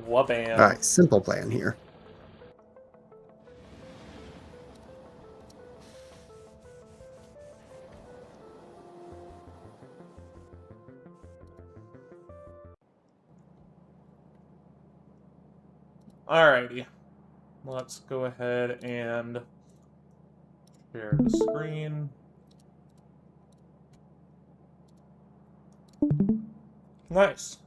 Wabam. Alright, simple plan here. Alrighty. Let's go ahead and share the screen. Nice.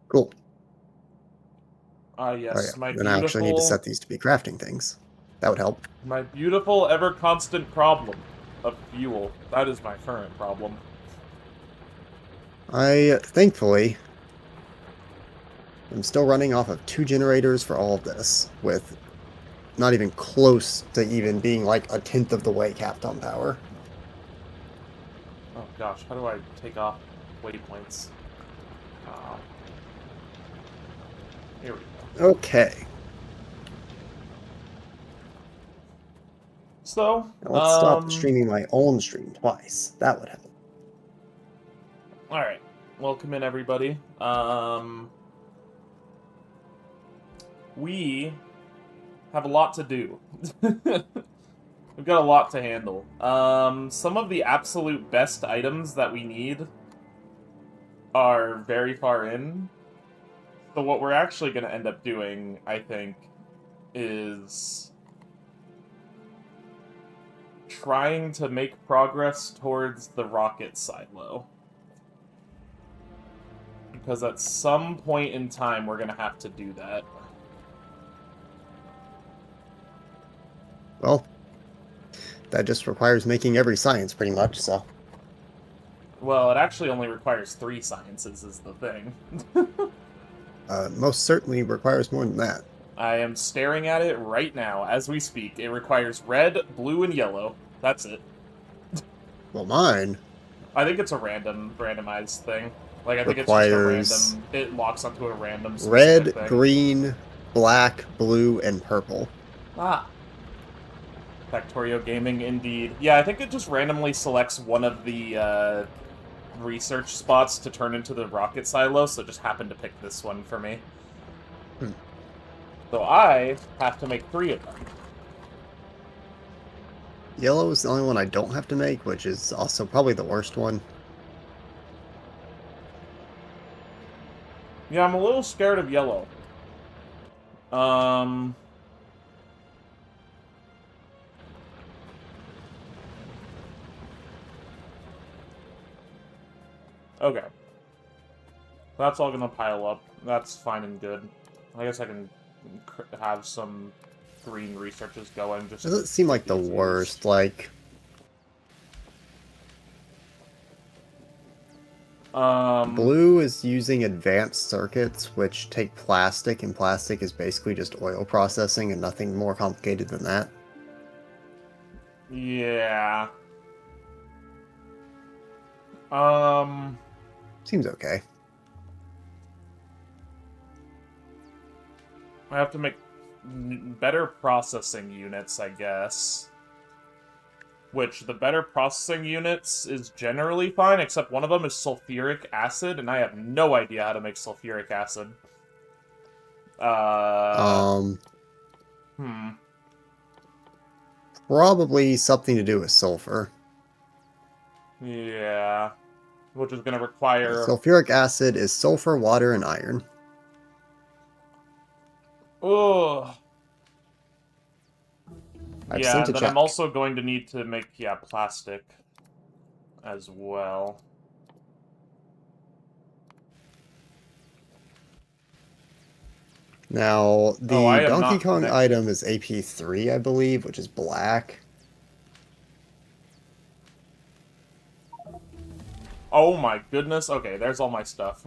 Cool. Yes, Oh my yeah, then I actually need to beautiful, set these to be crafting things. That would help. my beautiful, ever-constant problem of fuel. That is my current problem. I, thankfully, am still running off of 2 generators for all of this, with not even close to even being like a tenth of the way capped on power. Oh gosh, how do I take off waypoints? Here we go. Okay, So, now let's stop streaming my own stream twice. That would help. alright. Welcome in, everybody. We have a lot to do. We've got a lot to handle. Some of the absolute best items that we need are very far in. So what we're actually going to end up doing, I think, is trying to make progress towards the rocket silo. Because at some point in time, we're going to have to do that. Well, that just requires making every science pretty much, so. Well, it actually only requires 3 sciences, is the thing. Most certainly requires more than that. I am staring at it right now as we speak. It requires red, blue, and yellow. That's it. Well, mine I think it's a randomized thing. Like, I think requires it's just a random... It locks onto a random red, thing. green, black, blue, and purple. Ah. Factorio Gaming, indeed. Yeah, I think it just randomly selects one of the, research spots to turn into the rocket silo, so it just happened to pick this one for me. So I have to make 3 of them. Yellow is the only one I don't have to make, which is also probably the worst one. Yeah, I'm a little scared of yellow. Okay. That's all gonna pile up. That's fine and good. I guess I can have some green researches going. Just Doesn't seem like the worst, like... Blue is using advanced circuits, which take plastic, and plastic is basically just oil processing and nothing more complicated than that. Yeah. Seems okay. I have to make better processing units, I guess. Which, the better processing units is generally fine, except one of them is sulfuric acid, and I have no idea how to make sulfuric acid. Probably something to do with sulfur. Yeah. Which is going to require... Sulfuric acid is sulfur, water, and iron. Ugh. Yeah, then check. I'm also going to need to make, yeah, plastic as well. Now, the Donkey Kong next... item is AP3, I believe, which is black. Oh my goodness. Okay, there's all my stuff.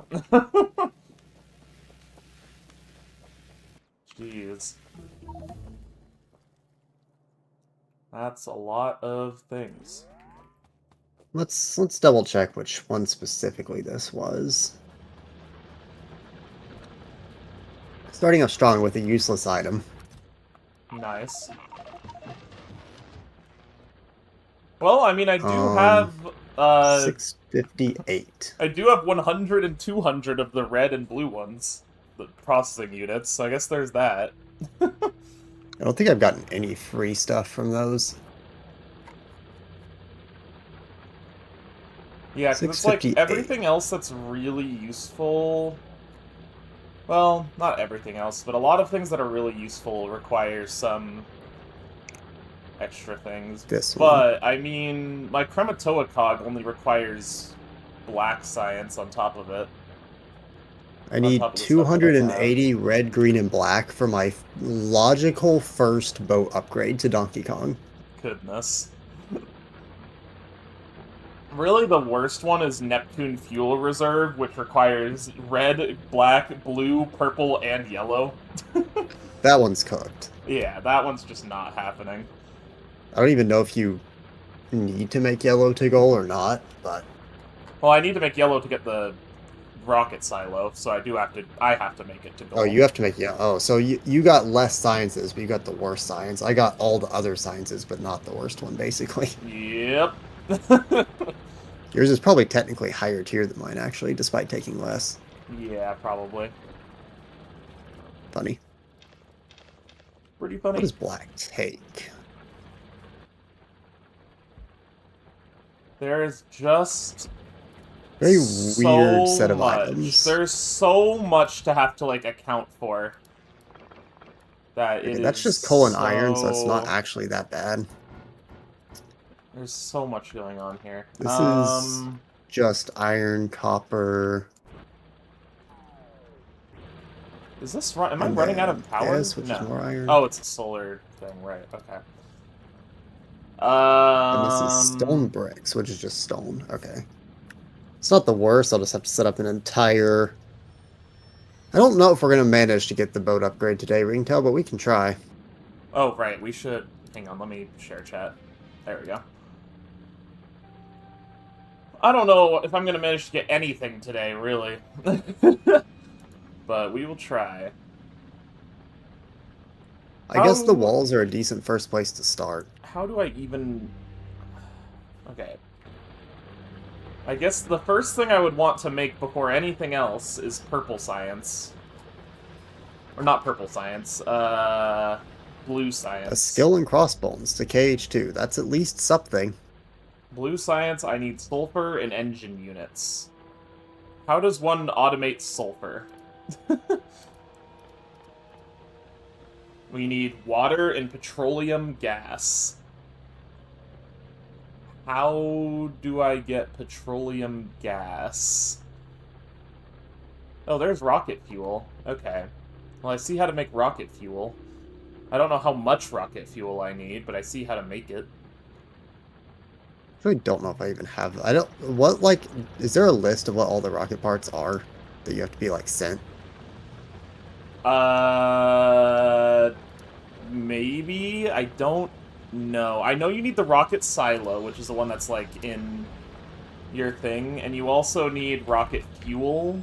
Jeez. That's a lot of things. Let's double check which one specifically this was. Starting off strong with a useless item. Nice. Well, I mean, Um, 658. I do have 100 and 200 of the red and blue ones, the processing units, so I guess there's that. I don't think I've gotten any free stuff from those. Yeah, because it's like 658. everything else that's really useful. Well, not everything else, but a lot of things that are really useful require some extra things. This one. But, I mean, my Krematoa cog only requires black science on top of it. I On need top of the stuff that I have. 280 red, green, and black for my logical first boat upgrade to Donkey Kong. Goodness. Really, the worst one is Neptune Fuel Reserve, which requires red, black, blue, purple, and yellow. That one's cooked. Yeah, that one's just not happening. I don't even know if you need to make yellow to goal or not, but... Well, I need to make yellow to get the rocket silo, so I have to make it to goal. Oh, you have to make yellow. Oh, so you got less sciences, but you got the worst science. I got all the other sciences, but not the worst one, basically. Yep. Yours is probably technically higher tier than mine, actually, despite taking less. Yeah, probably. Funny. Pretty funny. What does black take? There is just Very weird set of items. There's so much to have to, like, account for. That Okay, that's just coal and iron, so it's not actually that bad. There's so much going on here. This is just iron, copper. Is this am I running out of power? Yes, which is more iron. Oh, it's a solar thing, right? Okay. And this is stone bricks, which is just stone. Okay. It's not the worst. I'll just have to set up an entire... I don't know if we're going to manage to get the boat upgrade today, Ringtail, but we can try. Oh, right. We should... Hang on, let me share chat. There we go. I don't know if I'm going to manage to get anything today, really. But we will try. I guess the walls are a decent first place to start. How do I even... Okay. I guess the first thing I would want to make before anything else is purple science. Or not purple science, blue science. A skill and crossbones to KH2. That's at least something. Blue science, I need sulfur and engine units. How does one automate sulfur? We need water and petroleum gas. How do I get petroleum gas? Oh, there's rocket fuel. Okay. Well, I see how to make rocket fuel. I don't know how much rocket fuel I need, but I see how to make it. I really don't know if I even have... I don't... What, like... Is there a list of what all the rocket parts are that you have to be, like, sent? Maybe? I don't know. I know you need the rocket silo, which is the one that's, like, in your thing, and you also need rocket fuel.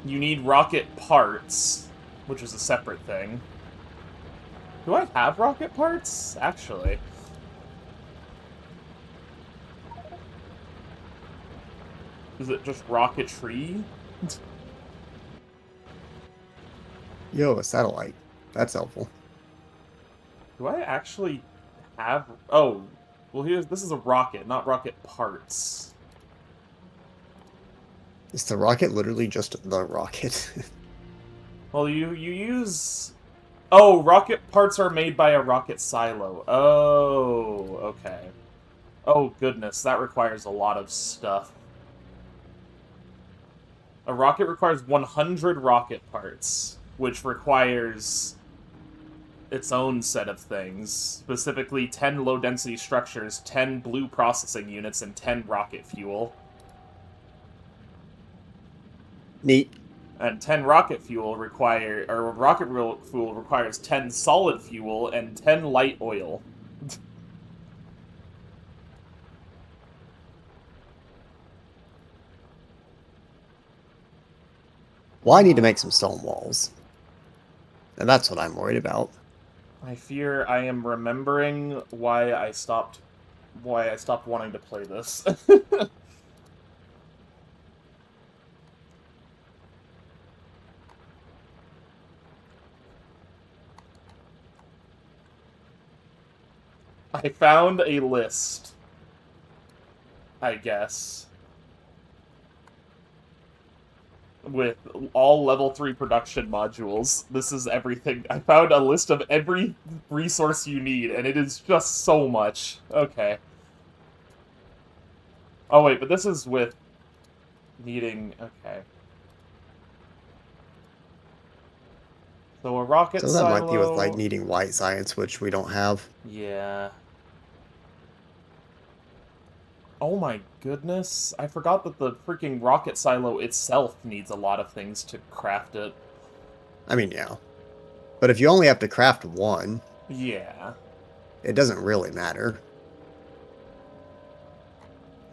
You need rocket parts, which is a separate thing. Do I have rocket parts? Actually. Is it just rocketry? Yo, a satellite. That's helpful. Do I actually have... Oh, well, this is a rocket, not rocket parts. Is the rocket literally just the rocket? Well, you use... Oh, rocket parts are made by a rocket silo. Oh, okay. Oh, goodness, that requires a lot of stuff. A rocket requires 100 rocket parts, which requires its own set of things. Specifically, 10 low-density structures, 10 blue processing units, and 10 rocket fuel. Neat. And 10 rocket fuel fuel requires 10 solid fuel and 10 light oil. Well, I need to make some stone walls. And that's what I'm worried about. I fear I am remembering why I stopped wanting to play this. I found a list, I guess, with all level 3 production modules. This is everything. I found a list of every resource you need, and it is just so much. Okay. Oh wait, but this is with needing... Okay. So a rocket So that silo... might be with, like, needing white science, which we don't have. Yeah. Oh my goodness. I forgot that the freaking rocket silo itself needs a lot of things to craft it. I mean, yeah. But if you only have to craft one... Yeah. It doesn't really matter.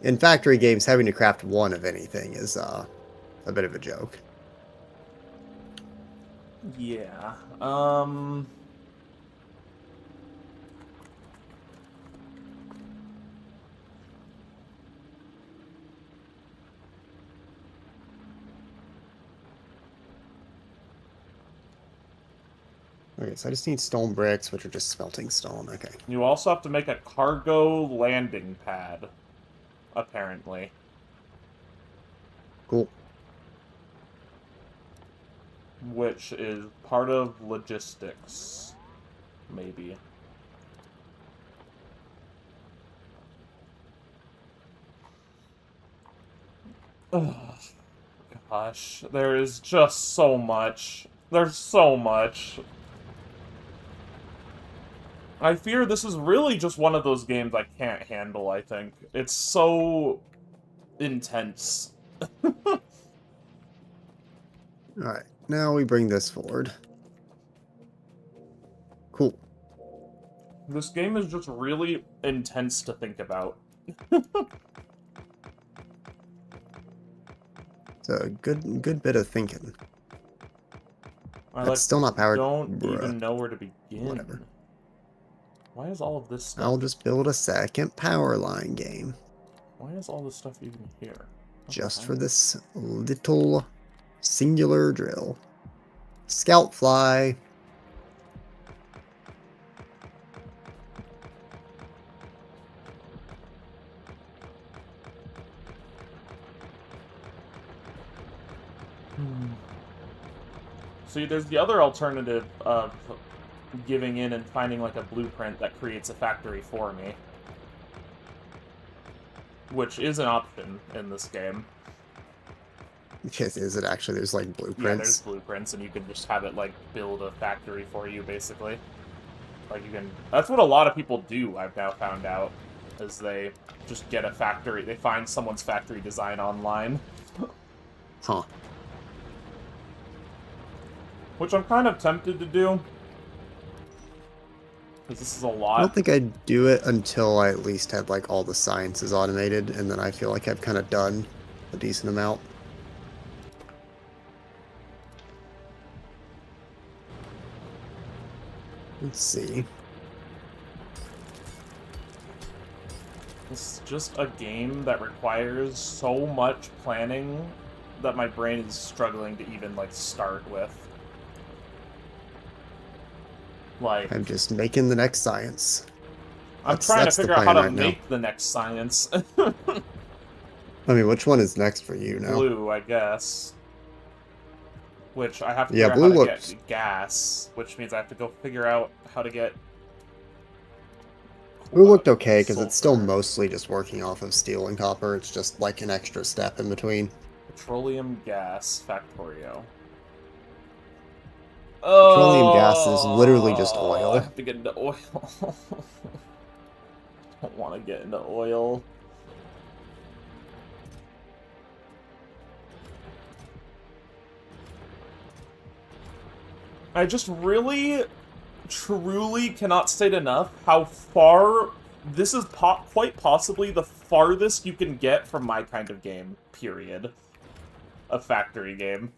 In factory games, having to craft one of anything is a bit of a joke. Yeah. Okay, so I just need stone bricks, which are just smelting stone. Okay. You also have to make a cargo landing pad, apparently. Cool. Which is part of logistics, maybe. Ugh. Gosh, there is just so much. There's so much. I fear this is really just one of those games I can't handle, I think. It's so intense. Alright, now we bring this forward. Cool. This game is just really intense to think about. It's a good bit of thinking. I That's still not powered. don't Bruh. even know where to begin. Whatever. Why is all of this stuff... I'll just build a second power line game. Why is all this stuff even here? Just for this little singular drill. Scout fly. See, there's the other alternative of giving in and finding, like, a blueprint that creates a factory for me. Which is an option in this game. Is it actually? There's, like, blueprints? Yeah, there's blueprints, and you can just have it, like, build a factory for you, basically. Like, you can... That's what a lot of people do, I've now found out, is they just get a factory. They find someone's factory design online. Huh. Which I'm kind of tempted to do. Because this is a lot. I don't think I'd do it until I at least had, like, all the sciences automated, and then I feel like I've kind of done a decent amount. Let's see. It's just a game that requires so much planning that my brain is struggling to even, like, start with. Like... I'm just making the next science. I'm trying to figure out how to make the next science. I mean, which one is next for you now? Blue, I guess. Which I have to figure out how to get gas, which means I have to go figure out how to get... Blue looked okay, because it's still mostly just working off of steel and copper. It's just like an extra step in between. Petroleum gas, Factorio. Petroleum gas is literally just oil. I have to get into oil. I don't want to get into oil. I just really, truly cannot state enough how far this is quite possibly the farthest you can get from my kind of game, period. A factory game.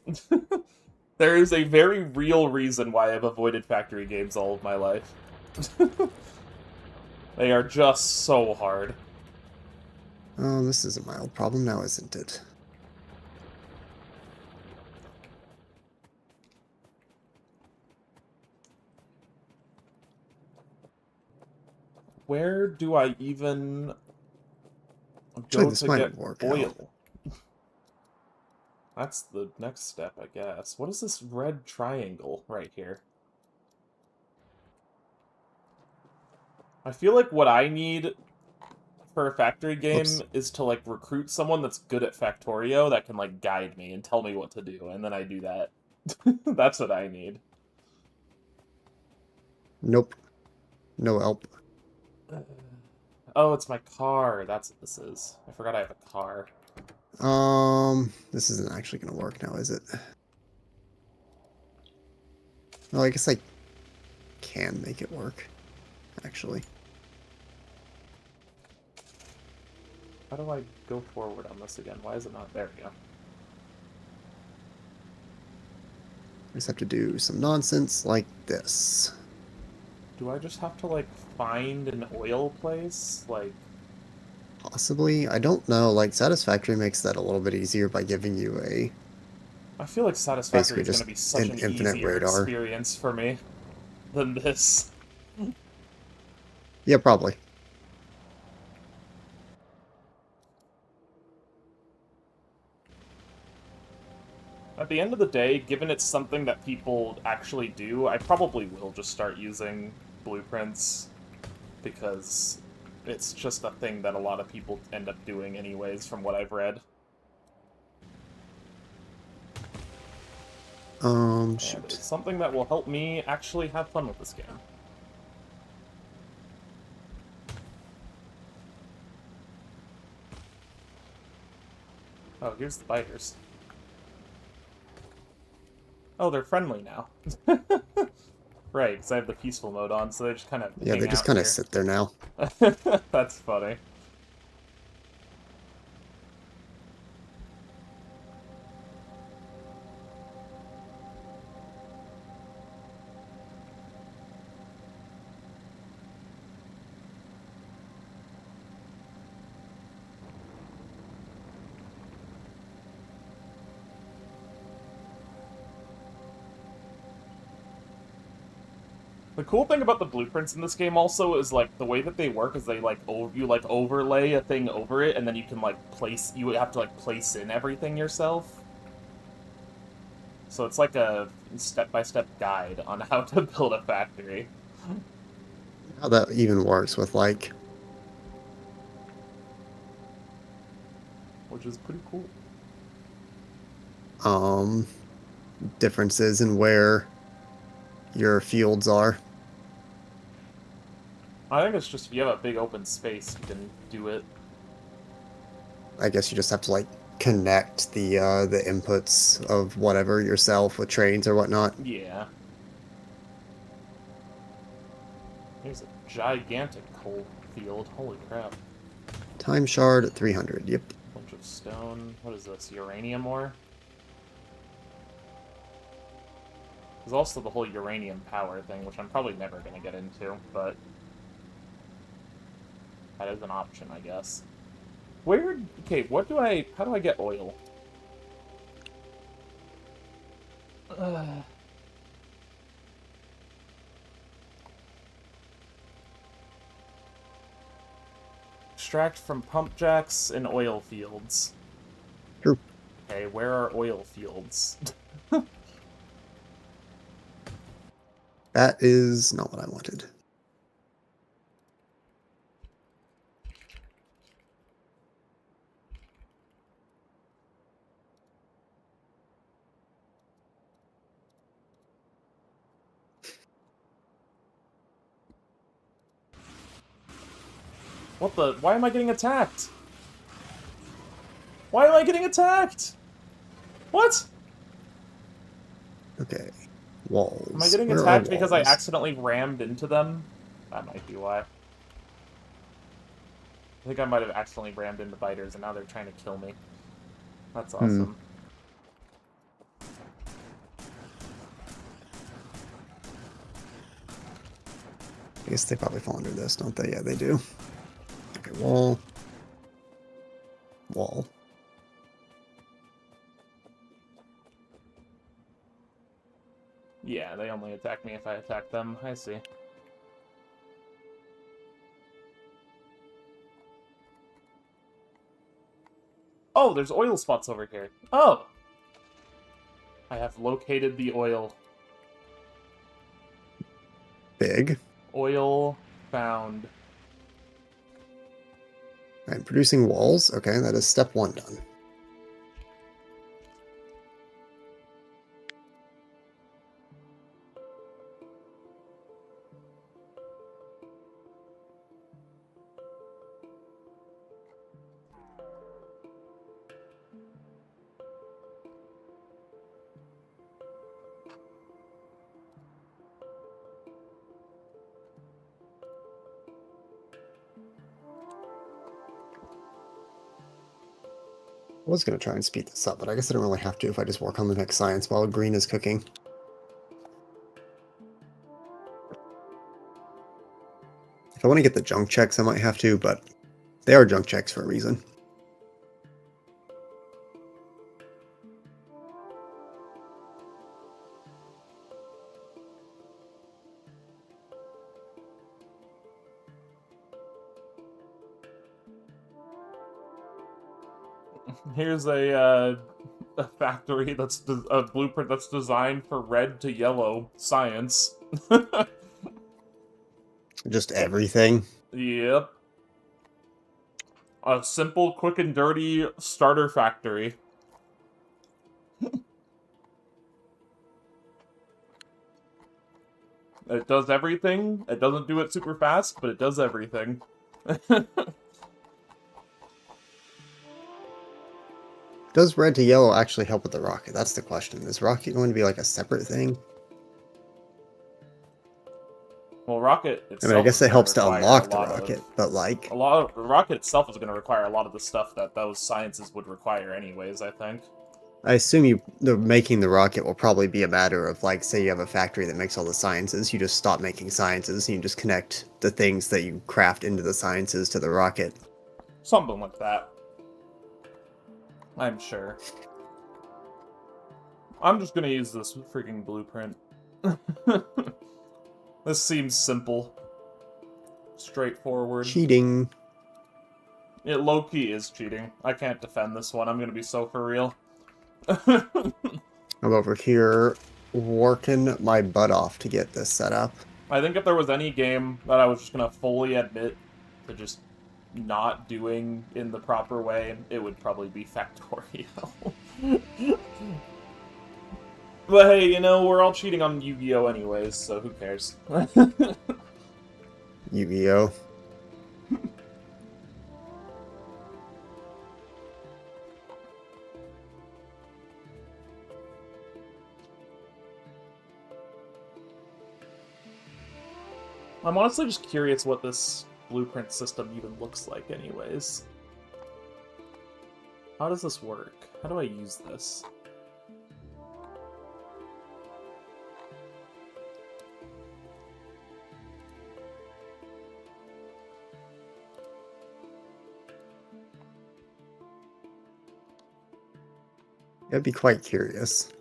There is a very real reason why I've avoided factory games all of my life. They are just so hard. Oh, this is a mild problem now, isn't it? Where do I even Actually, go this to might get work oil? out. That's the next step, I guess. What is this red triangle right here? I feel like what I need for a factory game Whoops. is to, like, recruit someone that's good at Factorio that can, like, guide me and tell me what to do, and then I do that. That's what I need. Nope. No help. Oh, it's my car. That's what this is. I forgot I have a car. This isn't actually gonna work now, is it? Well, I guess I can make it work, actually. How do I go forward on this again? Why is it not? There we go. I just have to do some nonsense like this. Do I just have to, like, find an oil place? Like... Possibly. I don't know. Like, Satisfactory makes that a little bit easier by giving you a... I feel like Satisfactory Basically is going to be such an an infinite easier radar. experience for me than this. Yeah, probably. At the end of the day, given it's something that people actually do, I probably will just start using blueprints, because it's just a thing that a lot of people end up doing anyways, from what I've read. Shoot. It's something that will help me actually have fun with this game. Oh, here's the biters. Oh, they're friendly now. Right, because I have the peaceful mode on, so they just kind of Yeah, hang they just out kind of here. sit there now. That's funny. The cool thing about the blueprints in this game also is, like, the way that they work is they, like, you, like, overlay a thing over it, and then you can, like, you have to, like, place in everything yourself. So it's like a step-by-step guide on how to build a factory. How that even works with, like... Which is pretty cool. Differences in where your fields are. I think it's just if you have a big open space, you can do it. I guess you just have to, like, connect the inputs of whatever yourself with trains or whatnot. Yeah. There's a gigantic coal field. Holy crap. Time shard at 300. Yep. Bunch of stone. What is this? Uranium ore? There's also the whole uranium power thing, which I'm probably never going to get into, but that is an option, I guess. Okay, how do I get oil? Extract from pump jacks and oil fields. True. Okay, where are oil fields? That is not what I wanted. What the? Why am I getting attacked? Why am I getting attacked? What? Okay. Walls. Am I getting Where are attacked because I walls? accidentally rammed into them? That might be why. I think I might have accidentally rammed into biters, and now they're trying to kill me. That's awesome. I guess they probably fall under this, don't they? Yeah, they do. Okay, wall. Wall. Yeah, they only attack me if I attack them. I see. Oh, there's oil spots over here. Oh! I have located the oil. Big. Oil found. Alright, producing walls. Okay, that is step 1 done. I was going to try and speed this up, but I guess I don't really have to if I just work on the next science while green is cooking. If I want to get the junk checks, I might have to, but they are junk checks for a reason. Here's a factory that's a blueprint that's designed for red to yellow science. Just everything. Yep. A simple, quick, and dirty starter factory. It does everything. It doesn't do it super fast, but it does everything. Does red to yellow actually help with the rocket? That's the question. Is rocket going to be like a separate thing? Well, rocket I itself mean, I guess is it gonna helps to require unlock a the lot rocket, of- but like... A lot of the rocket itself is going to require a lot of the stuff that those sciences would require anyways, I think. I assume making the rocket will probably be a matter of, like, say you have a factory that makes all the sciences, you just stop making sciences, and you just connect the things that you craft into the sciences to the rocket. Something like that. I'm sure. I'm just gonna use this freaking blueprint. This seems simple. Straightforward. Cheating. It low-key is cheating. I can't defend this one. I'm gonna be so for real. I'm over here working my butt off to get this set up. I think if there was any game that I was just gonna fully admit to just not doing in the proper way, it would probably be Factorio. But hey, you know, we're all cheating on Yu-Gi-Oh! Anyways, so who cares? Yu-Gi-Oh! I'm honestly just curious what this blueprint system even looks like anyways. How does this work? How do I use this? I'd be quite curious.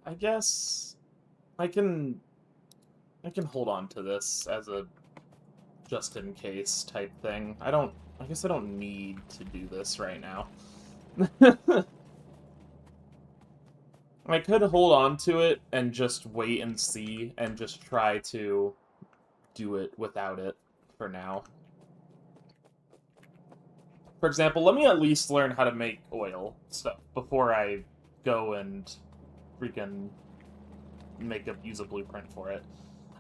I guess I can hold on to this as a just in case type thing. I guess I don't need to do this right now. I could hold on to it and just wait and see and just try to do it without it for now. For example, let me at least learn how to make oil stuff before I go and freaking use a blueprint for it.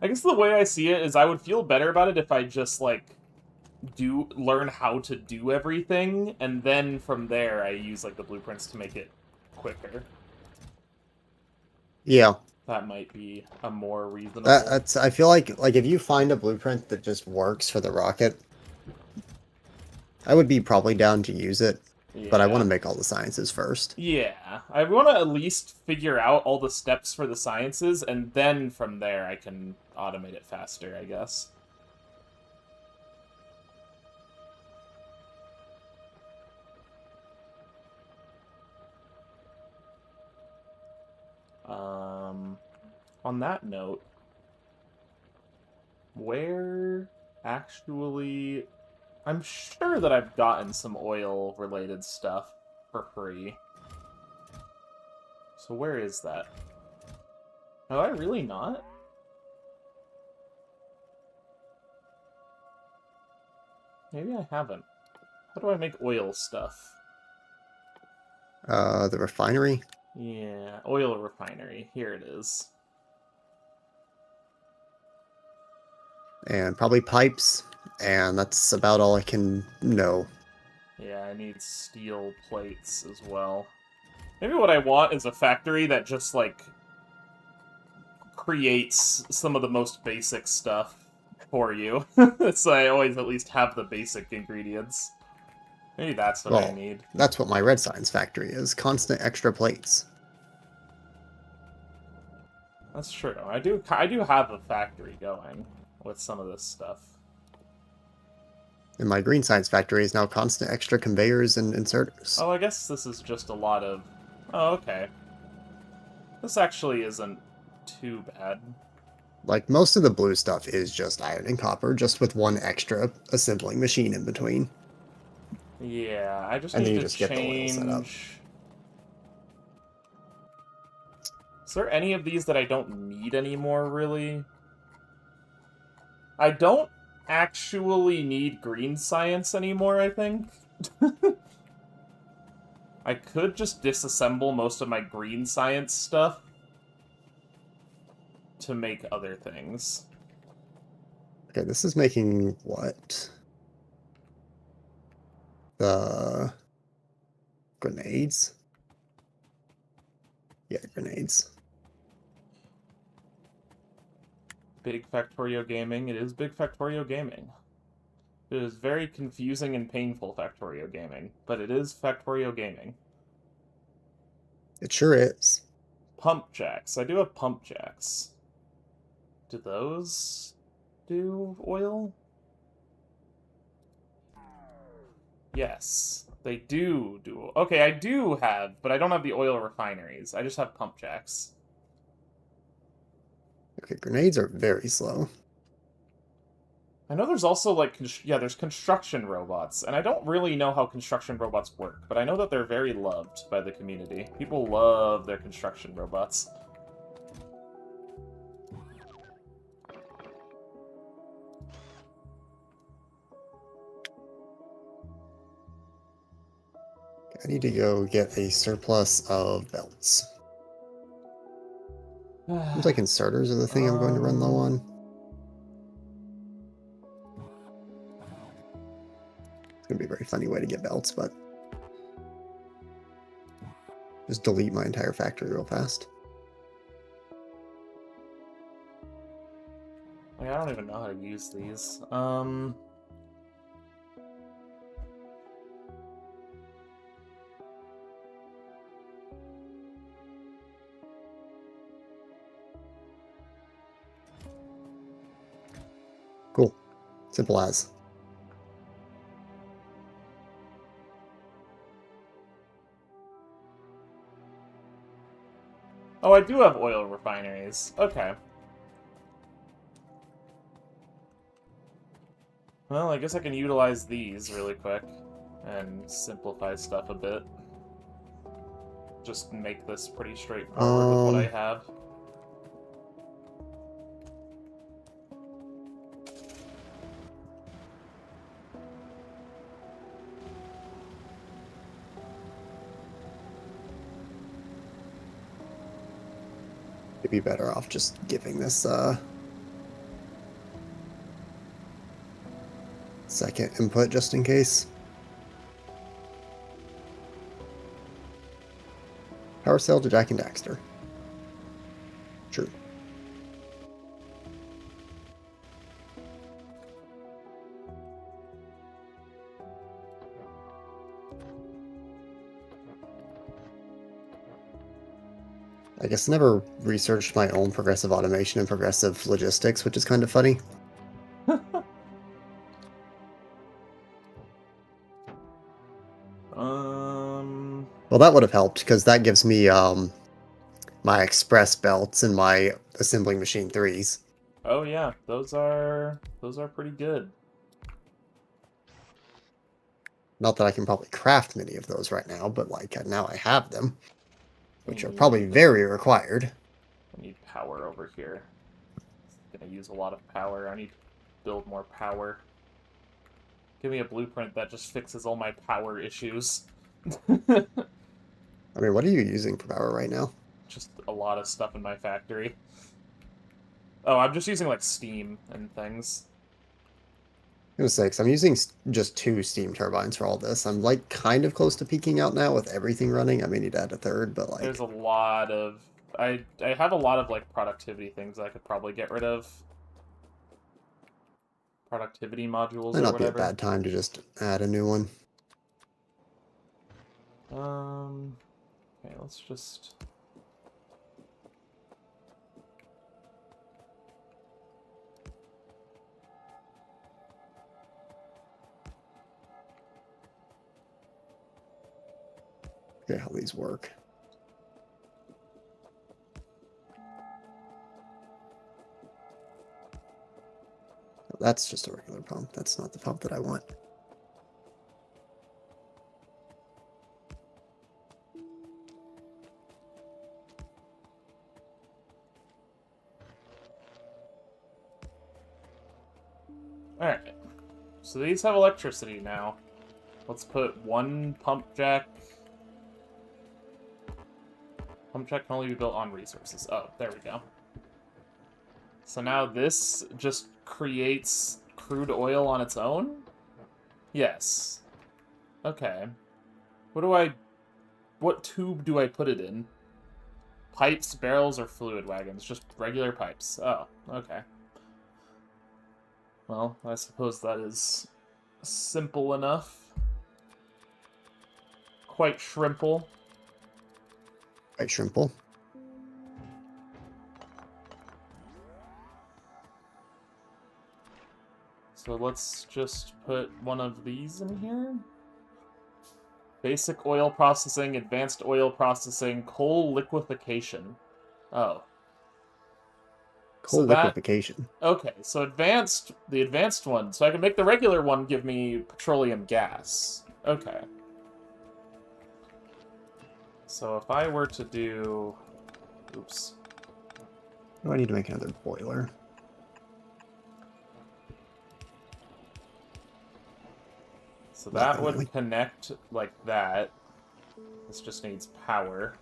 I guess the way I see it is I would feel better about it if I just, like, learn how to do everything, and then from there I use, like, the blueprints to make it quicker. Yeah, That might be a more reasonable... That's. I feel like if you find a blueprint that just works for the rocket, I would be probably down to use it. Yeah. But I want to make all the sciences first. Yeah, I want to at least figure out all the steps for the sciences, and then from there I can automate it faster, I guess. On that note, where actually... I'm sure that I've gotten some oil-related stuff for free. So where is that? Have I really not? Maybe I haven't. How do I make oil stuff? The refinery? Yeah, oil refinery. Here it is. And probably pipes. And that's about all I can know. Yeah, I need steel plates as well. Maybe what I want is a factory that just, like, creates some of the most basic stuff for you. So I always at least have the basic ingredients. Maybe that's what I need. That's what my red science factory is. Constant extra plates. That's true. I do have a factory going with some of this stuff. And my green science factory is now constant extra conveyors and inserters. Oh, I guess this is just a lot of... Oh, okay. This actually isn't too bad. Like, most of the blue stuff is just iron and copper, just with one extra assembling machine in between. Yeah, I just and need then you to just get the oil set up. Is there any of these that I don't need anymore, really? I don't actually need green science anymore, I think. I could just disassemble most of my green science stuff to make other things. Okay, this is making what? The grenades? Yeah, grenades. Big Factorio Gaming. It is Big Factorio Gaming. It is very confusing and painful Factorio Gaming, but it is Factorio Gaming. It sure is. Pump jacks. I do have pump jacks. Do those do oil? Yes, they do. Okay, I do have, but I don't have the oil refineries. I just have pump jacks. Okay, grenades are very slow. I know there's also, like, there's construction robots, and I don't really know how construction robots work, but I know that they're very loved by the community. People love their construction robots. I need to go get a surplus of belts. Seems like inserters are the thing I'm going to run low on. It's going to be a very funny way to get belts, but... just delete my entire factory real fast. Like, I don't even know how to use these. Cool. Simple as. Oh, I do have oil refineries. Okay. Well, I guess I can utilize these really quick and simplify stuff a bit. Just make this pretty straightforward with what I have. It'd be better off just giving this second input just in case. Power cell to Jack and Daxter. True. I guess I never researched my own progressive automation and progressive logistics, which is kind of funny. Well, that would have helped, because that gives me my express belts and my assembling machine 3s. Oh yeah, those are pretty good. Not that I can probably craft many of those right now, but like now I have them, which are probably very required. I need power over here. I'm gonna use a lot of power. I need to build more power. Give me a blueprint that just fixes all my power issues. I mean, what are you using for power right now? Just a lot of stuff in my factory. Oh, I'm just using like steam and things. I'm gonna say, because I'm using just 2 steam turbines for all this. I'm like kind of close to peaking out now with everything running. I may need to add a 3rd, but like... There's a lot of... I have a lot of like productivity things I could probably get rid of. Productivity modules Might or not whatever. be a bad time to just add a new one. Okay, let's just... Okay, how these work. Oh, that's just a regular pump. That's not the pump that I want. Alright. So these have electricity now. Let's put 1 pump jack. Pump jack can only be built on resources. Oh, there we go. So now this just creates crude oil on its own? Yes. Okay. What tube do I put it in? Pipes, barrels, or fluid wagons? Just regular pipes. Oh, okay. Well, I suppose that is simple enough. Quite shrimple. Quite shrimple. So let's just put one of these in here. Basic oil processing, advanced oil processing, coal liquefaction. Oh. Coal liquefaction. Okay, so the advanced one. So I can make the regular one give me petroleum gas. Okay. So if I were to do... Oops. Oh, I need to make another boiler. So that would connect like that. This just needs power.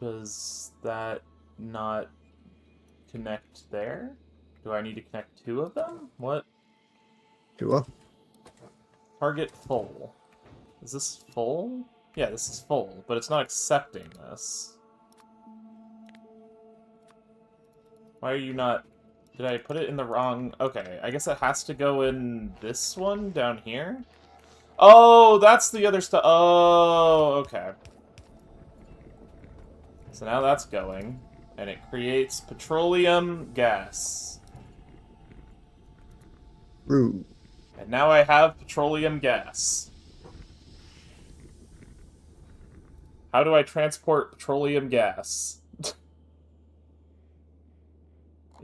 Does that not connect there? Do I need to connect 2 of them? What? 2? Target full. Is this full? Yeah, this is full, but it's not accepting this. Why are you not... Did I put it in the wrong... Okay, I guess it has to go in this one down here? Oh, that's the other stuff. Oh, okay. So now that's going, and it creates petroleum gas. Ooh. And now I have petroleum gas. How do I transport petroleum gas?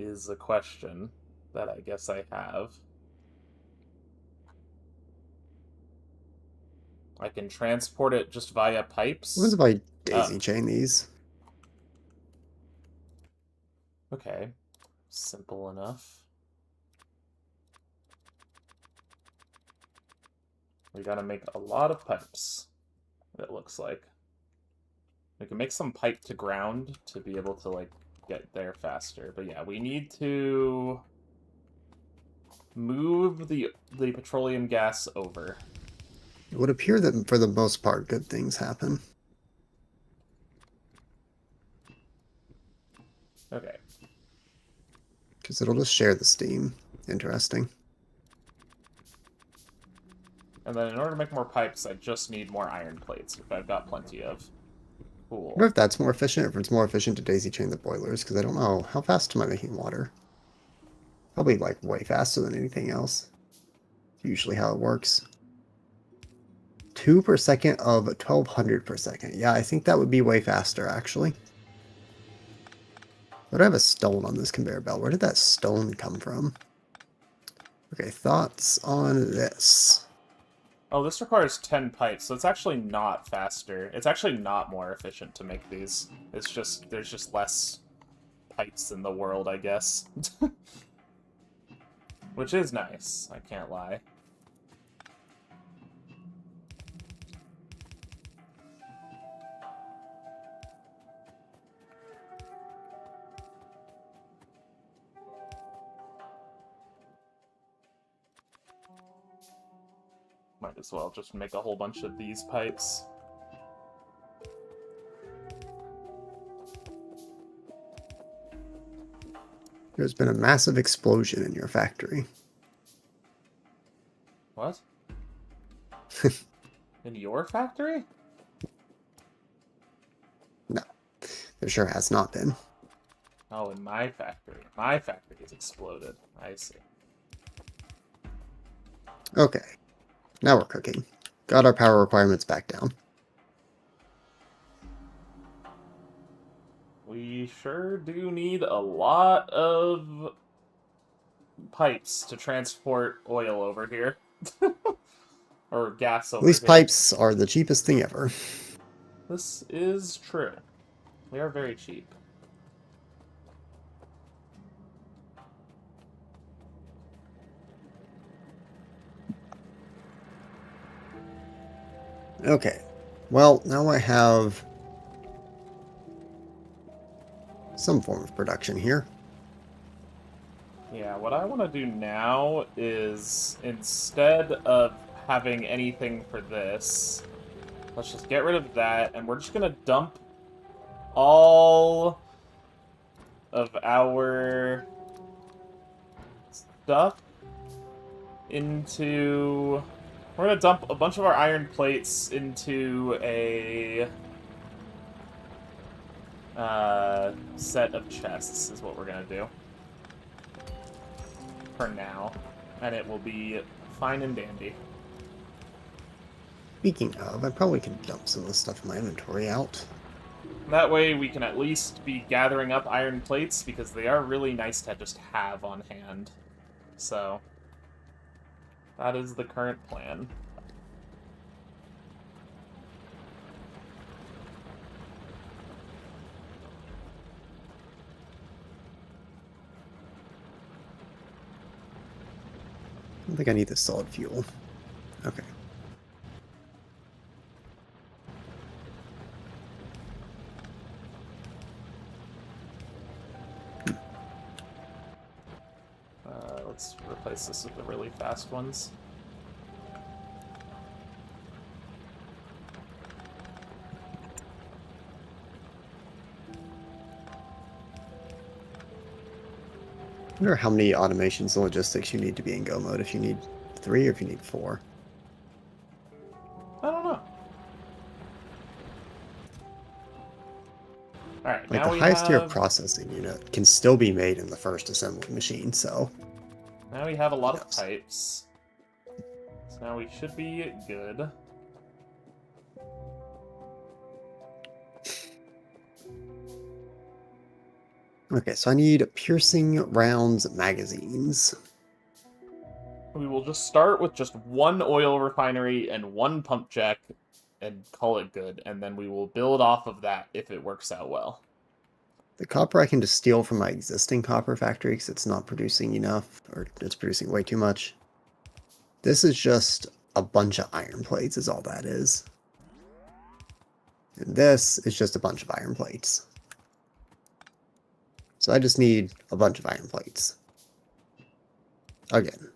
Is a question that I guess I have. I can transport it just via pipes. What if I daisy chain these? Okay. Simple enough. We gotta make a lot of pipes, it looks like. We can make some pipe to ground to be able to, like, get there faster. But yeah, we need to move the petroleum gas over. It would appear that for the most part, good things happen. Okay. Because it'll just share the steam. Interesting. And then in order to make more pipes, I just need more iron plates, which I've got plenty of. I Cool. wonder if that's more efficient, if it's more efficient to daisy chain the boilers, because I don't know. How fast am I making water? Probably, like, way faster than anything else. Usually how it works. 2 per second of 1200 per second. Yeah, I think that would be way faster, actually. But I have a stone on this conveyor belt. Where did that stone come from? Okay, thoughts on this? Oh, this requires 10 pipes, so it's actually not faster. It's actually not more efficient to make these. It's just, there's just less pipes in the world, I guess. Which is nice, I can't lie. Might as well just make a whole bunch of these pipes. There's been a massive explosion in your factory. What? In your factory? No, there sure has not been. Oh, in my factory. My factory has exploded. I see. Okay, now we're cooking. Got our power requirements back down. We sure do need a lot of pipes to transport oil over here. Or gas over These here. pipes are the cheapest thing ever. This is true. They are very cheap. Okay, well, now I have some form of production here. Yeah, what I want to do now is, instead of having anything for this, let's just get rid of that, and we're just going to dump all of our stuff into... We're going to dump a bunch of our iron plates into a set of chests, is what we're going to do. For now. And it will be fine and dandy. Speaking of, I probably can dump some of the stuff in my inventory out. That way we can at least be gathering up iron plates, because they are really nice to just have on hand. So, that is the current plan. I don't think I need the solid fuel. Okay. Let's replace this with the really fast ones. I wonder how many automations and logistics you need to be in Go mode, if you need 3 or if you need 4. I don't know. Alright, Like, now the we highest tier have... processing unit can still be made in the first assembly machine, so... Now we have a lot of pipes. So now we should be good. Okay, so I need piercing rounds magazines. We will just start with just one oil refinery and one pump jack and call it good, and then we will build off of that if it works out well. The copper I can just steal from my existing copper factory because it's not producing enough, or it's producing way too much. This is just a bunch of iron plates is all that is. And this is just a bunch of iron plates. So I just need a bunch of iron plates. Again.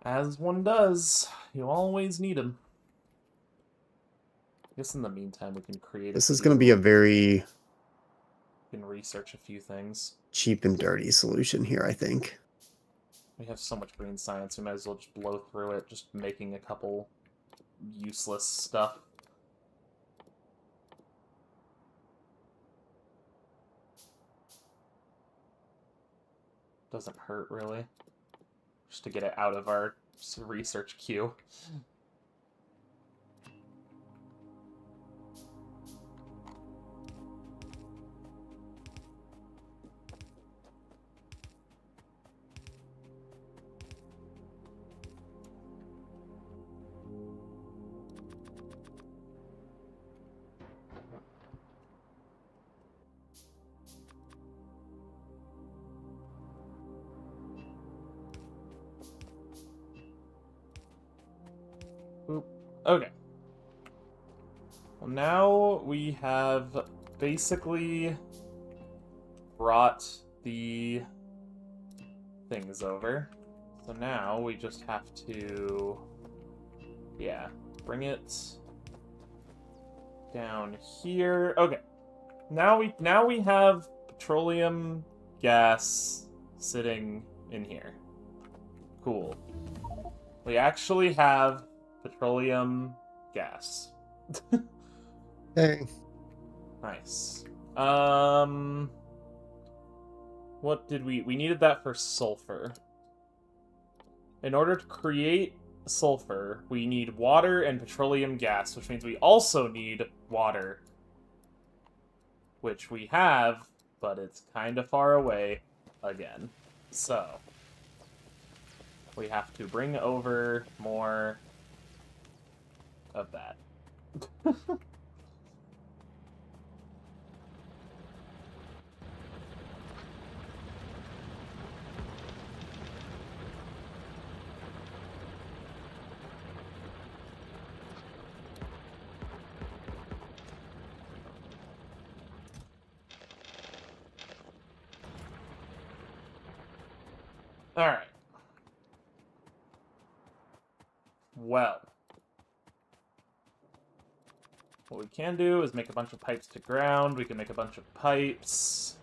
As one does. You always need them. I guess in the meantime we can create This is going to be a very... We can research a few things. cheap and dirty solution here, I think. We have so much green science, we might as well just blow through it, just making a couple useless stuff. Doesn't hurt, really. Just to get it out of our research queue. Oop. Okay. Well, now we have basically brought the things over. So now we just have to, yeah, bring it down here. Okay. Now we have petroleum gas sitting in here. Cool. We actually have petroleum gas. Hey. Nice. What did we needed that for sulfur. In order to create sulfur, we need water and petroleum gas, which means we also need water. Which we have, but it's kind of far away again. So, we have to bring over more of that. Alright. Well. What we can do is make a bunch of pipes to ground. We can make a bunch of pipes.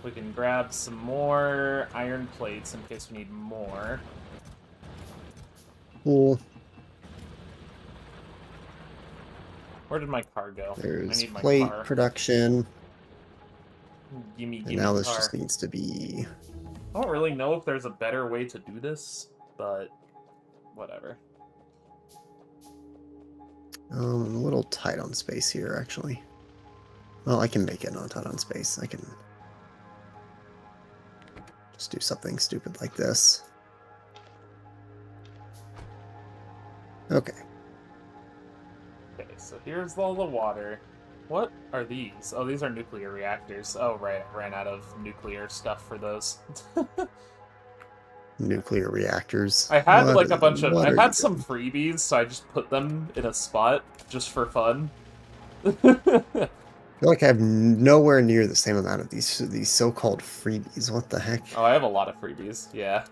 We can grab some more iron plates in case we need more. Cool. Where did my car go? There's I need my plate car. production. Gimme And now this car. just needs to be... I don't really know if there's a better way to do this, but whatever. I'm a little tight on space here, actually. Well, I can make it not tight on space. I can just do something stupid like this. Okay. Okay, so here's all the water. What are these? Oh, these are nuclear reactors. Oh, right, I ran out of nuclear stuff for those. Nuclear reactors. I had What like a is- bunch of... what I are had you some doing? freebies, so I just put them in a spot, just for fun. I feel like I have nowhere near the same amount of these so-called freebies. What the heck? Oh, I have a lot of freebies, yeah.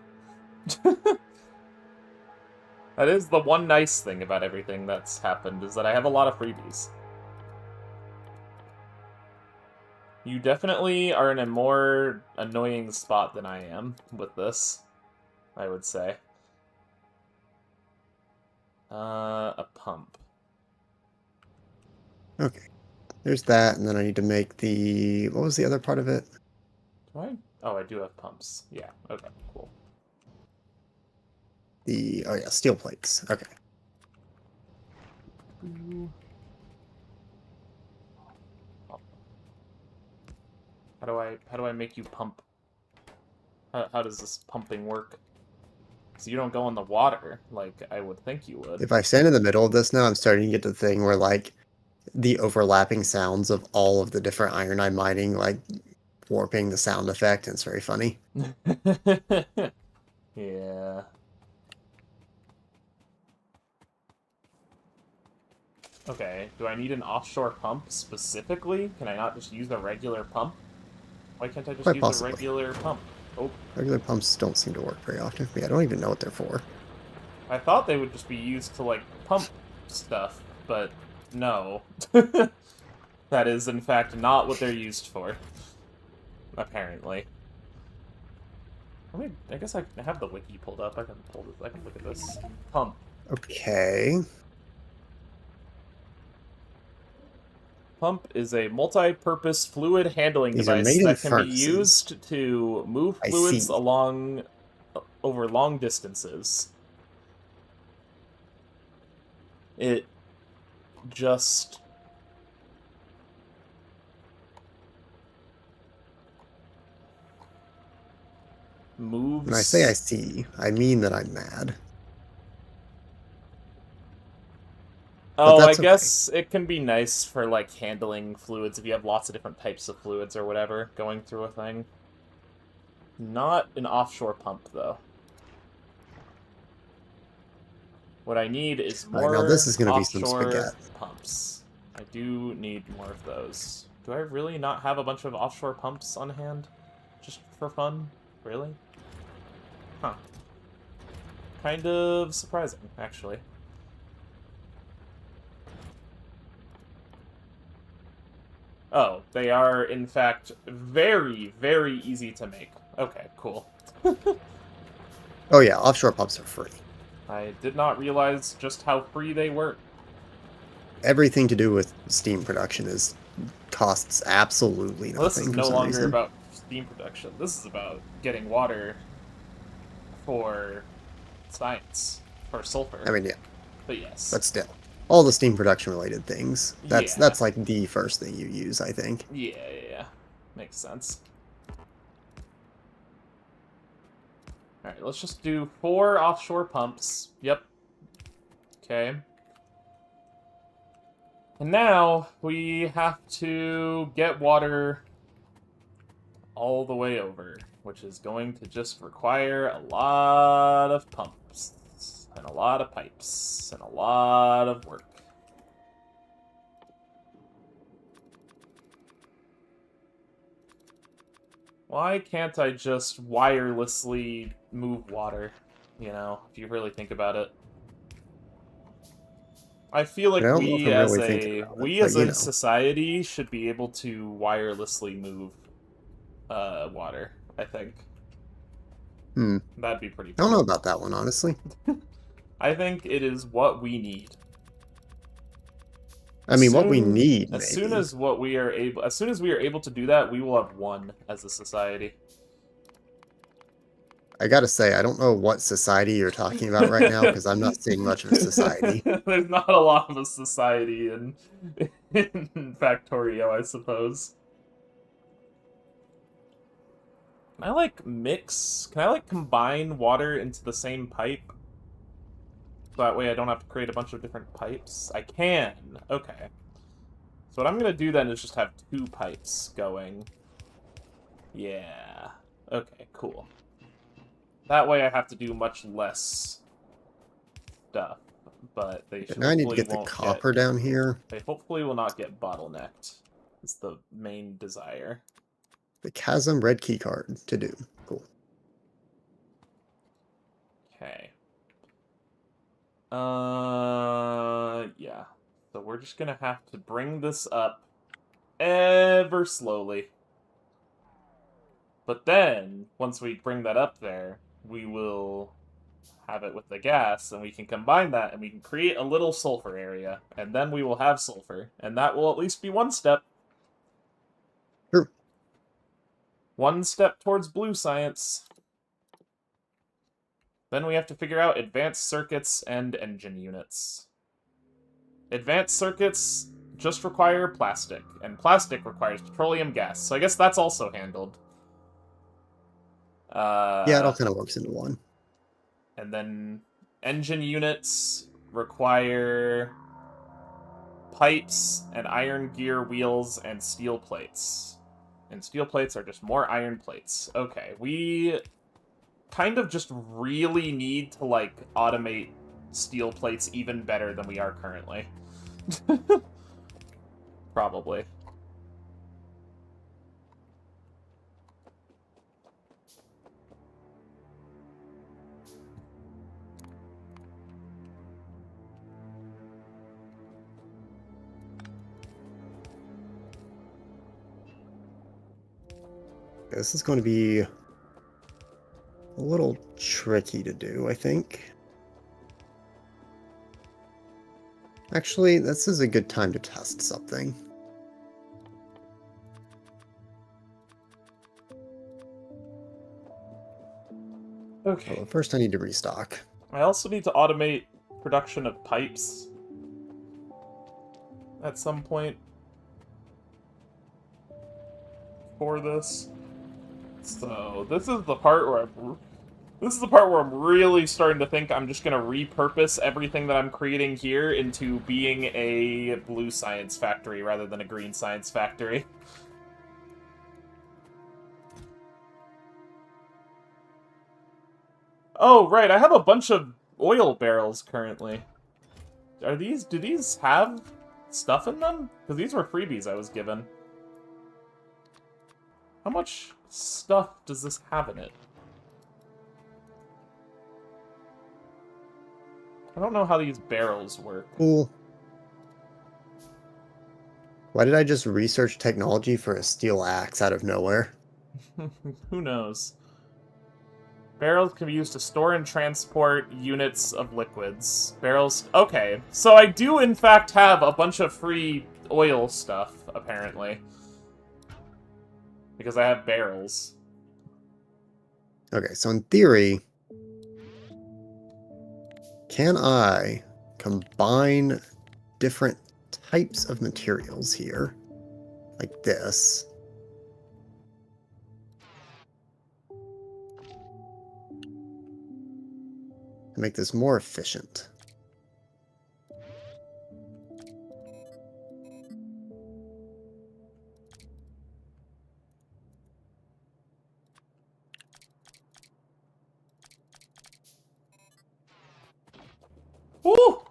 That is the one nice thing about everything that's happened, is that I have a lot of freebies. You definitely are in a more annoying spot than I am with this, I would say. A pump. Okay. There's that, and then I need to make the... What was the other part of it? Do I? Oh, I do have pumps. Yeah, okay, cool. Oh yeah, steel plates. Okay. How do I make you pump? How does this pumping work? So you don't go in the water, like I would think you would. If I stand in the middle of this now, I'm starting to get to the thing where, like, the overlapping sounds of all of the different iron I'm mining, like, warping the sound effect, and it's very funny. Yeah. Okay, do I need an offshore pump specifically? Can I not just use a regular pump? Why can't I just Quite use possibly. a regular pump? Oh, Regular pumps don't seem to work very often for me. I don't even know what they're for. I thought they would just be used to, like, pump stuff, but no. That is, in fact, not what they're used for. Apparently. I guess I have the wiki pulled up. I can look at this. Pump. Okay. Pump is a multi-purpose fluid handling These are device made in that can be furnaces. used to move I fluids see. over long distances. It just moves. When I say I see, I mean that I'm mad. Oh, I that's okay. guess it can be nice for, like, handling fluids if you have lots of different types of fluids or whatever going through a thing. Not an offshore pump, though. What I need is more Alright, now this is going to be some offshore spaghetti. pumps. I do need more of those. Do I really not have a bunch of offshore pumps on hand? Just for fun? Really? Huh. Kind of surprising, actually. Oh, they are, in fact, very, very easy to make. Okay, cool. Oh yeah, offshore pumps are free. I did not realize just how free they were. Everything to do with steam production costs absolutely Well, this is nothing for no some longer reason. about steam production. This is about getting water for science, for sulfur. I mean, yeah, But yes. but still. All the steam production related things. Yeah. That's like the first thing you use, I think. Yeah. Makes sense. Alright, let's just do 4 offshore pumps. Yep. Okay. And now we have to get water all the way over, which is going to just require a lot of pumps, and a lot of pipes, and a lot of work. Why can't I just wirelessly move water, you know, if you really think about it? I feel like I don't know if I'm really thinking about it, but you know. society should be able to wirelessly move water, I think. That'd be pretty cool. I don't know about that one, honestly. I think it is what we need. I mean, what we need, as maybe. As soon as we are able to do that, we will have won as a society. I gotta say, I don't know what society you're talking about right now, because I'm not seeing much of a society. There's not a lot of a society in Factorio, I suppose. Can I, like, combine water into the same pipe? So that way I don't have to create a bunch of different pipes? I can. Okay. So what I'm gonna do then is just have 2 pipes going. Yeah. Okay, cool. That way I have to do much less stuff, but they should. Now I need to get the copper down here. They hopefully will not get bottlenecked. It's the main desire. The chasm red key card to do. Cool. Okay. Yeah. So we're just gonna have to bring this up ever slowly. But then, once we bring that up there, we will have it with the gas, and we can combine that, and we can create a little sulfur area, and then we will have sulfur, and that will at least be one step. Sure. One step towards blue science. Then we have to figure out advanced circuits and engine units. Advanced circuits just require plastic, and plastic requires petroleum gas, so I guess that's also handled. Yeah, it all kind of works into one. And then engine units require pipes and iron gear wheels and steel plates. And steel plates are just more iron plates. Okay, we kind of just really need to, like, automate steel plates even better than we are currently. Probably. This is going to be a little tricky to do, I think. Actually, this is a good time to test something. Okay. Well, first I need to restock. I also need to automate production of pipes at some point for this. So this is the part where I'm really starting to think I'm just gonna repurpose everything that I'm creating here into being a blue science factory rather than a green science factory. Oh, right, I have a bunch of oil barrels currently. Do these have stuff in them? Because these were freebies I was given. How much stuff does this have in it? I don't know how these barrels work. Cool. Why did I just research technology for a steel axe out of nowhere? Who knows? Barrels can be used to store and transport units of liquids. Barrels... Okay, so I do in fact have a bunch of free oil stuff, apparently. Because I have barrels. Okay, so in theory, can I combine different types of materials here, like this, to make this more efficient? Woo!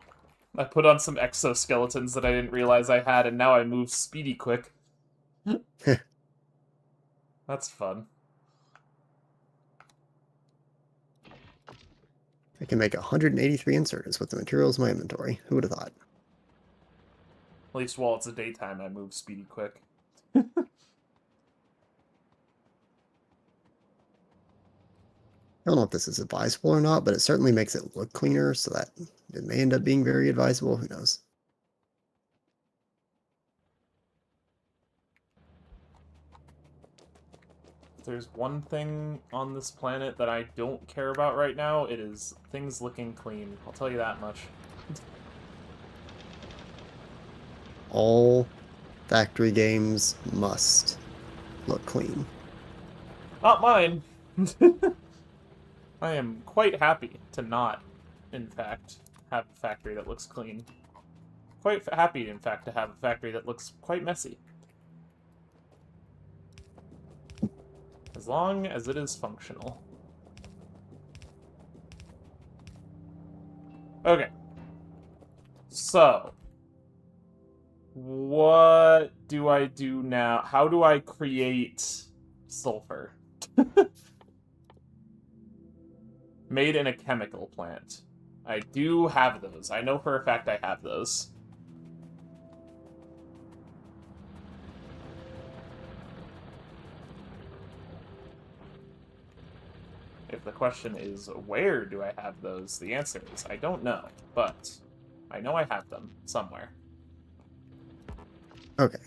I put on some exoskeletons that I didn't realize I had, and now I move speedy quick. That's fun. I can make 183 inserts with the materials in my inventory. Who would have thought? At least while it's the daytime, I move speedy quick. I don't know if this is advisable or not, but it certainly makes it look cleaner, so that it may end up being very advisable. Who knows? If there's one thing on this planet that I don't care about right now, it is things looking clean. I'll tell you that much. All factory games must look clean. Not mine. I am quite happy to not, in fact, have a factory that looks clean. Quite happy, in fact, to have a factory that looks quite messy. As long as it is functional. Okay. So. What do I do now? How do I create sulfur? Made in a chemical plant. I do have those. I know for a fact I have those. If the question is, where do I have those? The answer is, I don't know. But I know I have them somewhere. Okay.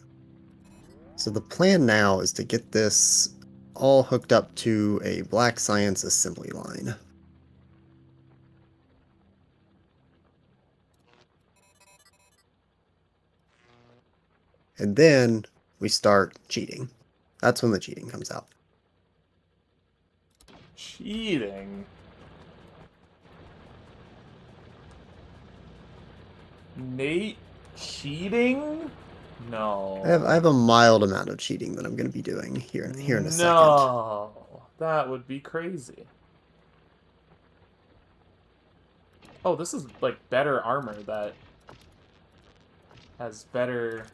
So the plan now is to get this all hooked up to a black science assembly line. And then we start cheating. That's when the cheating comes out. Cheating? Nate cheating? No. I have a mild amount of cheating that I'm going to be doing here in a second. No, that would be crazy. Oh, this is like better armor that has better...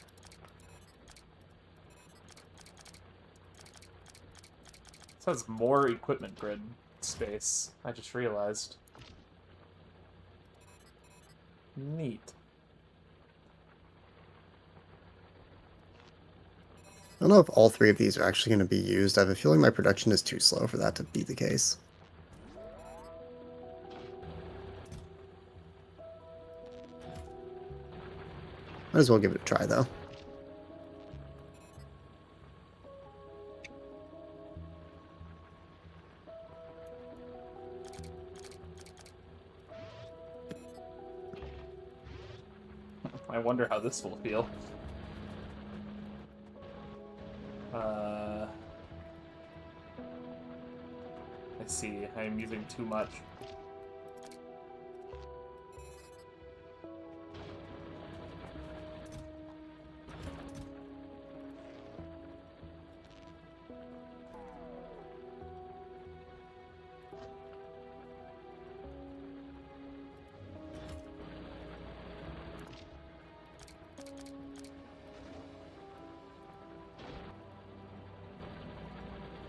This has more equipment grid space. I just realized. Neat. I don't know if all three of these are actually going to be used. I have a feeling my production is too slow for that to be the case. Might as well give it a try, though. I wonder how this will feel. I see. I am using too much.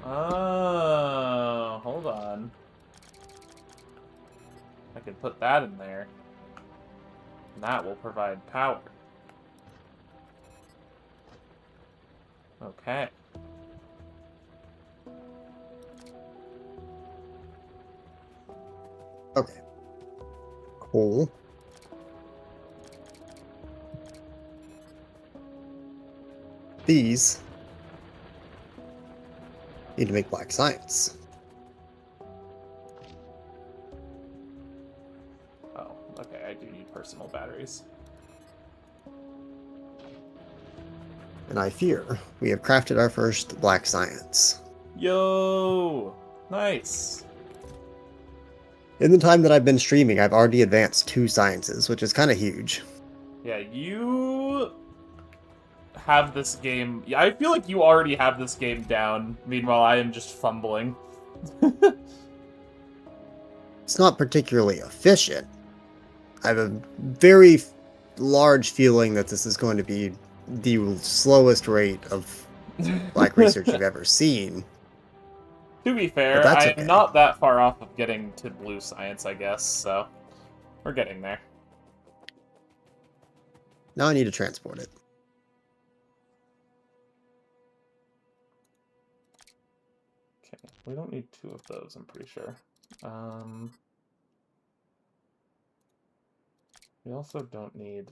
Oh, hold on. I can put that in there. And that will provide power. Okay. Okay. Cool. These need to make black science. Oh, okay, I do need personal batteries. And I fear we have crafted our first black science. Yo! Nice! In the time that I've been streaming, I've already advanced 2 sciences, which is kind of huge. Yeah, you have this game... Yeah, I feel like you already have this game down. Meanwhile, I am just fumbling. It's not particularly efficient. I have a very large feeling that this is going to be the slowest rate of black research you've ever seen. To be fair, But that's I'm okay. not that far off of getting to blue science, I guess, so we're getting there. Now I need to transport it. Okay, we don't need 2 of those, I'm pretty sure. We also don't need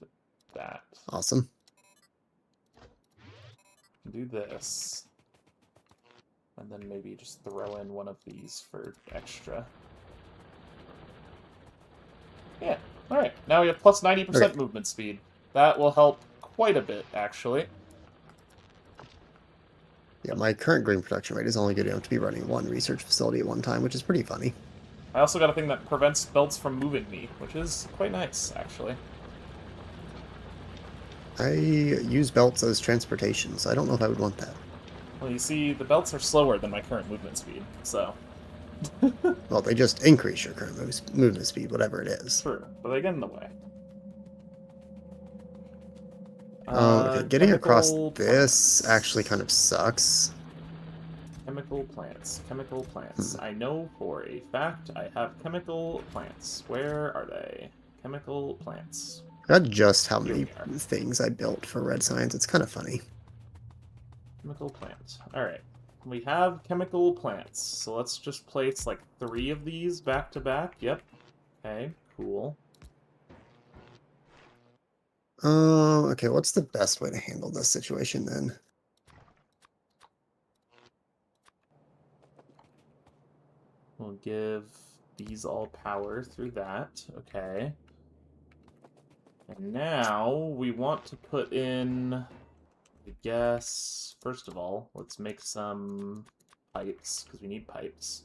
that. Awesome. Do this. And then maybe just throw in one of these for extra. Yeah, alright. Now we have plus 90% movement speed. That will help quite a bit, actually. Yeah, my current grain production rate is only good enough to be running 1 research facility at one time, which is pretty funny. I also got a thing that prevents belts from moving me, which is quite nice, actually. I use belts as transportation, so I don't know if I would want that. Well, you see, the belts are slower than my current movement speed, so... Well, they just increase your current movement speed, whatever it is. True, but they get in the way. Okay, getting across this plants. actually kind of sucks. Chemical plants. Chemical plants. I know for a fact I have chemical plants. Where are they? Chemical plants. I forgot just how Here many we are. things I built for red science. It's kind of funny. Chemical plant. Alright. We have chemical plants. So let's just place like 3 of these back to back. Yep. Okay, cool. Okay, what's the best way to handle this situation then? We'll give these all power through that. Okay. And now we want to put in, I guess, first of all, let's make some pipes, because we need pipes.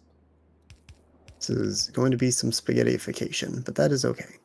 This is going to be some spaghettification, but that is okay.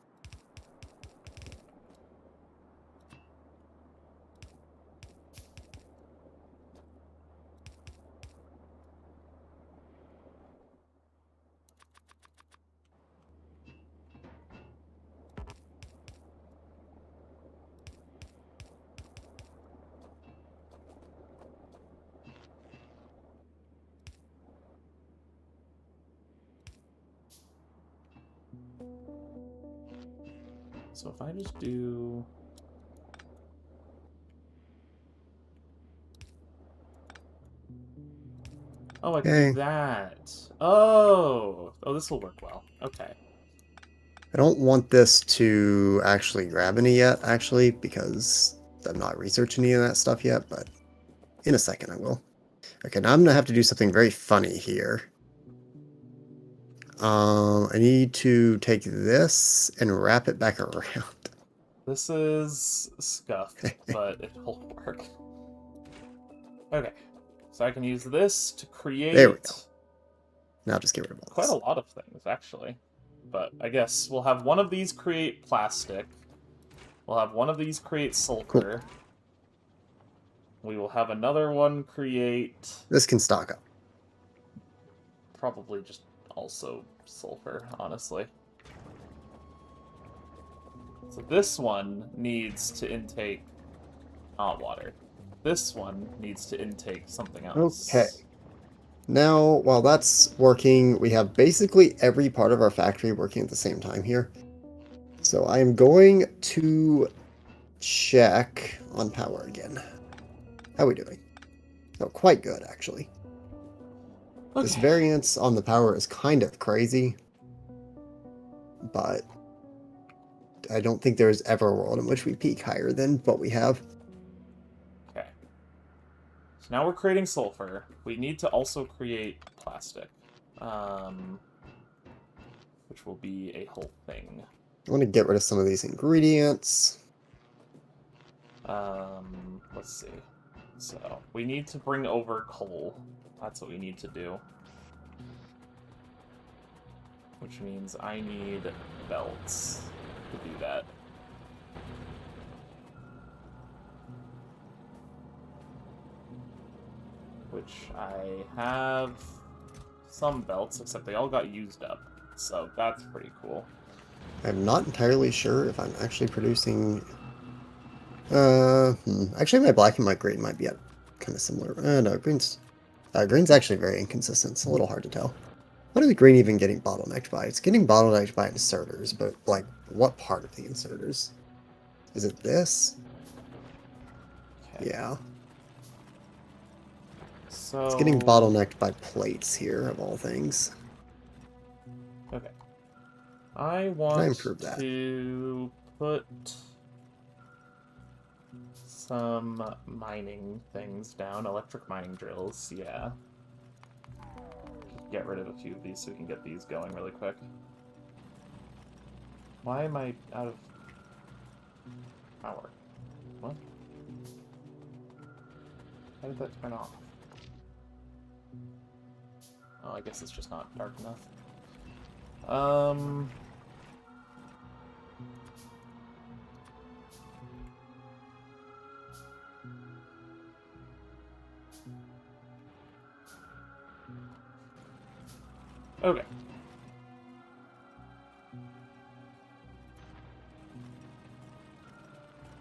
So if I just do... Oh, I can Okay. do that. Oh, this will work well. Okay. I don't want this to actually grab any yet, actually, because I'm not researching any of that stuff yet, but in a second I will. Okay, now I'm going to have to do something very funny here. I need to take this and wrap it back around. This is scuffed, but it'll work. Okay. So I can use this to create... There we go. Now just get rid of all quite this. a lot of things, actually. But I guess we'll have one of these create plastic. We'll have one of these create sulfur. Cool. We will have another one create... This can stock up. Probably just also sulfur, honestly. So this one needs to intake hot water. This one needs to intake something else. Okay. Now, while that's working, we have basically every part of our factory working at the same time here. So I am going to check on power again. How are we doing? Oh, quite good, actually. Okay. This variance on the power is kind of crazy, but I don't think there's ever a world in which we peak higher than what we have. Okay. So now we're creating sulfur. We need to also create plastic, which will be a whole thing. I want to get rid of some of these ingredients. Let's see. So, we need to bring over coal. That's what we need to do. Which means I need belts to do that. Which I have some belts, except they all got used up. So that's pretty cool. I'm not entirely sure if I'm actually producing... Actually, my black and my green might be at kind of similar. No, green's actually very inconsistent. It's a little hard to tell. What is green even getting bottlenecked by? It's getting bottlenecked by inserters, but, like, what part of the inserters? Is it this? Okay. Yeah. So... it's getting bottlenecked by plates here, of all things. Okay. I want to put some mining things down. Electric mining drills, yeah. Get rid of a few of these so we can get these going really quick. Why am I out of power? What? How did that turn off? Oh, I guess it's just not dark enough. Okay.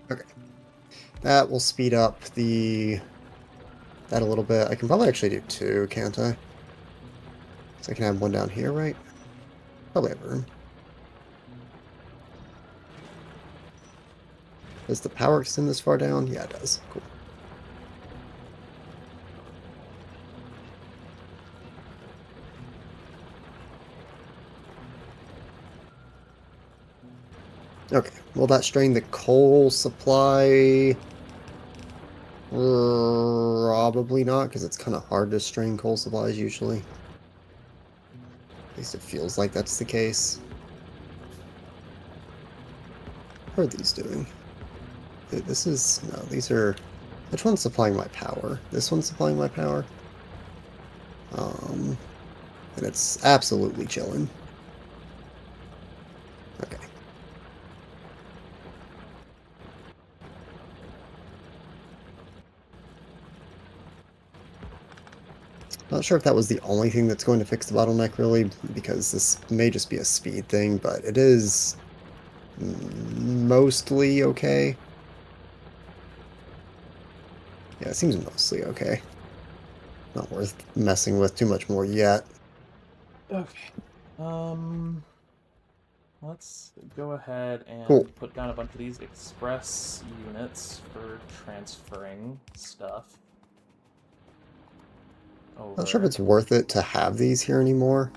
Okay. That will speed up that a little bit. I can probably actually do two, can't I? So I can have one down here, right? Probably have room. Does the power extend this far down? Yeah, it does. Cool. Okay, will that strain the coal supply? Probably not, because it's kind of hard to strain coal supplies usually. At least it feels like that's the case. How are these doing? This is... no, these are... which one's supplying my power? This one's supplying my power? And it's absolutely chilling. Okay. Not sure if that was the only thing that's going to fix the bottleneck, really, because this may just be a speed thing, but it is mostly okay. Yeah, it seems mostly okay. Not worth messing with too much more yet. Okay. Let's go ahead and put down a bunch of these express units for transferring stuff. Not sure if over. it's worth it to have these here anymore.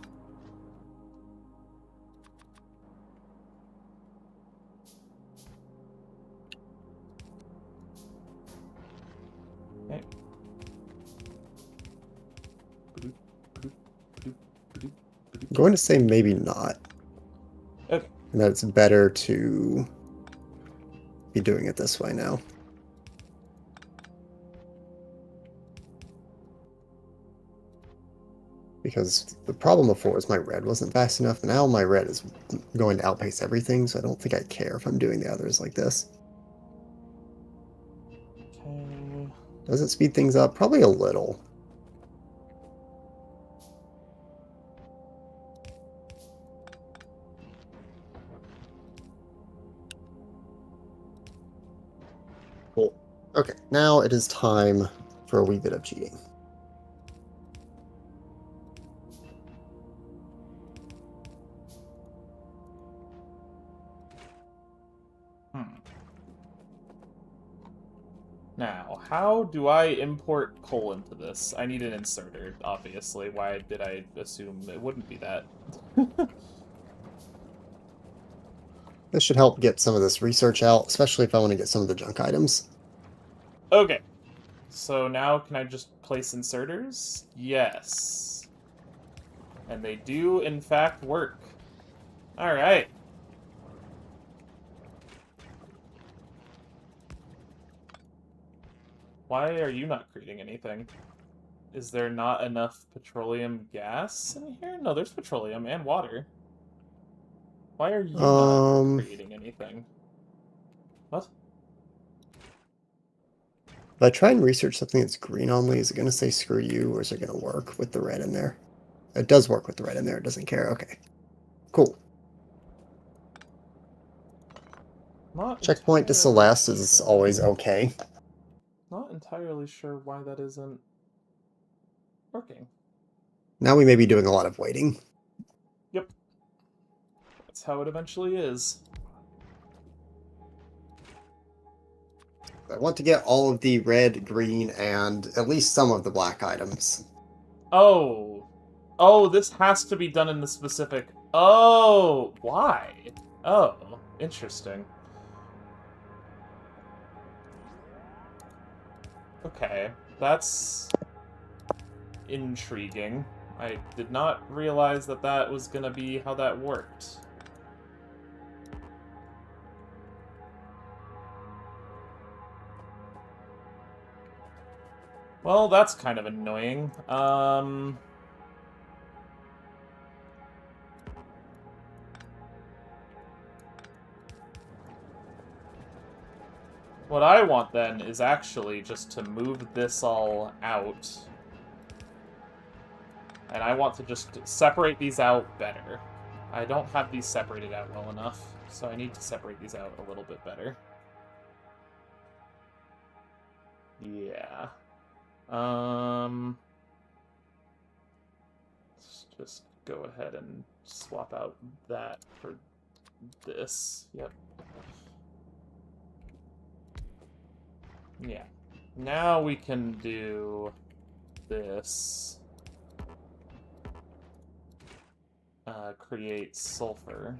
Okay. I'm going to say maybe not. Okay. And that it's better to be doing it this way now. Because the problem before was my red wasn't fast enough. Now my red is going to outpace everything, so I don't think I care if I'm doing the others like this. Okay. Does it speed things up? Probably a little. Cool. Okay, now it is time for a wee bit of cheating. Now, how do I import coal into this? I need an inserter, obviously. Why did I assume it wouldn't be that? This should help get some of this research out, especially if I want to get some of the junk items. Okay. So now can I just place inserters? Yes. And they do, in fact, work. Alright. Why are you not creating anything? Is there not enough petroleum gas in here? No, there's petroleum and water. Why are you not creating anything? What? If I try and research something that's green only, is it going to say screw you, or is it going to work with the red in there? It does work with the red in there, it doesn't care. Okay. Cool. Not Checkpoint to entirely Celeste is always okay. Not entirely sure why that isn't working. Now we may be doing a lot of waiting. Yep. That's how it eventually is. I want to get all of the red, green, and at least some of the black items. Oh. Oh, this has to be done in the specific... Oh, why? Oh, interesting. Okay, that's intriguing. I did not realize that that was gonna be how that worked. Well, that's kind of annoying. What I want, then, is actually just to move this all out. And I want to just separate these out better. I don't have these separated out well enough, so I need to separate these out a little bit better. Yeah. Let's just go ahead and swap out that for this. Yep. Yeah. Now we can do this. Create sulfur.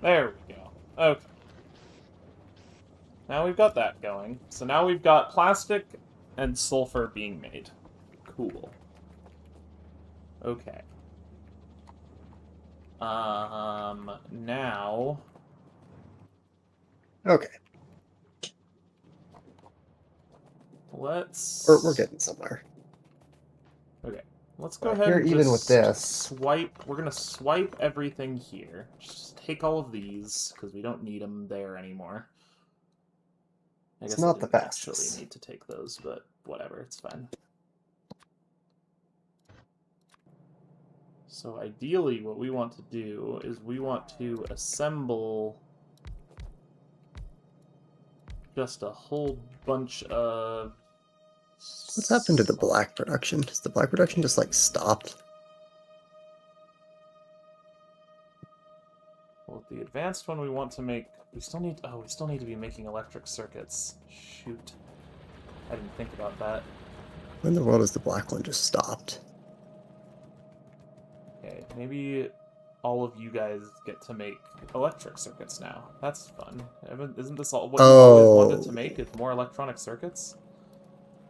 There we go. Okay. Now we've got that going. So now we've got plastic and sulfur being made. Cool. Okay. Now... Okay. Let's... We're getting somewhere. Okay. Let's go ahead here, and even just with this, swipe... We're gonna swipe everything here. Just take all of these, because we don't need them there anymore. I guess not I the didn't best. actually need to take those, but whatever, it's fine. So ideally, what we want to do is we want to assemble just a whole bunch of... What's happened to the black production? Has the black production just, like, stopped? The advanced one we want to make... We still need to be making electric circuits. Shoot. I didn't think about that. When in the world is the black one just stopped? Okay, maybe all of you guys get to make electric circuits now. That's fun. Isn't this all what you always wanted to make, is more electronic circuits?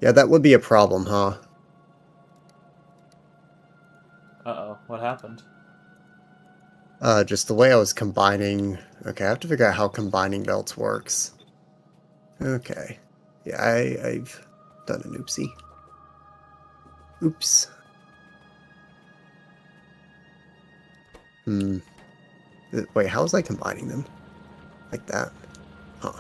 Yeah, that would be a problem, huh? Uh-oh, what happened? Just the way I was combining... Okay, I have to figure out how combining belts works. Okay. Yeah, I've done an oopsie. Oops. Wait, how was I combining them? Like that? Huh.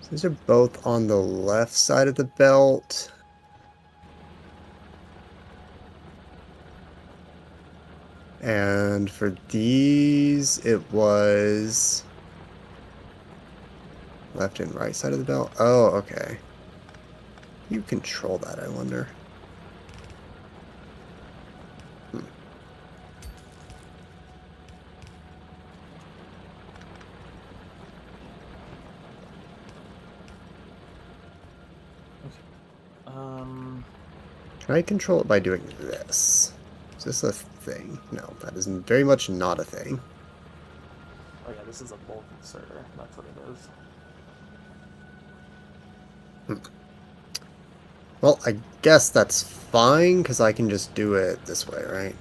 So these are both on the left side of the belt. And for these, it was left and right side of the belt. Oh, okay. You control that, I wonder. Can I control it by doing this? Is this a thing? No, that is very much not a thing. Oh yeah, this is a bolt inserter. That's what it is. Well, I guess that's fine, because I can just do it this way, right?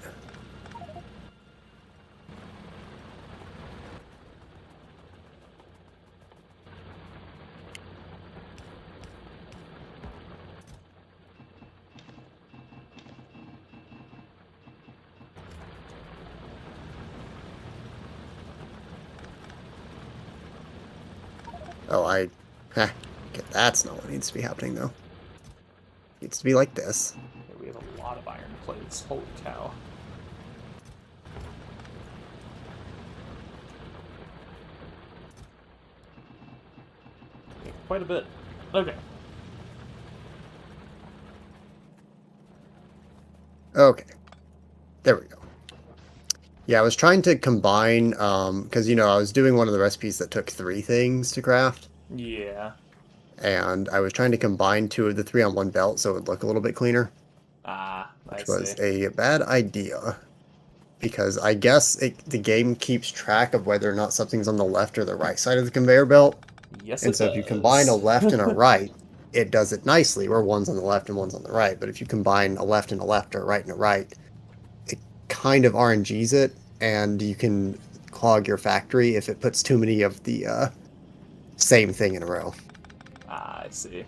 Oh, okay, that's not what needs to be happening, though. It needs to be like this. Okay, we have a lot of iron plates. Holy cow. Okay, quite a bit. Okay. Okay. There we go. Yeah, I was trying to combine, because, you know, I was doing one of the recipes that took 3 things to craft. Yeah. And I was trying to combine 2 of the 3 on one belt so it would look a little bit cleaner. Ah, which was a bad idea. Because I guess the game keeps track of whether or not something's on the left or the right side of the conveyor belt. Yes, and so if you combine a left and a right, it does it nicely, where one's on the left and one's on the right. But if you combine a left and a left or a right and a right, it kind of RNGs it, and you can clog your factory if it puts too many of the same thing in a row. Ah, I see.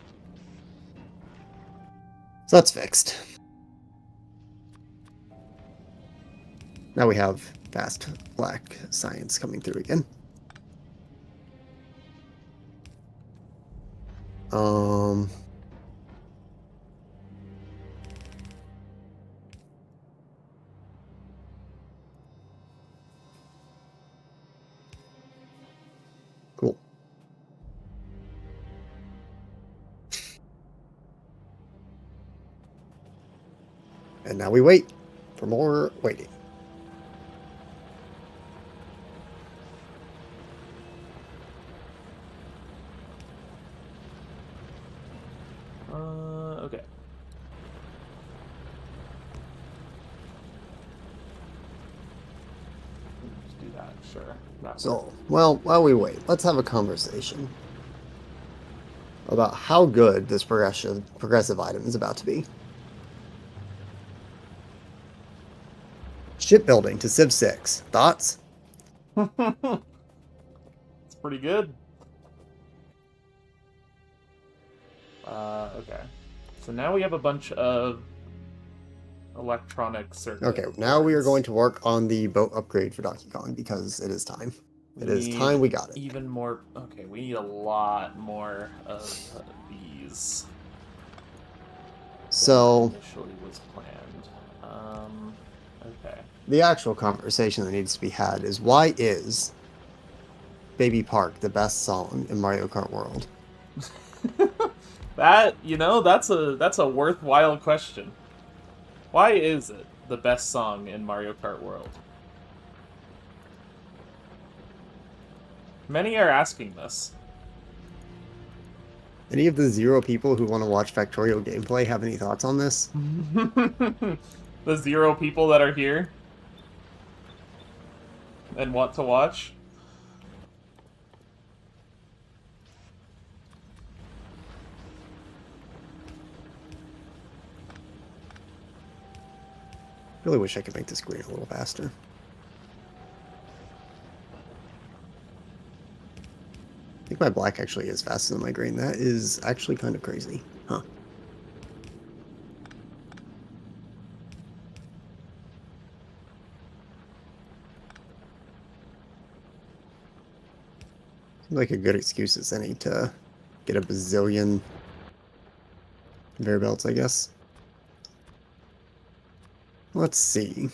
So that's fixed. Now we have fast black science coming through again. Cool. And now we wait for more waiting. Okay. Just do that, sure. So, well, while we wait, let's have a conversation about how good this progressive item is about to be. Shipbuilding to Civ 6. Thoughts? It's pretty good. Okay. So now we have a bunch of electronic circuits. Okay, now we are going to work on the boat upgrade for Donkey Kong because it is time. It is time we got it. Even more... Okay, we need a lot more of these. So... Initially was planned. Okay. The actual conversation that needs to be had is, why is Baby Park the best song in Mario Kart World? That, you know, that's a worthwhile question. Why is it? the best song in Mario Kart World? Many are asking this. Any of the 0 people who want to watch Factorio gameplay have any thoughts on this? The 0 people that are here and want to watch. Really wish I could make this green a little faster. I think my black actually is faster than my green. That is actually kind of crazy. Huh. Seems like a good excuse as any to get a bazillion conveyor belts, I guess. Let's see.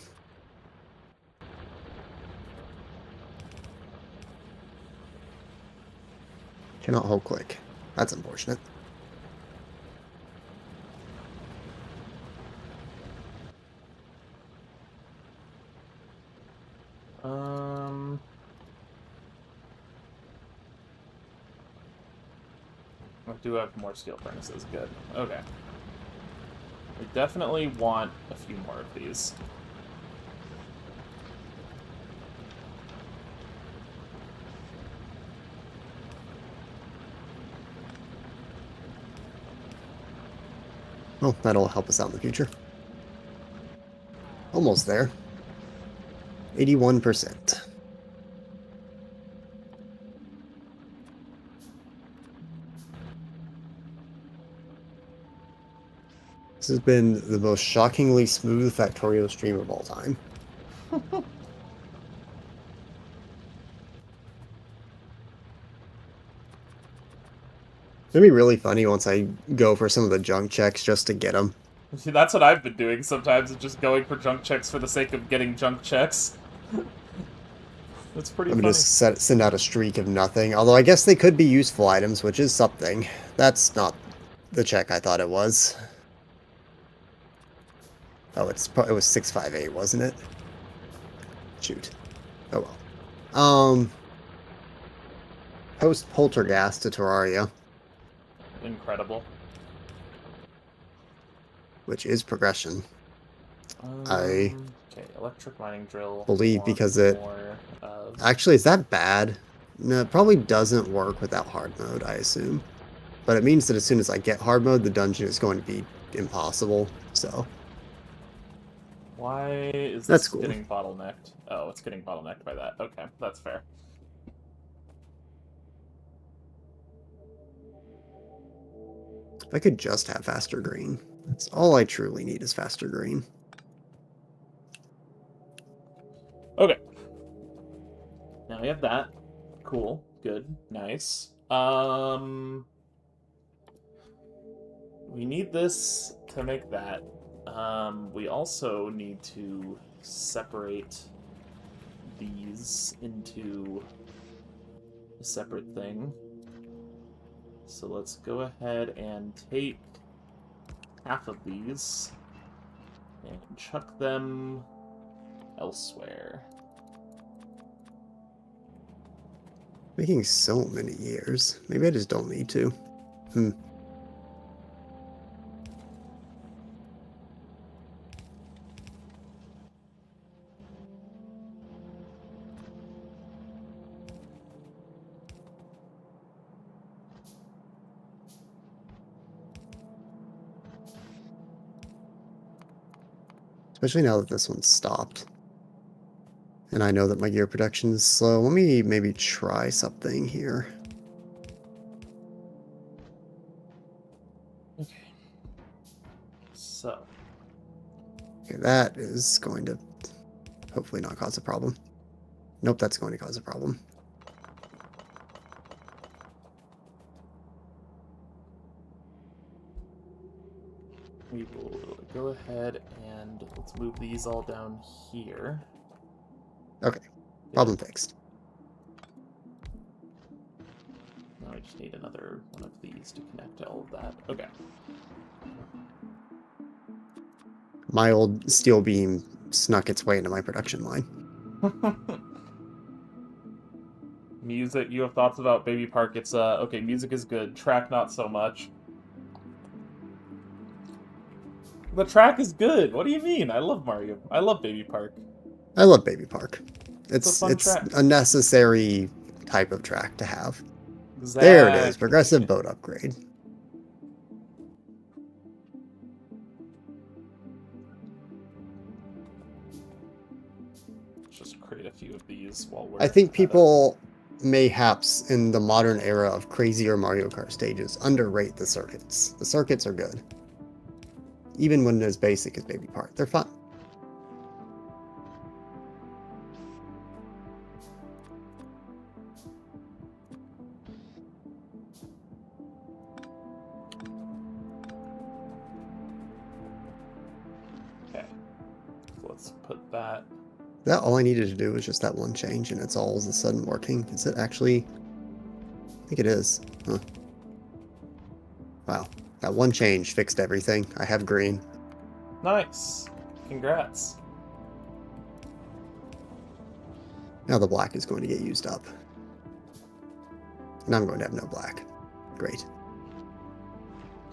Cannot hold click. That's unfortunate. I do have more steel furnaces. Good. Okay. We definitely want a few more of these. Well, that'll help us out in the future. Almost there. 81%. This has been the most shockingly smooth Factorio stream of all time. It's gonna be really funny once I go for some of the junk checks just to get them. See, that's what I've been doing sometimes, is just going for junk checks for the sake of getting junk checks. That's pretty funny. I'm just send out a streak of nothing. Although I guess they could be useful items, which is something. That's not the check I thought it was. Oh, it was 658, wasn't it? Shoot. Oh well. Post Poltergeist to Terraria. Incredible. Which is progression. I okay, electric mining drill. believe because it actually is that bad? No, it probably doesn't work without hard mode, I assume. But it means that as soon as I get hard mode, the dungeon is going to be impossible. So why is that's this cool. getting bottlenecked? Oh, it's getting bottlenecked by that. Okay, that's fair. If I could just have faster green. That's all I truly need is faster green. Okay. Now we have that. Cool. Good. Nice. We need this to make that. We also need to separate these into a separate thing. So let's go ahead and take half of these and chuck them elsewhere. Making so many years. Maybe I just don't need to. Especially now that this one's stopped. And I know that my gear production is slow. Let me maybe try something here. Okay. So. Okay, that is going to hopefully not cause a problem. Nope, that's going to cause a problem. We will go ahead and let's move these all down here. Okay, problem fixed. Now we just need another one of these to connect to all of that. Okay. My old steel beam snuck its way into my production line. Music, you have thoughts about Baby Park? It's okay, music is good. Track not so much. The track is good. What do you mean? I love Mario. I love Baby Park. I love Baby Park. It's a fun It's track. a necessary type of track to have. Exactly. There it is, progressive boat upgrade. Let's just create a few of these while we're. I think people, mayhaps in the modern era of crazier Mario Kart stages, underrate the circuits. The circuits are good. Even when as basic as Baby Park, they're fun. Okay. So let's put that. That all I needed to do was just that one change, and it's all of a sudden working. Is it actually? I think it is. Huh. Wow. That one change fixed everything. I have green. Nice. Congrats. Now the black is going to get used up. And I'm going to have no black. Great.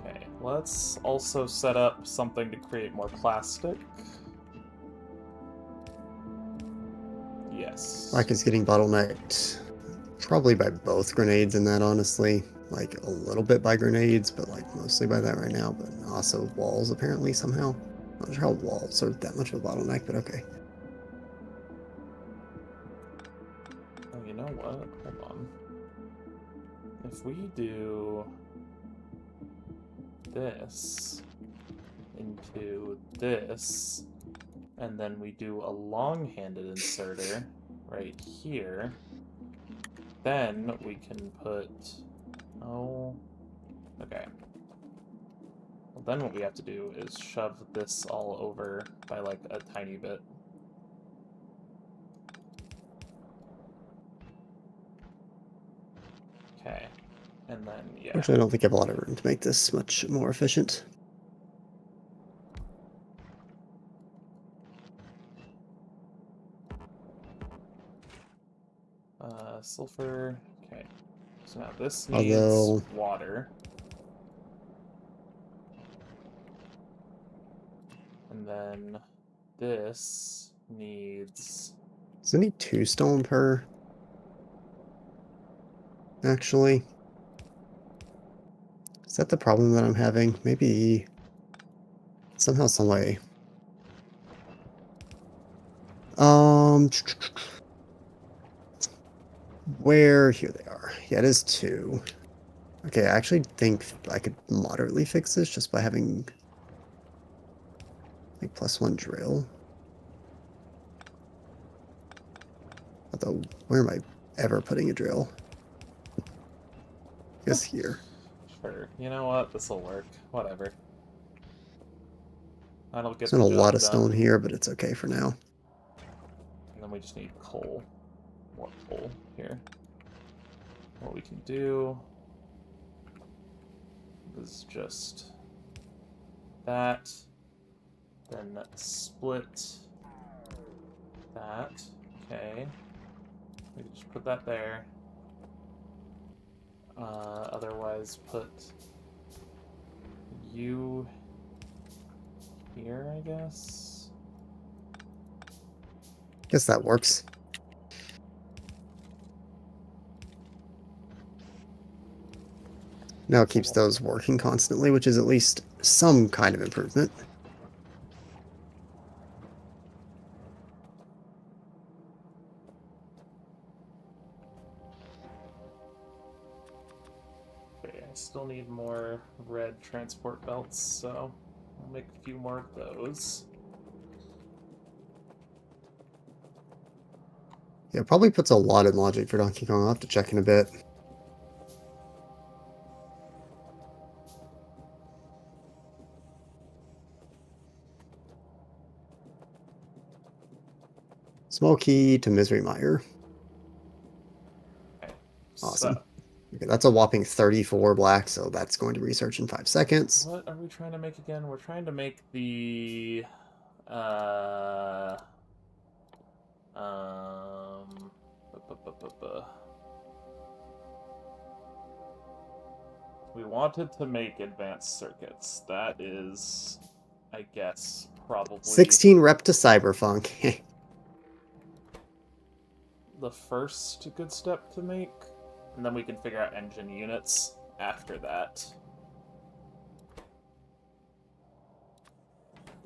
Okay, let's also set up something to create more plastic. Yes. Black is getting bottlenecked. Probably by both grenades in that, honestly. Like, a little bit by grenades, but like mostly by that right now. But also walls, apparently, somehow. Not sure how walls are that much of a bottleneck, but okay. Oh, you know what? Hold on. If we do this into this, and then we do a long-handed inserter right here, then we can put... Oh... Okay. Well, then what we have to do is shove this all over by, like, a tiny bit. Okay. And then, yeah. Actually, I don't think I have a lot of room to make this much more efficient. Sulfur. Okay. So now this needs water. And then this needs... Does it need 2 stone per? Actually. Is that the problem that I'm having? Maybe somehow, some way. Where? Here they are. Yeah, it is 2. Okay, I actually think I could moderately fix this just by having like +1 drill. Although, where am I ever putting a drill? I guess here. Sure. You know what? This'll work. Whatever. That'll get There's not a lot of done. stone here, but it's okay for now. And then we just need coal. More coal here. What we can do is just that, then split that. Okay. We can just put that there. Otherwise, put you here, I guess. Guess that works. Now it keeps those working constantly, which is at least some kind of improvement. Okay, I still need more red transport belts, so I'll make a few more of those. Yeah, it probably puts a lot in logic for Donkey Kong. I'll have to check in a bit. Small key to Misery Mire. Okay, Awesome. so, Okay, that's a whopping 34 black, so that's going to research in 5 seconds. what are we trying to make again? We're trying to make the Uh, um, we wanted to make advanced circuits. That is, I guess, probably 16 rep to Cyberfunk. the first good step to make, and then we can figure out engine units after that.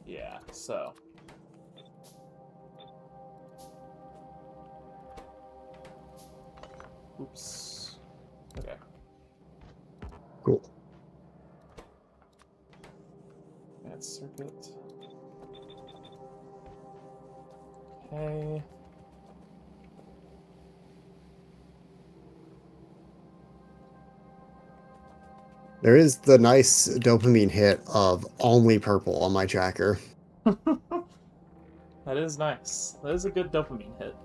Yeah, so. Oops. Okay. Cool. Advanced circuit. Okay. There is the nice dopamine hit of only purple on my tracker. That is nice. That is a good dopamine hit.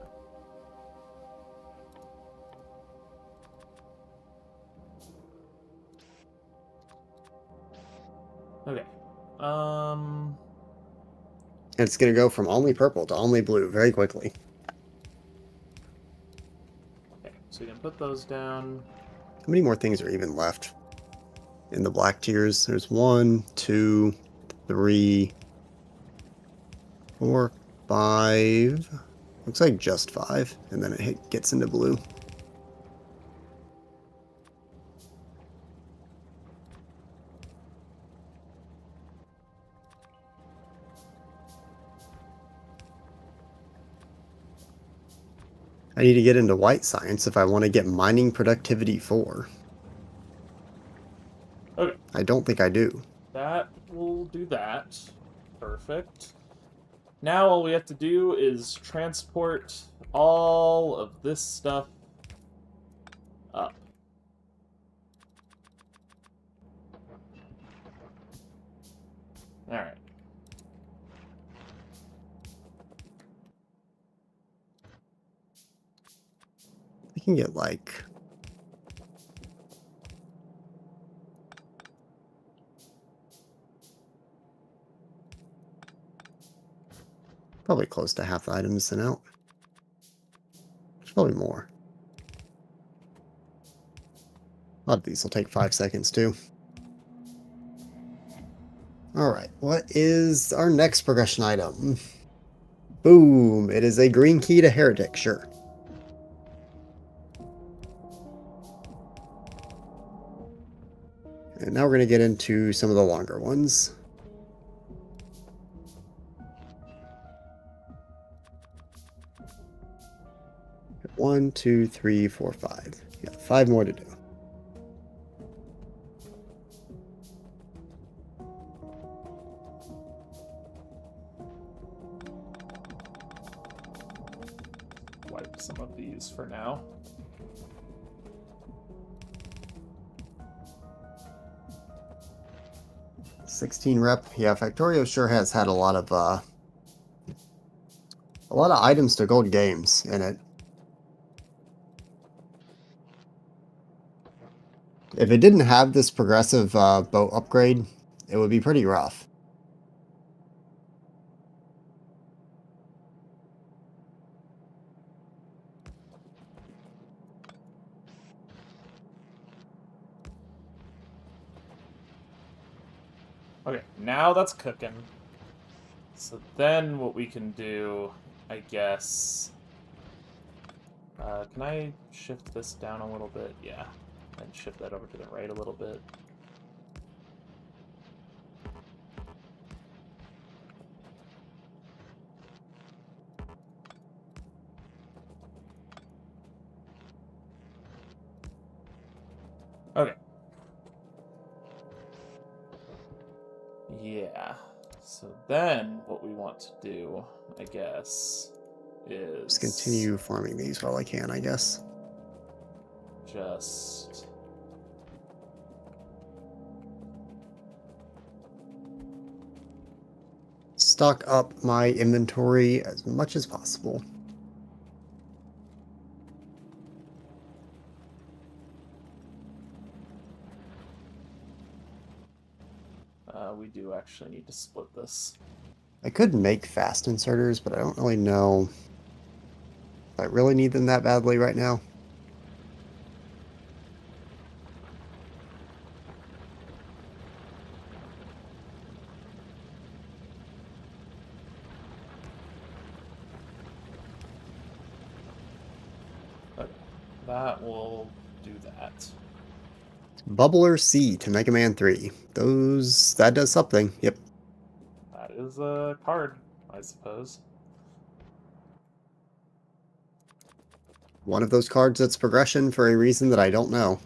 Okay. It's going to go from only purple to only blue very quickly. Okay, so we can put those down. How many more things are even left in the black tiers? There's 1, 2, 3, 4, 5. Looks like just 5, and then it gets into blue. I need to get into white science if I want to get mining productivity 4. Okay. I don't think I do. That will do that. Perfect. Now all we have to do is transport all of this stuff up. Alright. We can get like... probably close to half the items sent out. There's probably more. A lot of these will take 5 seconds too. Alright, what is our next progression item? Boom! It is a green key to Heretic, sure. And now we're going to get into some of the longer ones. One, two, three, four, 5. Yeah, 5 more to do. Wipe some of these for now. $16 rep. Yeah, Factorio sure has had a lot of items to gold games in it. If it didn't have this progressive boat upgrade, it would be pretty rough. Okay, now that's cooking. So then what we can do, I guess... can I shift this down a little bit? Yeah. And shift that over to the right a little bit. Okay. Yeah. So then what we want to do, I guess, is... Just continue farming these while I can, I guess. Just... Stock up my inventory as much as possible. we do actually need to split this. I could make fast inserters, but I don't really know if I really need them that badly right now. Okay, that will do that. Bubbler C to Mega Man 3. That does something. Yep. That is a card, I suppose. One of those cards that's progression for a reason that I don't know.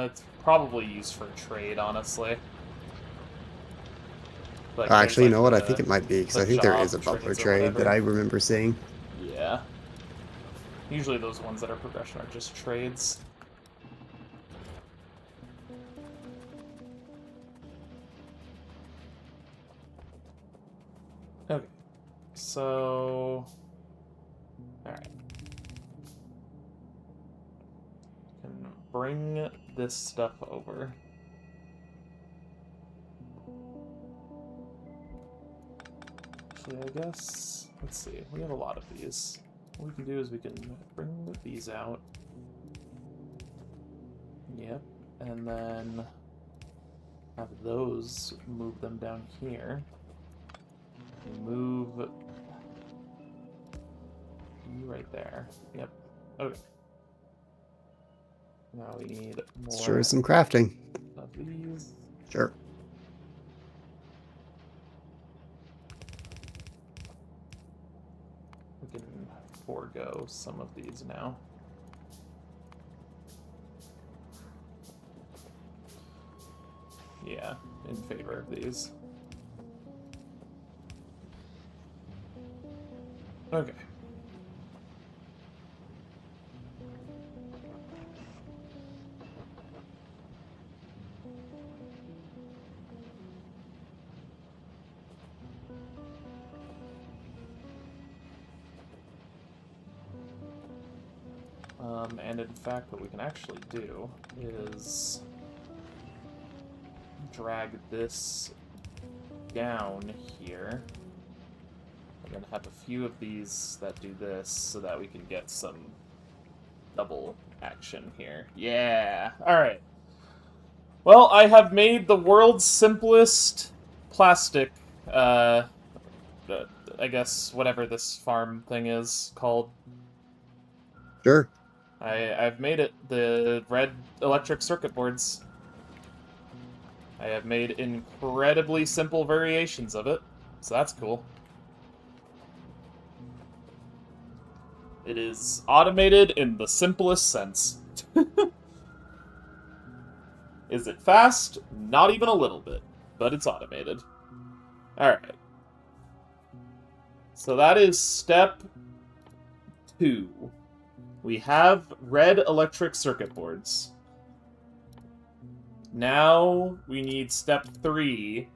It's probably used for trade, honestly. Like, Actually, you like know what? I think it might be, because I think there is a job bubbler trades or trade that whatever. I remember seeing. Yeah. Usually those ones that are progression are just trades. Okay. So... Alright. Can bring this stuff over. Actually, I guess... Let's see. We have a lot of these. What we can do is we can bring these out. Yep. And then have those, move them down here. Move you right there. Yep. Okay. Now we need more Sure is some crafting. of these. Sure. We can forego some of these now. Yeah, in favor of these. Okay. And in fact, what we can actually do is drag this down here, and then have a few of these that do this, so that we can get some double action here. Yeah! Alright. Well, I have made the world's simplest plastic, I guess, whatever this farm thing is called. Sure. I've made it. The red electric circuit boards. I have made incredibly simple variations of it, so that's cool. It is automated in the simplest sense. Is it fast? Not even a little bit, but it's automated. Alright. So that is step 2. We have red electric circuit boards. Now we need step 3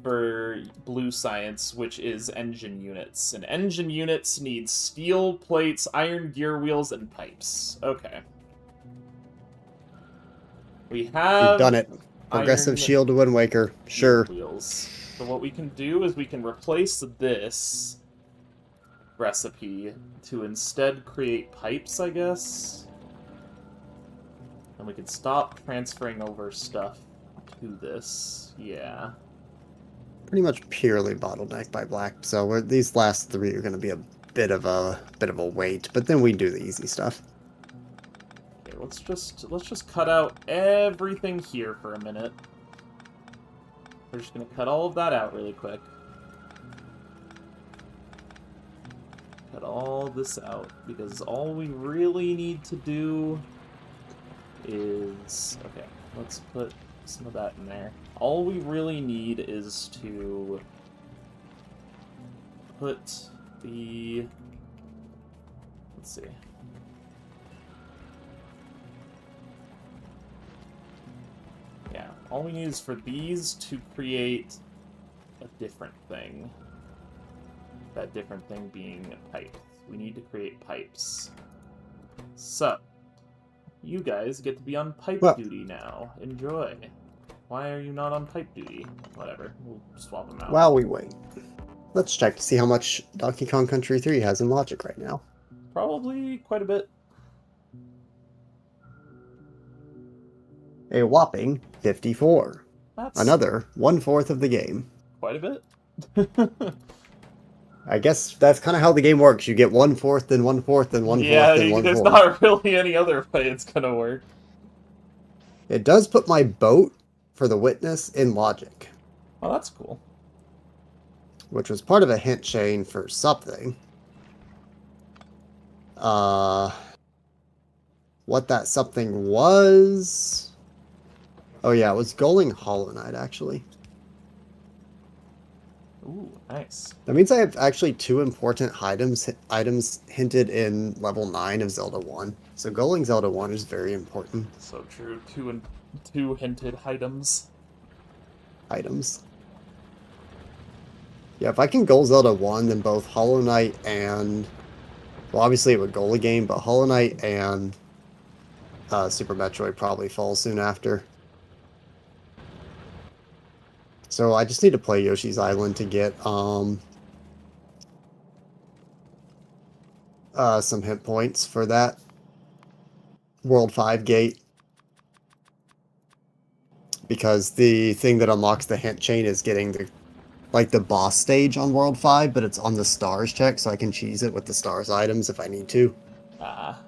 for blue science, which is engine units. And engine units need steel plates, iron gear wheels, and pipes. Okay. We have... You've done it. Progressive shield to Wind Waker. Sure. Wheels. So what we can do is we can replace this recipe to instead create pipes, I guess. And we can stop transferring over stuff to this. Yeah. Pretty much purely bottlenecked by black. So these last 3 are going to be a bit of a wait, but then we do the easy stuff. Okay, let's just cut out everything here for a minute. We're just gonna cut all of that out really quick. Cut all this out, because all we really need to do is... Okay, let's put some of that in there. All we really need is to put the... Let's see. Yeah, all we need is for these to create a different thing. That different thing being pipes. We need to create pipes. So, you guys get to be on pipe duty now. Enjoy. Why are you not on pipe duty? Whatever, we'll swap them out. While we wait, let's check to see how much Donkey Kong Country 3 has in logic right now. Probably quite a bit. A whopping 54. That's Another 1/4 of the game. quite a bit. I guess that's kind of how the game works. You get 1/4, then 1/4, then 1/4, Yeah, then 1/4. there's not really any other way it's gonna work. It does put my boat for the witness in logic. Oh, that's cool. Which was part of a hint chain for something. What that something was... Oh yeah, it was Goling Hollow Knight, actually. Ooh, nice. That means I have actually 2 important items hinted in level 9 of Zelda 1. So Goling Zelda 1 is very important. So true. Two hinted items. Yeah, if I can goal Zelda 1, then both Hollow Knight and... Well, obviously it would goal a game, but Hollow Knight and Super Metroid probably fall soon after. So I just need to play Yoshi's Island to get some hit points for that World 5 gate. Because the thing that unlocks the hint chain is getting the boss stage on World 5, but it's on the stars check, so I can cheese it with the stars items if I need to. Ah.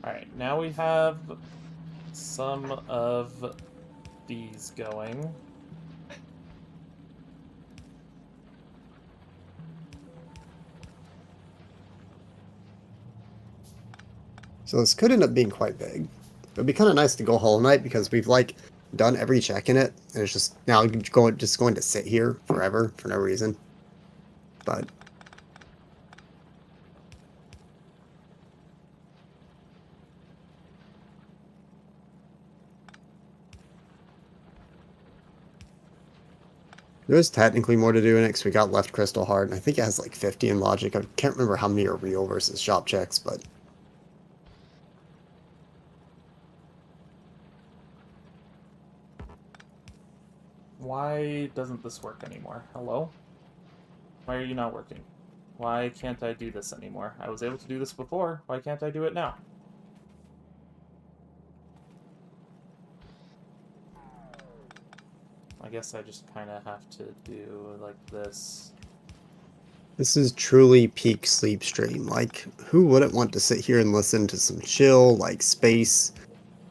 Alright, now we have some of these going. So this could end up being quite big. It'd be kind of nice to go Hollow Knight because we've done every check in it, and it's just now going to sit here forever for no reason. But there's technically more to do in it because we got left Crystal Heart, and I think it has like 50 in logic. I can't remember how many are real versus shop checks, but Why doesn't this work anymore? Hello? Why are you not working? Why can't I do this anymore? I was able to do this before. Why can't I do it now? I guess I just kind of have to do like this. this is truly peak sleep stream. Like, who wouldn't want to sit here and listen to some chill, like space,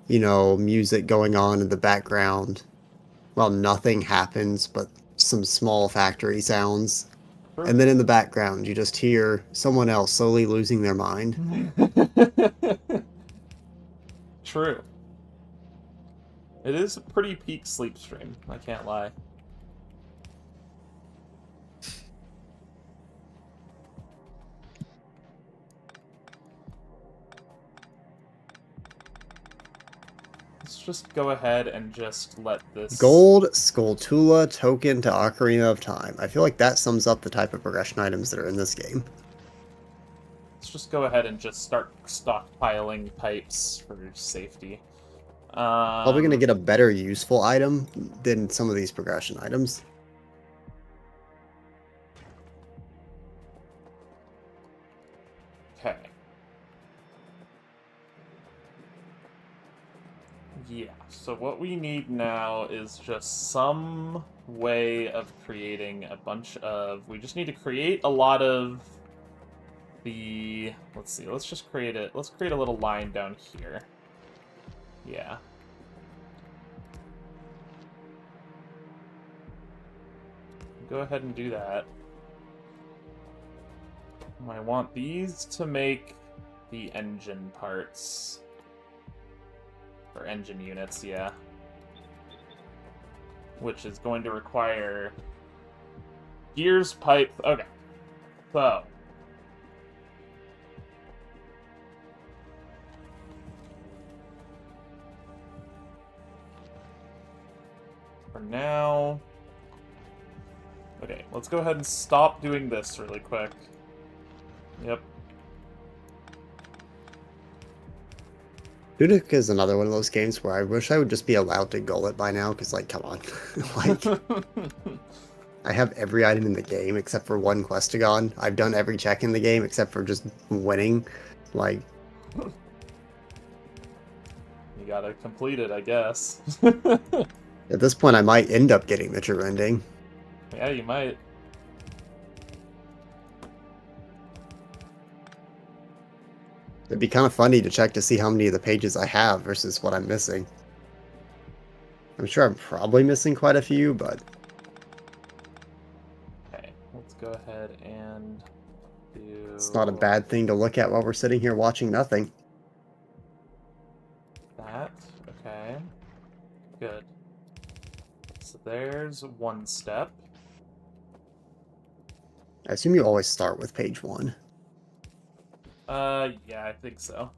music going on in the background? Well, nothing happens but some small factory sounds. Sure. And then in the background, you just hear someone else slowly losing their mind. True. It is a pretty peak sleep stream, I can't lie. Let's just go ahead and just let this... Gold Skulltula token to Ocarina of Time. I feel like that sums up the type of progression items that are in this game. Let's just go ahead and just start stockpiling pipes for safety. Probably going to get a better useful item than some of these progression items. Okay. Yeah, so what we need now is just some way of creating a bunch of... We just need to create a lot of the... Let's see, let's just create it. Let's create a little line down here. Yeah. Go ahead and do that. I want these to make the engine parts. Or engine units, yeah. Which is going to require gears, pipe. Okay. So. For now. Okay, let's go ahead and stop doing this really quick. Yep. Dudic is another one of those games where I wish I would just be allowed to goal it by now, because, like, come on. Like, I have every item in the game except for one Questagon. I've done every check in the game except for just winning. Like, You gotta complete it, I guess. at this point, I might end up getting the true ending. Yeah, you might. It'd be kind of funny to check to see how many of the pages I have versus what I'm missing. I'm sure I'm probably missing quite a few, but... Okay, let's go ahead and do... It's not a bad thing to look at while we're sitting here watching nothing. That. Okay. Good. So there's one step. I assume you always start with page 1. Yeah, I think so.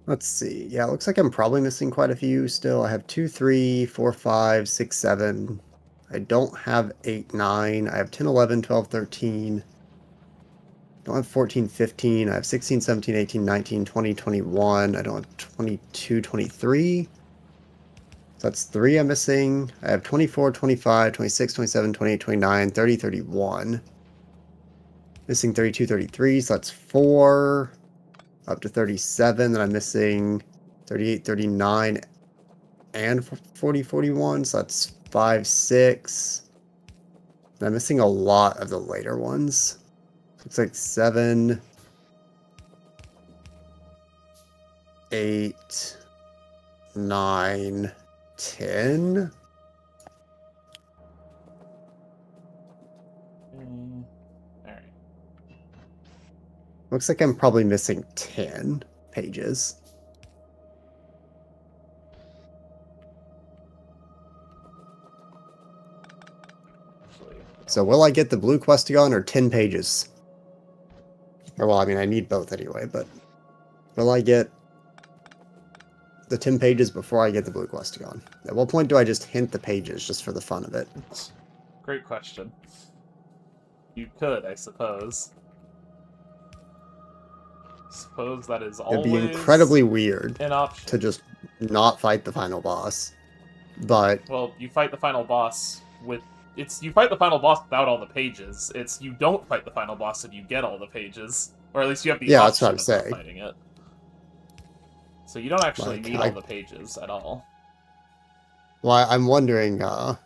Let's see. Yeah, it looks like I'm probably missing quite a few still. I have 2, 3, 4, 5, 6, 7. I don't have 8, 9. I have 10, 11, 12, 13. I don't have 14, 15. I have 16, 17, 18, 19, 20, 21. I don't have 22, 23. So that's 3 I'm missing. I have 24, 25, 26, 27, 28, 29, 30, 31. Missing 32, 33, so that's 4. Up to 37, then I'm missing 38, 39, and 40, 41, so that's 5, 6. And I'm missing a lot of the later ones. Looks like 7, 8, 9, 10. Alright. Looks like I'm probably missing 10 pages. So will I get the blue Questagon or 10 pages? Or, well, I mean, I need both anyway, but will I get the 10 pages before I get the blue Questagon? At what point do I just hint the pages just for the fun of it? Great question. You could, I suppose. Suppose that is always It'd be incredibly weird an option. to just not fight the final boss. But well, you fight the final boss with you fight the final boss without all the pages. It's you don't fight the final boss and you get all the pages, or at least you have the that's option what I'm of saying. fighting it. So you don't actually Like, need all the pages at all. Well, I'm wondering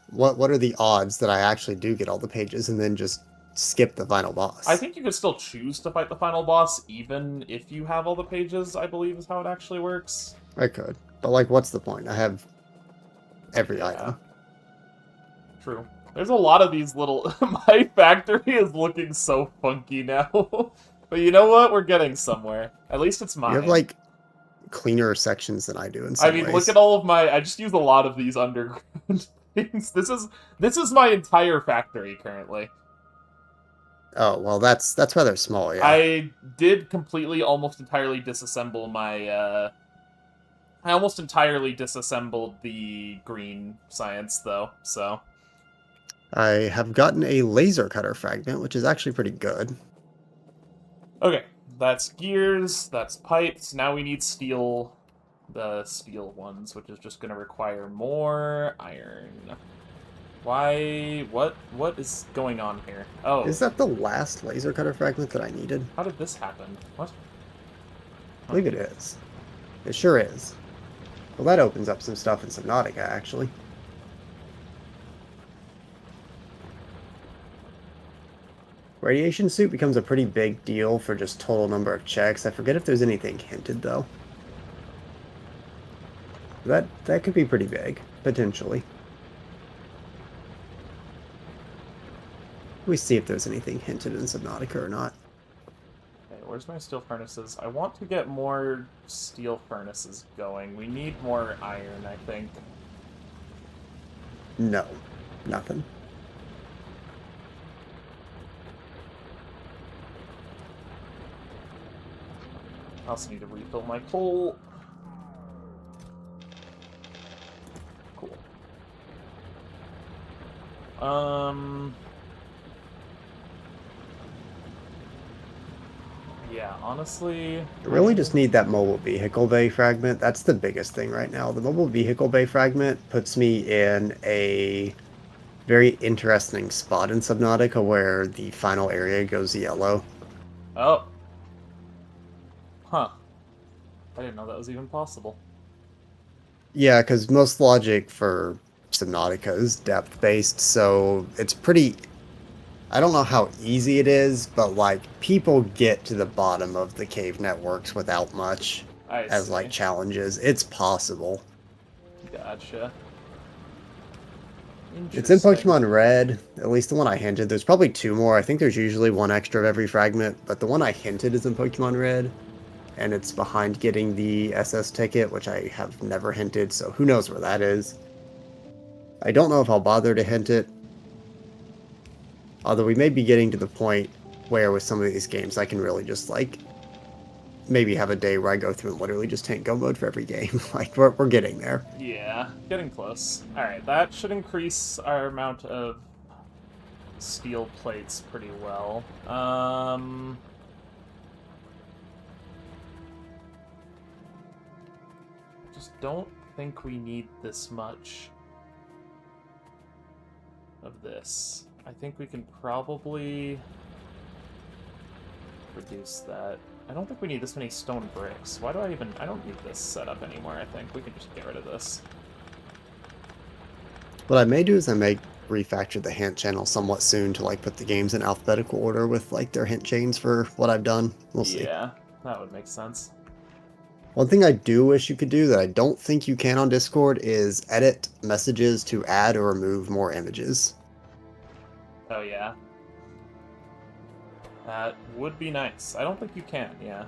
what are the odds that I actually do get all the pages and then just skip the final boss? I think you could still choose to fight the final boss even if you have all the pages, I believe is how it actually works. I could. But, like, what's the point? I have every item. True. There's a lot of these little... My factory is looking so funky now. But you know what? We're getting somewhere. At least it's mine. You have, like, cleaner sections than I do in some ways. look at all of my... I just use a lot of these underground things. This is my entire factory currently. Oh, well, that's rather small, yeah. I did completely, almost entirely disassemble my, I almost entirely disassembled the green science, though, so... I have gotten a laser cutter fragment, which is actually pretty good. Okay, that's gears, that's pipes, now we need steel, the steel ones, which is just going to require more iron. Why? What is going on here? Oh. Is that the last laser cutter fragment that I needed? How did this happen? What? I believe it is. It sure is. Well, that opens up some stuff in Subnautica, actually. Radiation suit becomes a pretty big deal for just total number of checks. I forget if there's anything hinted, though. That could be pretty big, potentially. We see if there's anything hinted in Subnautica or not. Okay, where's my steel furnaces? I want to get more steel furnaces going. We need more iron, I think. No, nothing. I also need to refill my coal. Cool. Yeah, honestly... I really just need that mobile vehicle bay fragment. That's the biggest thing right now. The mobile vehicle bay fragment puts me in a very interesting spot in Subnautica where the final area goes yellow. Oh. Huh. I didn't know that was even possible. Yeah, because most logic for Subnautica is depth-based, so it's pretty... I don't know how easy it is, but, like, people get to the bottom of the cave networks without much I as, see. like, challenges. It's possible. Gotcha. It's in Interesting. Pokemon Red, at least the one I hinted. There's probably 2 more. I think there's usually 1 extra of every fragment, but the one I hinted is in Pokemon Red, and it's behind getting the SS ticket, which I have never hinted, so who knows where that is. I don't know if I'll bother to hint it, although we may be getting to the point where with some of these games I can really just, like, maybe have a day where I go through and literally just hint go mode for every game. Like, we're getting there. Yeah, getting close. Alright, that should increase our amount of steel plates pretty well. Just don't think we need this much of this. I think we can probably reduce that. I don't think we need this many stone bricks. Why do I even... I don't need this setup anymore, I think. We can just get rid of this. What I may do is I may refactor the hint channel somewhat soon to, like, put the games in alphabetical order with, like, their hint chains for what I've done. We'll see. Yeah, that would make sense. One thing I do wish you could do that I don't think you can on Discord is edit messages to add or remove more images. Oh, yeah. That would be nice. I don't think you can, yeah.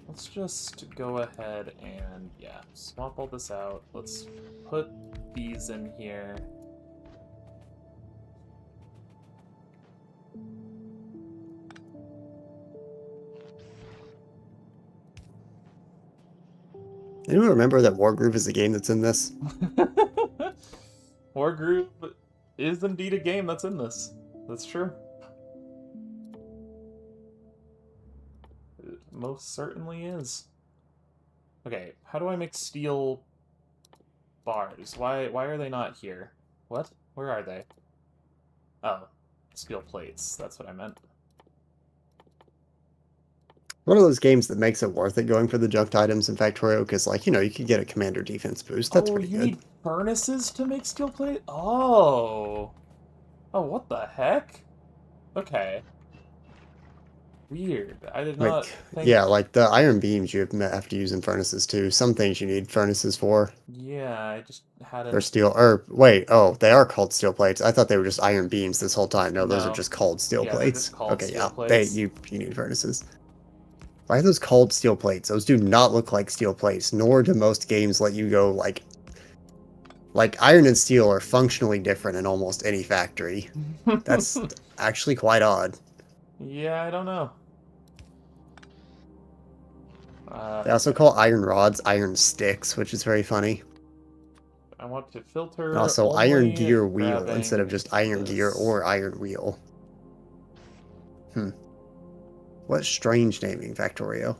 Let's just go ahead and, yeah, swap all this out. Let's put these in here. Anyone remember that Wargroove is the game that's in this? Wargroove is indeed a game that's in this. That's true. It most certainly is. Okay, how do I make steel bars? Why are they not here? What? Where are they? Oh, steel plates. That's what I meant. One of those games that makes it worth it going for the junked items in Factorio, because, like, you know, you could get a commander defense boost. That's pretty you good. need furnaces to make steel plate? Oh. Oh, what the heck? Okay. Weird. I did not think... Yeah, like the iron beams you have to use in furnaces too. Some things you need furnaces for. Yeah, I just had Or steel, or wait, oh, they are called steel plates. I thought they were just iron beams this whole time. No, those are just called steel Yeah, they're plates. just called Okay, steel yeah, plates. you need furnaces. Why are those called steel plates? Those do not look like steel plates, nor do most games let you go like iron and steel are functionally different in almost any factory. That's actually quite odd. Yeah, I don't know. They also call iron rods iron sticks, which is very funny. I want to filter. And also iron gear wheel grabbing instead of just iron gear this. or iron wheel. What strange naming, Factorio.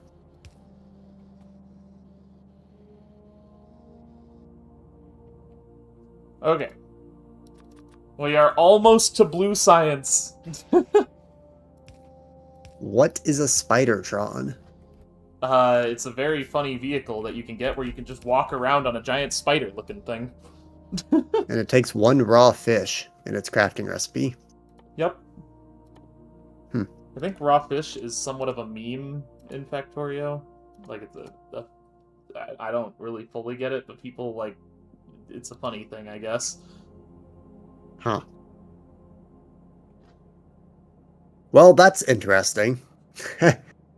Okay. We are almost to blue science. What is a Spidertron? It's a very funny vehicle that you can get where you can just walk around on a giant spider-looking thing. And it takes 1 raw fish in its crafting recipe. Yep. I think raw fish is somewhat of a meme in Factorio. Like, it's I don't really fully get it, but people, like, it's a funny thing, I guess. Huh. Well, that's interesting.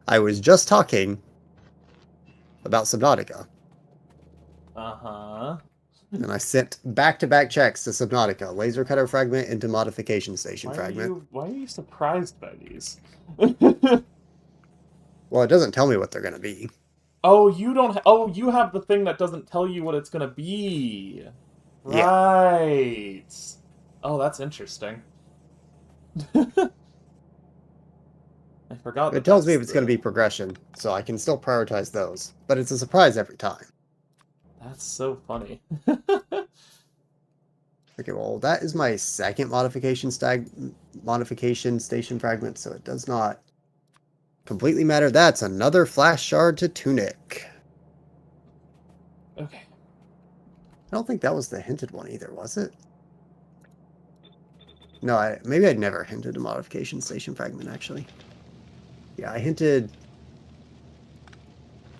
I was just talking about Subnautica. Uh-huh. And I sent back-to-back checks to Subnautica. Laser cutter fragment into modification station fragment. Why are you surprised by these? Well, it doesn't tell me what they're going to be. Oh, you don't... Oh, you have the thing that doesn't tell you what it's going to be. Yeah. Right. Oh, that's interesting. I forgot that It tells me that's if it's going to be progression, so I can still prioritize those. But it's a surprise every time. That's so funny. Okay, well, that is my second modification station fragment, so it does not completely matter. That's another flash shard to Tunic. Okay. I don't think that was the hinted one either, was it? No, maybe I'd never hinted a modification station fragment, actually. Yeah, I hinted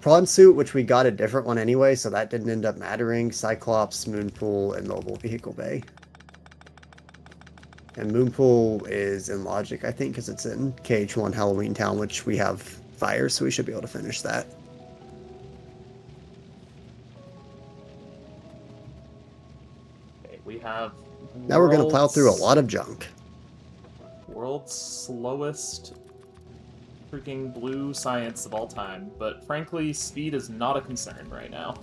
Prawn Suit, which we got a different one anyway, so that didn't end up mattering. Cyclops, Moonpool, and Mobile Vehicle Bay. And Moonpool is in Logic, I think, because it's in KH1 Halloween Town, which we have fire, so we should be able to finish that. Okay, we have... Now we're going to plow through a lot of junk. World's slowest freaking blue science of all time, but frankly, speed is not a concern right now.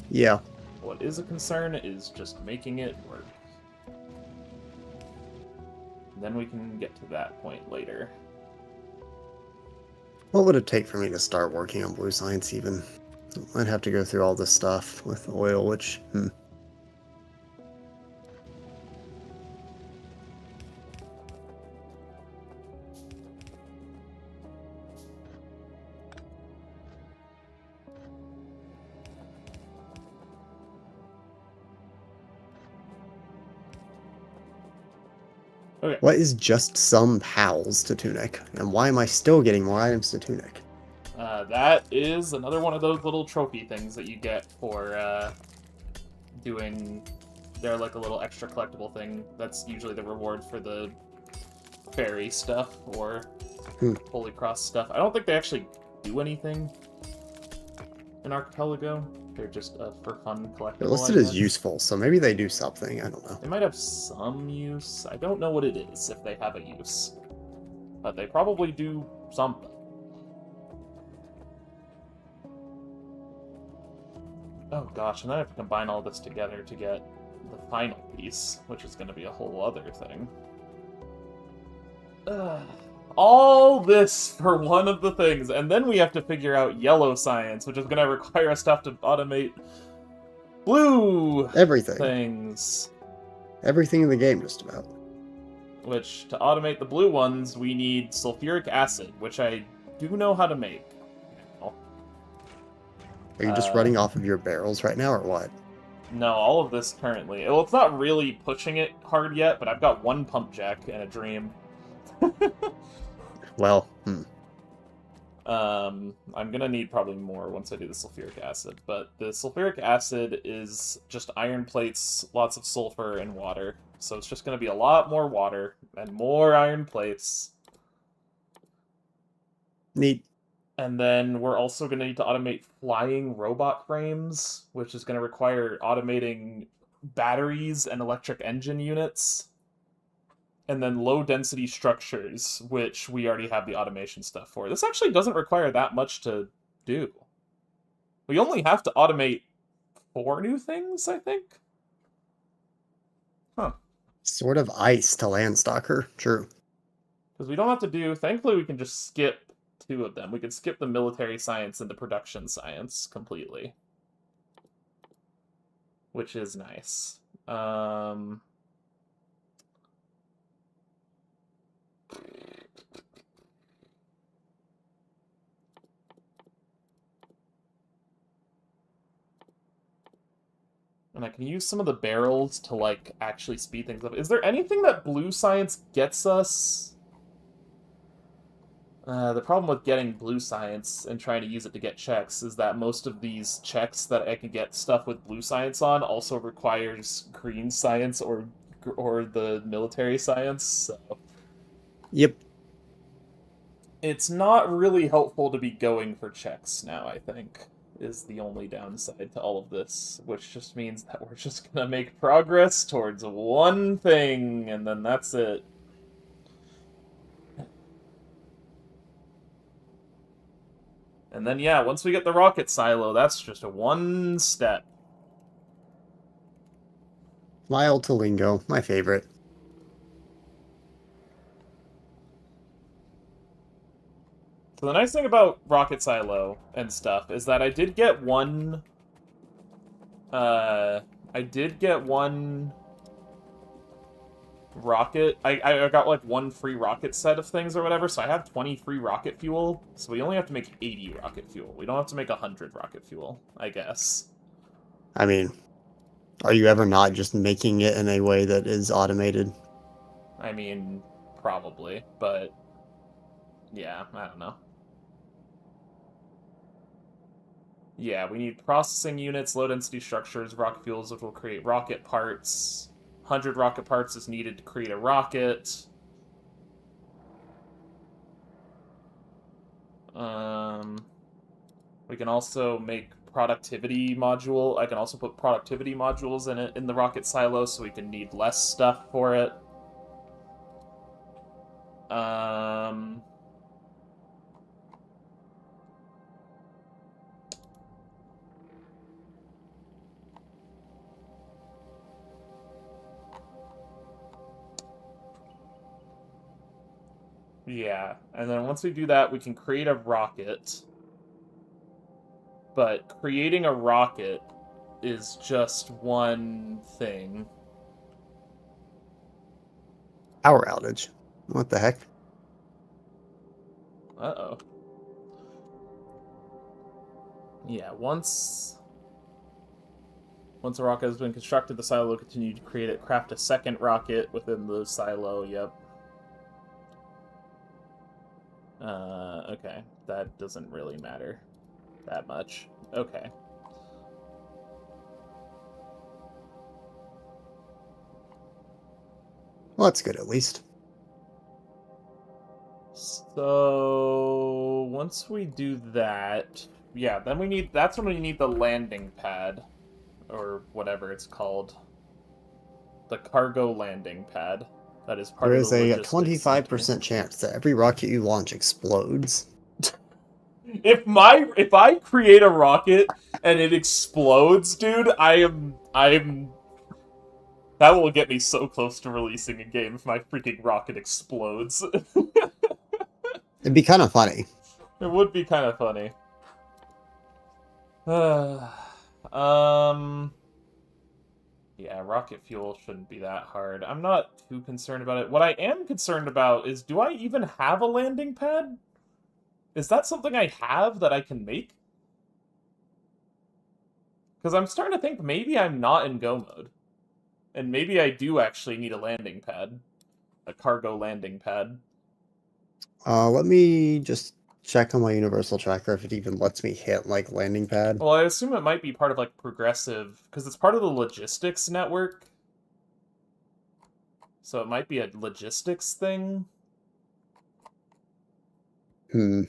Yeah. What is a concern is just making it work. Then we can get to that point later. What would it take for me to start working on blue science even? I'd have to go through all this stuff with oil, which... Okay. What is just some pals to Tunic? And why am I still getting more items to Tunic? That is another one of those little trophy things that you get for doing... They're like a little extra collectible thing. That's usually the reward for the fairy stuff or Holy Cross stuff. I don't think they actually do anything in Archipelago. They're just for fun collectible. They're listed as useful, so maybe they do something. I don't know. They might have some use. I don't know what it is, if they have a use. But they probably do something. Oh gosh, and then I have to combine all this together to get the final piece, which is going to be a whole other thing. All this for one of the things, and then we have to figure out yellow science, which is going to require us to have to automate blue things. Everything in the game, just about. Which, to automate the blue ones, we need sulfuric acid, which I do know how to make. Are you just running off of your barrels right now, or what? No, all of this currently. Well, it's not really pushing it hard yet, but I've got one pump jack and a dream. Well, I'm gonna need probably more once I do the sulfuric acid, but the sulfuric acid is just iron plates, lots of sulfur, and water. So it's just gonna be a lot more water and more iron plates. Neat. And then we're also going to need to automate flying robot frames, which is going to require automating batteries and electric engine units. And then low-density structures, which we already have the automation stuff for. This actually doesn't require that much to do. We only have to automate 4 new things, I think? Huh. Sort of ice to Landstalker. True. Because we don't have to do... Thankfully, we can just skip 2 of them. We can skip the military science and the production science completely. Which is nice. And I can use some of the barrels to, like, actually speed things up. Is there anything that blue science gets us? The problem with getting blue science and trying to use it to get checks is that most of these checks that I can get stuff with blue science on also requires green science or the military science, so... Yep. It's not really helpful to be going for checks now, I think, is the only downside to all of this, which just means that we're just gonna make progress towards one thing, and then that's it. And then, yeah, once we get the rocket silo, that's just a one step. Lyle Tolingo, my favorite. So the nice thing about Rocket Silo and stuff is that I did get one... rocket. I got like one free rocket set of things or whatever, so I have 20 free rocket fuel. So we only have to make 80 rocket fuel. We don't have to make 100 rocket fuel, I guess. I mean, are you ever not just making it in a way that is automated? I mean, probably, but yeah, I don't know. Yeah, we need processing units, low-density structures, rocket fuels, which will create rocket parts. 100 rocket parts is needed to create a rocket. We can also make productivity module. I can also put productivity modules in it in the rocket silo, so we can need less stuff for it. Yeah, and then once we do that, we can create a rocket. But creating a rocket is just one thing. Power outage. What the heck? Uh-oh. Yeah, once a rocket has been constructed, the silo will continue to create it. Craft a second rocket within the silo, yep. Okay. That doesn't really matter that much. Okay. Well, that's good at least. So once we do that, yeah, then that's when we need the landing pad, or whatever it's called. The cargo landing pad. That is part There of is the a logistics 25% chance that every rocket you launch explodes. If I create a rocket and it explodes, dude, I am that will get me so close to releasing a game if my freaking rocket explodes. It'd be kind of funny. It would be kind of funny. Yeah, rocket fuel shouldn't be that hard. I'm not too concerned about it. What I am concerned about is, do I even have a landing pad? Is that something I have that I can make? Because I'm starting to think maybe I'm not in Go mode. And maybe I do actually need a landing pad. A cargo landing pad. Let me just check on my universal tracker if it even lets me hit, like, landing pad. Well, I assume it might be part of, like, progressive, because it's part of the logistics network. So it might be a logistics thing. Hmm.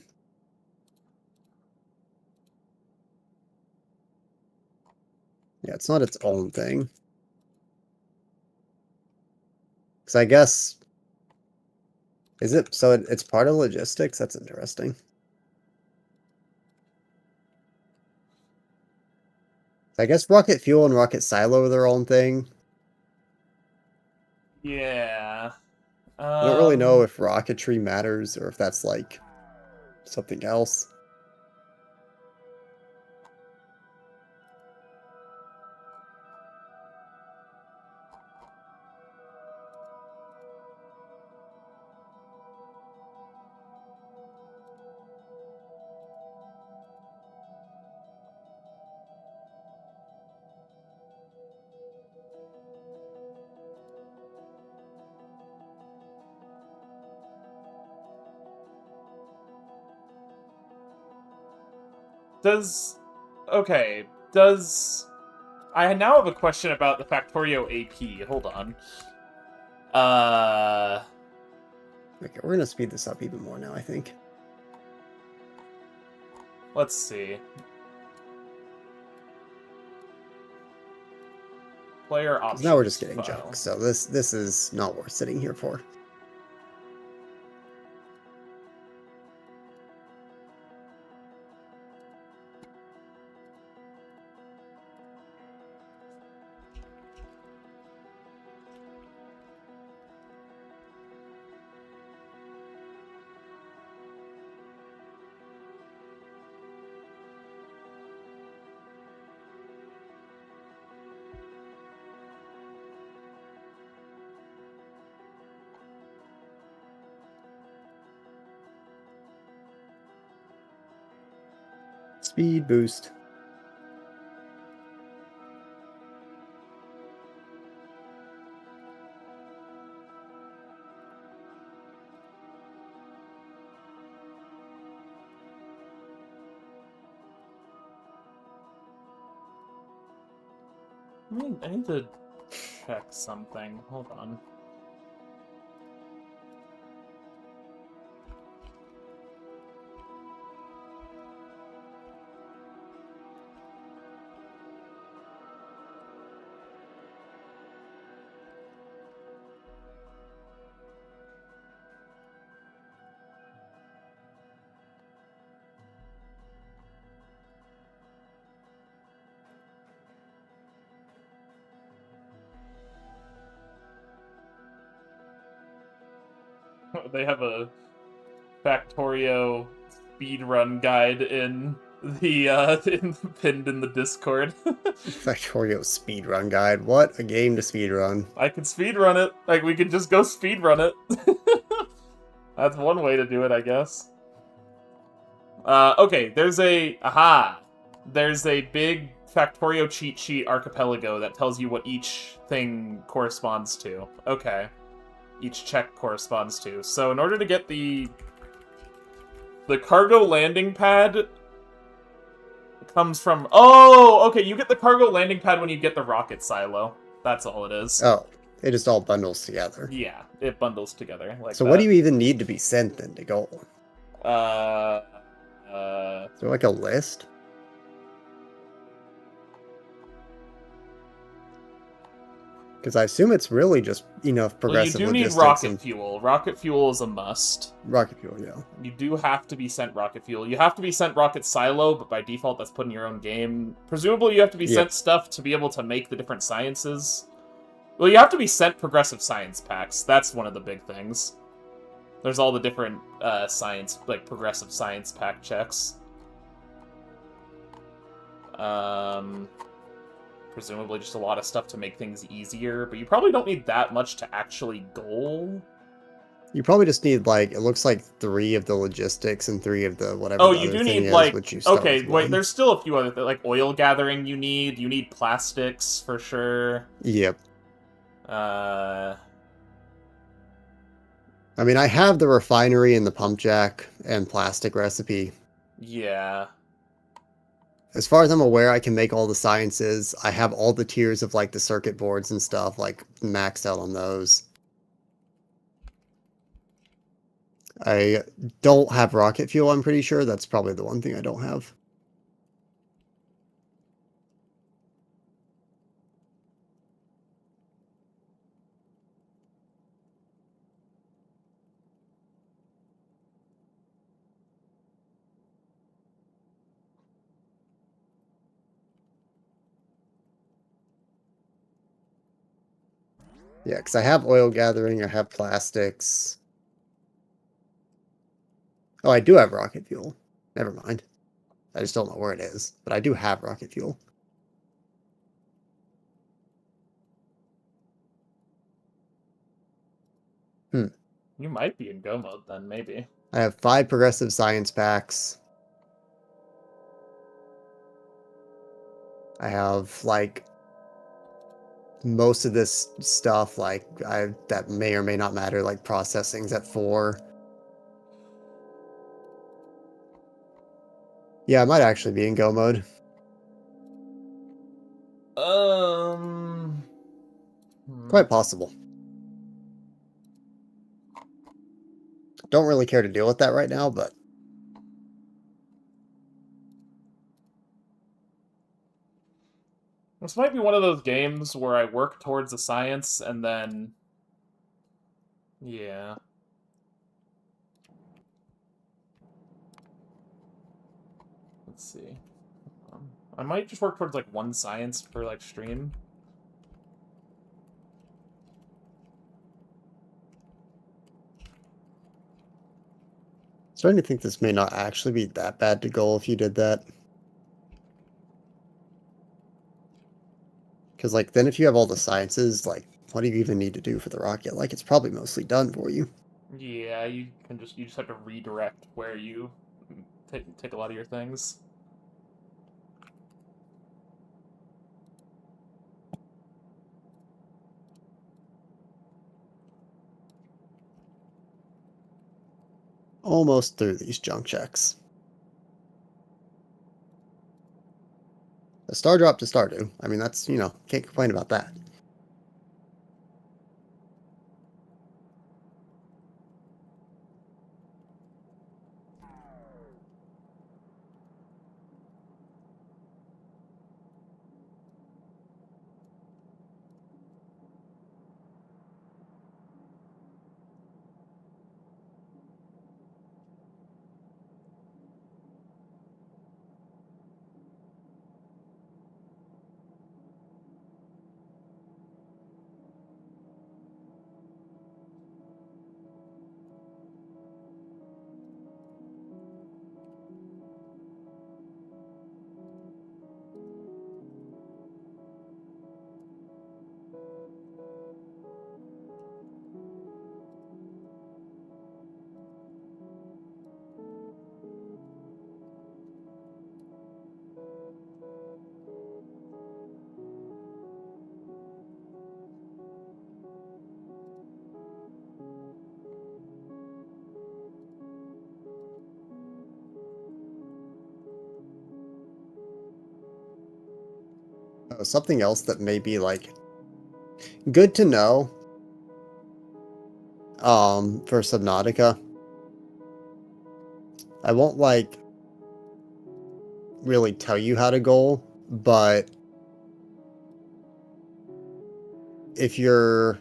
Yeah, it's not its own thing. Because I guess... Is it? So it's part of logistics? That's interesting. I guess rocket fuel and rocket silo are their own thing. Yeah. I don't really know if rocketry matters or if that's, like, something else. Okay, does... I now have a question about the Factorio AP. Hold on. Okay, we're gonna speed this up even more now, I think. Let's see. Player options. Now we're just getting file. junk, so this is not worth sitting here for. Speed boost. I need to check something. Hold on. They have a Factorio speedrun guide in the pinned in the Discord. Factorio speedrun guide. What a game to speedrun. I could speedrun it. Like, we could just go speedrun it. That's one way to do it, I guess. Okay, there's a... Aha! There's a big Factorio cheat sheet archipelago that tells you what each thing corresponds to. Okay. Each check corresponds to. So in order to get the cargo landing pad comes from... Oh! Okay, you get the cargo landing pad when you get the rocket silo. That's all it is. Oh, it just all bundles together. Yeah, it bundles together like So that. what do you even need to be sent then to go? Is there like a list? Because I assume it's really just enough progressive Well, you do need logistics rocket and fuel. Rocket fuel is a must. rocket fuel, yeah. You do have to be sent rocket fuel. You have to be sent rocket silo, but by default that's put in your own game. Presumably you have to be sent stuff to be able to make the different sciences. Well, you have to be sent progressive science packs. That's one of the big things. There's all the different science, like progressive science pack checks. Presumably just a lot of stuff to make things easier, but you probably don't need that much to actually goal. You probably just need, like, it looks like 3 of the logistics and 3 of the whatever. Oh, the you other do thing need, is, like, which you start okay, with wait, 1. there's still a few other things, like oil gathering you need plastics for sure. Yep. Uh, I mean, I have the refinery and the pump jack and plastic recipe. yeah. As far as I'm aware, I can make all the sciences. I have all the tiers of, like, the circuit boards and stuff, like, maxed out on those. I don't have rocket fuel, I'm pretty sure. That's probably the one thing I don't have. Yeah, because I have oil gathering, I have plastics. Oh, I do have rocket fuel. Never mind. I just don't know where it is, but I do have rocket fuel. You might be in go mode then, maybe. I have 5 progressive science packs. I have, like, most of this stuff, like, that may or may not matter, like, processing's at 4. Yeah, I might actually be in go mode. Quite possible. Don't really care to deal with that right now, but... This might be one of those games where I work towards a science and then... Yeah. Let's see. I might just work towards, like, one science per, like, stream. Starting to think this may not actually be that bad to goal if you did that. Because, like, then if you have all the sciences, like, what do you even need to do for the rocket? Like, it's probably mostly done for you. Yeah, you just have to redirect where you take a lot of your things. almost through these junk checks. A star drop to Stardew. I mean, that's, you know, can't complain about that. Oh, something else that may be like good to know for Subnautica. I won't like really tell you how to goal, but if you're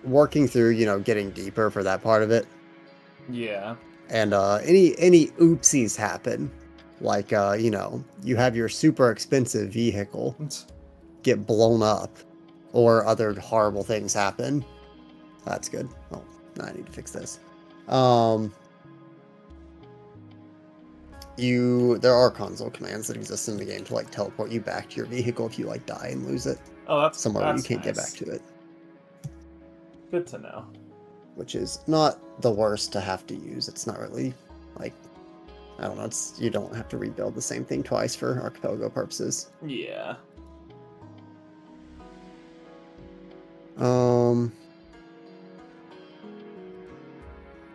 working through, you know, getting deeper for that part of it, Yeah. and any oopsies happen, like you know, you have your super expensive vehicle get blown up, or other horrible things happen. That's good. Oh, I need to fix this. There are console commands that exist in the game to like teleport you back to your vehicle if you like die and lose it Oh, that's somewhere where you can't nice. get back to it. Good to know. Which is not the worst to have to use. It's not really like, I don't know. You don't have to rebuild the same thing twice for Archipelago purposes. Yeah.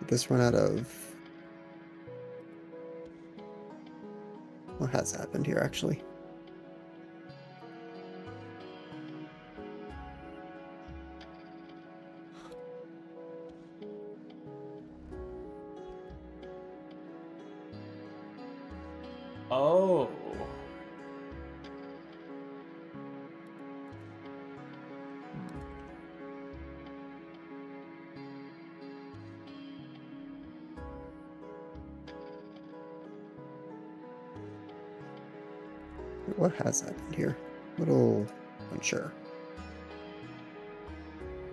Did this run out of? What has happened here actually? Oh. What has happened here? Little unsure.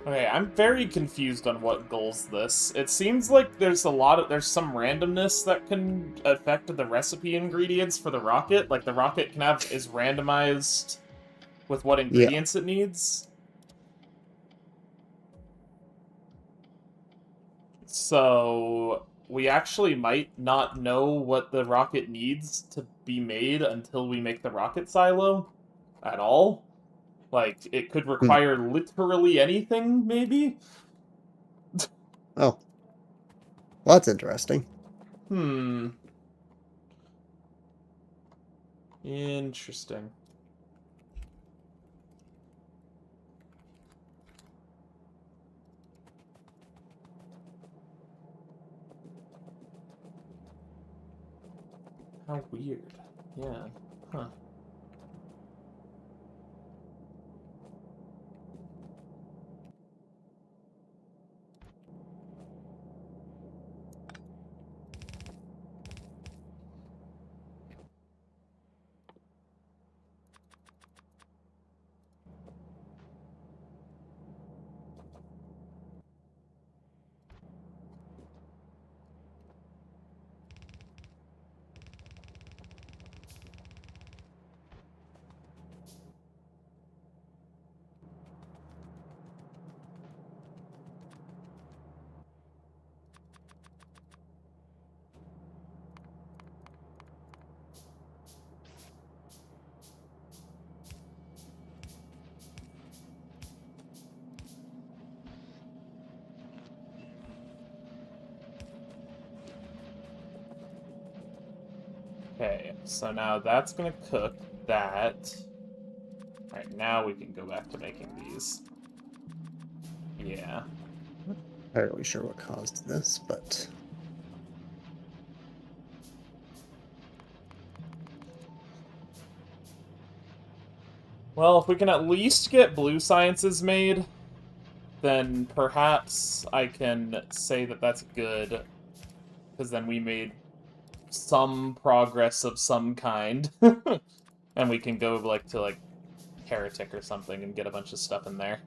Okay, I'm very confused on what goals this. It seems like there's some randomness that can affect the recipe ingredients for the rocket. Like the rocket is randomized with what ingredients it needs. So we actually might not know what the rocket needs to be made until we make the rocket silo at all. Like, it could require literally anything, maybe? Oh. Well, that's interesting. Interesting. How weird. Yeah. Huh. Okay, so now that's gonna cook that. Alright, now we can go back to making these. Yeah. Not entirely sure what caused this, but Well, if we can at least get blue sciences made, then perhaps I can say that that's good. Because then we made some progress of some kind. And we can go, like, to, like, Heretic or something and get a bunch of stuff in there.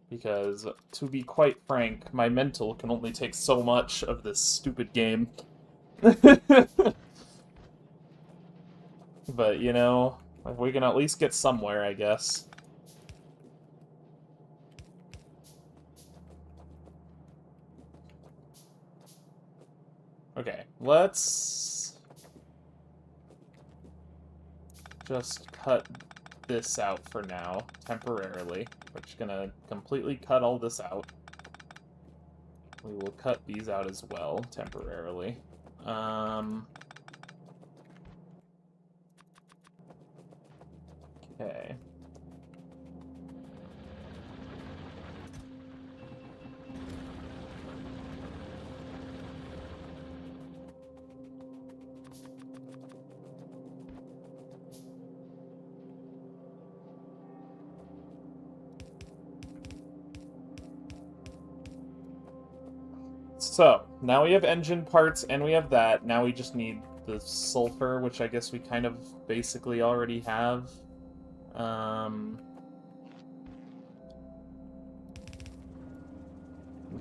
Because, to be quite frank, my mental can only take so much of this stupid game. But, you know, we can at least get somewhere, I guess. Okay, let's just cut this out for now, temporarily. We're just gonna completely cut all this out. We will cut these out as well, temporarily. Okay. So, now we have engine parts, and we have that. Now we just need the sulfur, which I guess we kind of basically already have.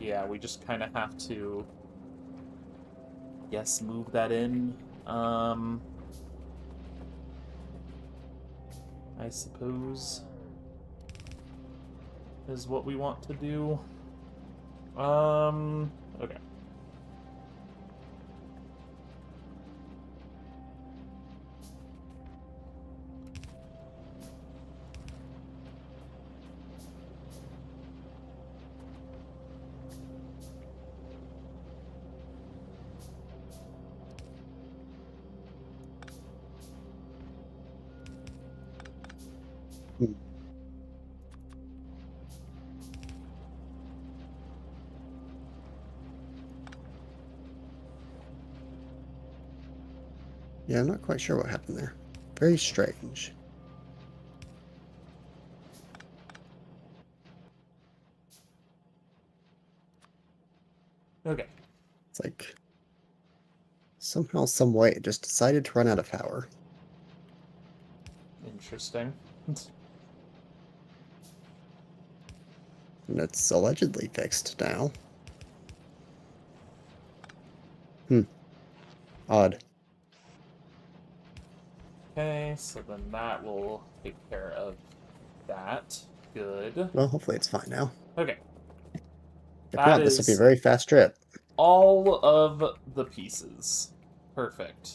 Yeah, we just kind of have to, yes, move that in. I suppose is what we want to do. Okay. hmm. Yeah, I'm not quite sure what happened there. Very strange. Okay. It's like somehow, some way, it just decided to run out of power. Interesting. And it's allegedly fixed now. Odd. Okay, so then that will take care of that. Good. Well, hopefully it's fine now. Okay. If That not, this will be a is very fast trip. all of the pieces. Perfect.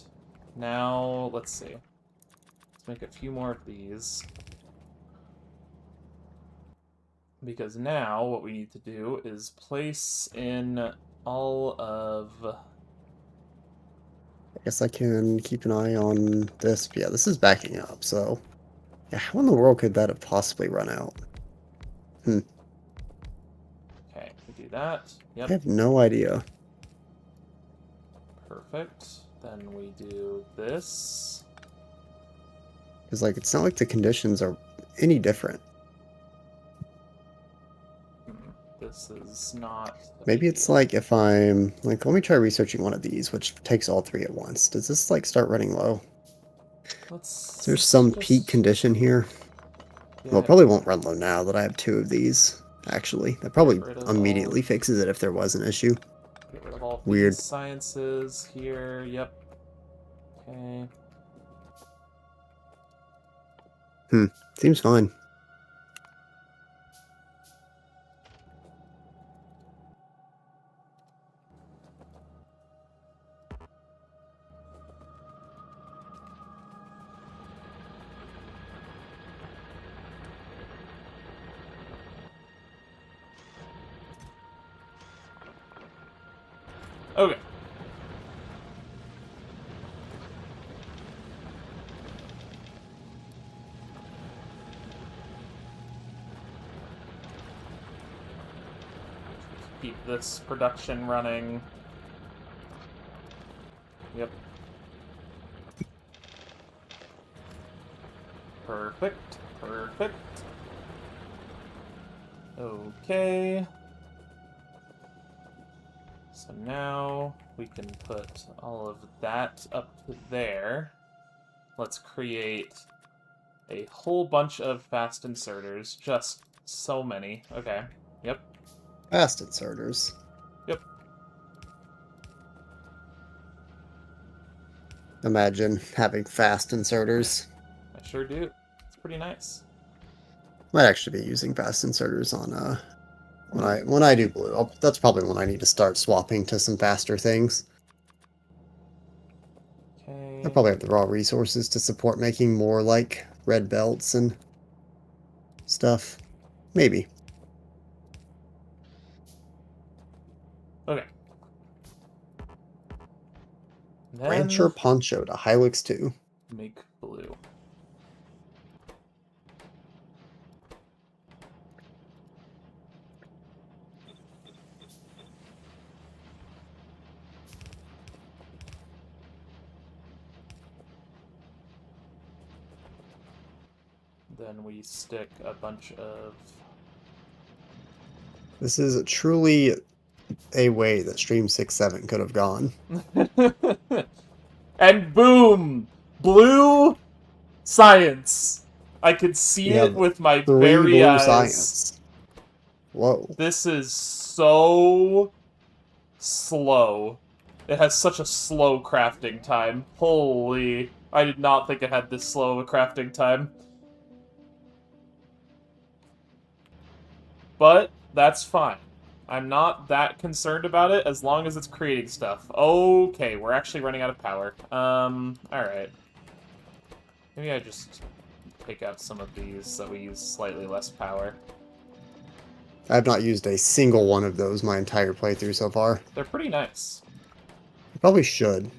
Now, let's see. Let's make a few more of these. Because now what we need to do is place in all of... I guess I can keep an eye on this. Yeah, this is backing up, so... Yeah, how in the world could that have possibly run out? Okay, we do that. I Yep, have no idea. perfect. Then we do this. Because, like, it's not like the conditions are any different. This is not... Maybe it's like if I'm... Like, let me try researching one of these, which takes all three at once. Does this, like, start running low? Is there some peak condition here? Well, it probably won't run low now that I have two of these, actually. That probably immediately fixes it if there was an issue. Get rid of all Weird. these sciences here. Yep. Okay. Seems fine. Okay. Keep this production running. Yep. Perfect. Perfect. Okay. So now we can put all of that up to there. Let's create a whole bunch of fast inserters. Just so many. Okay. Yep. Fast inserters. Yep. Imagine having fast inserters. I sure do. It's pretty nice. Might actually be using fast inserters on when I do blue. That's probably when I need to start swapping to some faster things. Okay. I probably have the raw resources to support making more like red belts and stuff. Maybe. Okay. Then Rancher Poncho to Hylix 2. make blue. Then we stick a bunch of... This is truly a way that Stream 6-7 could have gone. And boom! Blue science! I could see We it have with my 3 very blue eyes. science. Whoa. This is so slow. It has such a slow crafting time. Holy... I did not think it had this slow of a crafting time. But that's fine. I'm not that concerned about it as long as it's creating stuff. Okay, we're actually running out of power. Alright. Maybe I just take out some of these so we use slightly less power. I have not used a single one of those my entire playthrough so far. They're pretty nice. I probably should.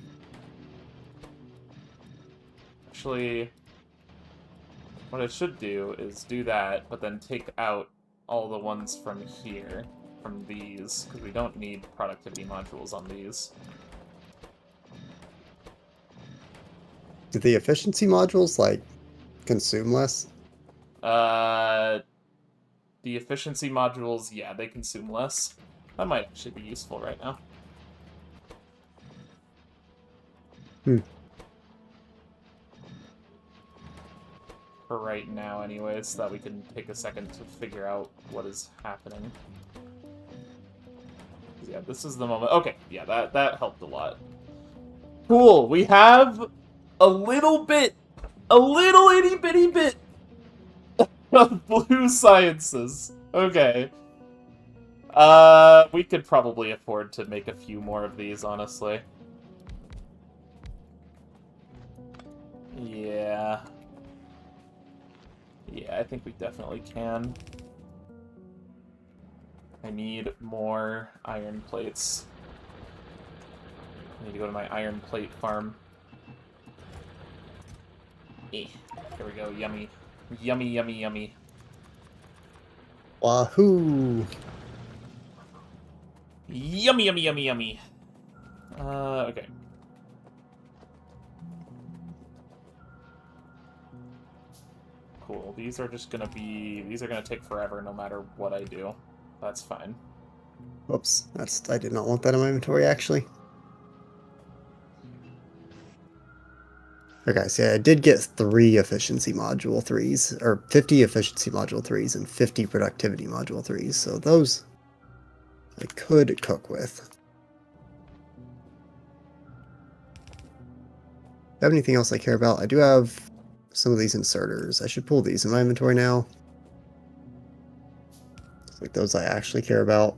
Actually, what I should do is do that, but then take out all the ones from here, from these, because we don't need productivity modules on these. Do the efficiency modules, like, consume less? The efficiency modules, yeah, they consume less. That might actually be useful right now. For right now, anyways, so that we can take a second to figure out what is happening. Yeah, this is the moment. Okay, yeah, that helped a lot. Cool, we have a little itty bitty bit of blue sciences. Okay. We could probably afford to make a few more of these, honestly. Yeah. Yeah, I think we definitely can. I need more iron plates. I need to go to my iron plate farm. Eh. There we go, yummy. Yummy, yummy, yummy. Wahoo! Yummy, yummy, yummy, yummy. Okay. Cool. These are just gonna be... These are gonna take forever no matter what I do. That's fine. Whoops, I did not want that in my inventory, actually. Okay, so yeah, I did get 3 efficiency module 3s, or 50 efficiency module 3s and 50 productivity module 3s, so those I could cook with. Have anything else I care about? I do have some of these inserters. I should pull these in my inventory now. It's like those I actually care about.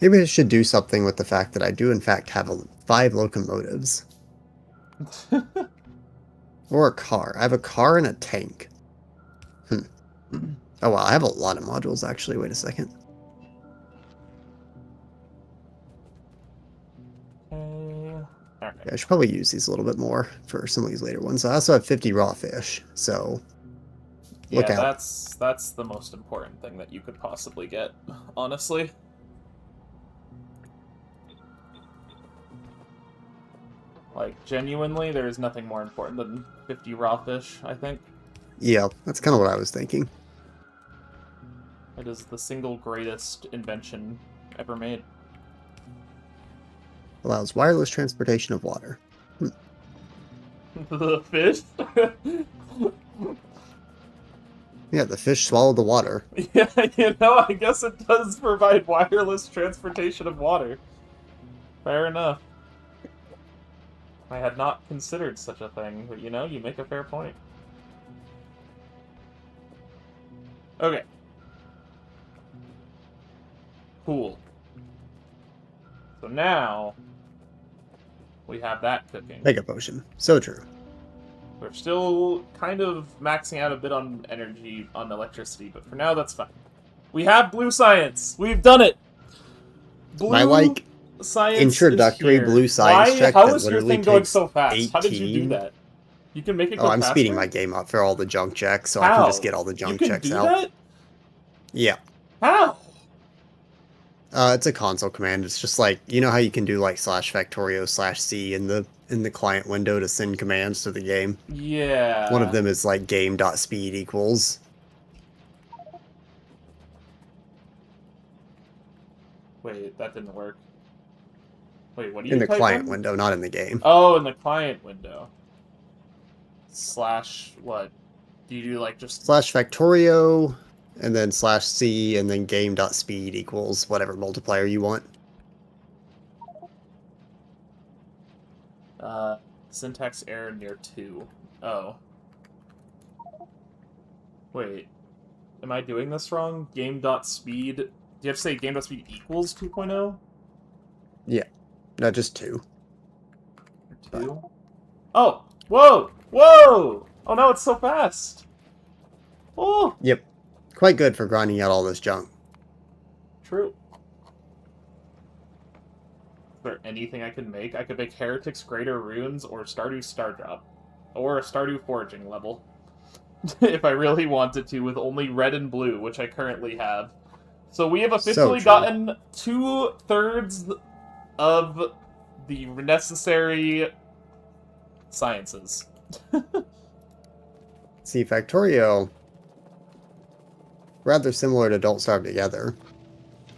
Maybe I should do something with the fact that I do in fact have 5 locomotives. Or a car. I have a car and a tank. Oh, wow, I have a lot of modules, actually. Wait a second. Okay. Alright. Yeah, I should probably use these a little bit more for some of these later ones. I also have 50 raw fish, so look Yeah, out. that's the most important thing that you could possibly get, honestly. Like, genuinely, there is nothing more important than 50 raw fish, I think. Yeah, that's kind of what I was thinking. It is the single greatest invention ever made. Allows wireless transportation of water. The fish? Yeah, the fish swallow the water. Yeah, I guess it does provide wireless transportation of water. Fair enough. I had not considered such a thing, but you make a fair point. Okay. Cool. So now, we have that cooking. Mega potion. So true. We're still kind of maxing out a bit on energy, on electricity, but for now, that's fine. We have blue science! We've done it! Blue My, like, science introductory is here. blue science check How that is your literally thing going takes so fast? How did you do 18. that? You can make it go Oh, I'm faster? speeding my game up for all the junk checks, so How? I can just get all the junk checks You can out. do that? Yeah. How? It's a console command. It's just like, you know how you can do like /factorio/c in the client window to send commands to the game? Yeah. One of them is like game.speed equals. Wait, that didn't work. Wait, what do you In the type client in? window, not in the game. Oh, in the client window. Slash what? Do you do like just... /factorio, and then /c, and then game.speed equals whatever multiplier you want. Syntax error near 2. Oh. Wait. Am I doing this wrong? Game.speed... Do you have to say game.speed equals 2.0? Yeah. No, just 2. 2? Oh! Whoa! Whoa! Oh no, it's so fast! Oh! Yep. Quite good for grinding out all this junk. True. Is there anything I can make? I could make Heretics Greater Runes or Stardew Stardrop. Or a Stardew Foraging level. If I really wanted to, with only red and blue, which I currently have. So we have officially gotten 2/3 of the necessary sciences. See, Factorio, rather similar to Don't Starve Together,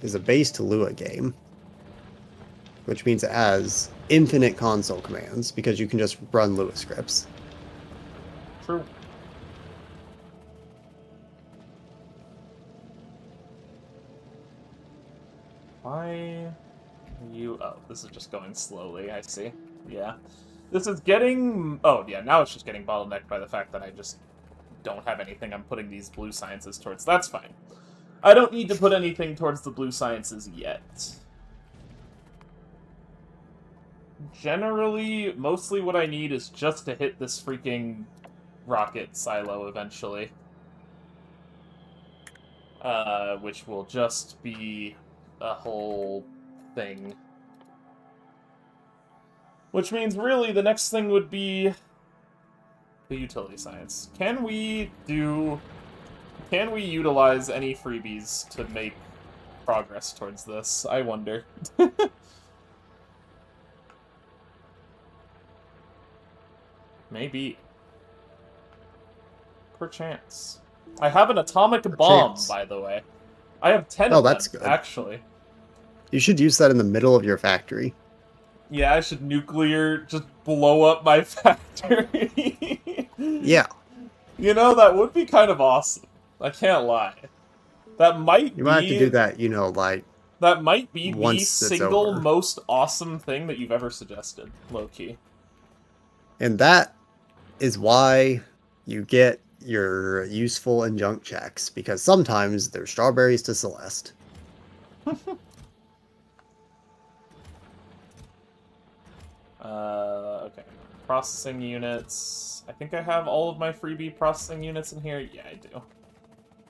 is a base to Lua game, which means it has infinite console commands because you can just run Lua scripts. True. Why are you... Oh, this is just going slowly, I see. Yeah. This is getting... Oh, yeah, now it's just getting bottlenecked by the fact that I just don't have anything I'm putting these blue sciences towards. That's fine. I don't need to put anything towards the blue sciences yet. Generally, mostly what I need is just to hit this freaking rocket silo eventually. Which will just be a whole thing. Which means, really, the next thing would be the utility science. Can we utilize any freebies to make progress towards this? I wonder. Maybe. Perchance. I have an atomic bomb, by the way. I have 10 of them, that's good. actually. You should use that in the middle of your factory. Yeah, I should nuclear just blow up my factory. Yeah. You know, that would be kind of awesome. I can't lie. That might You might have to do that, you know, like... That might be the once it's single over. most awesome thing that you've ever suggested, low-key. And that is why you get your useful and junk checks, because sometimes they're strawberries to Celeste. Okay. Processing units. I think I have all of my freebie processing units in here. Yeah, I do.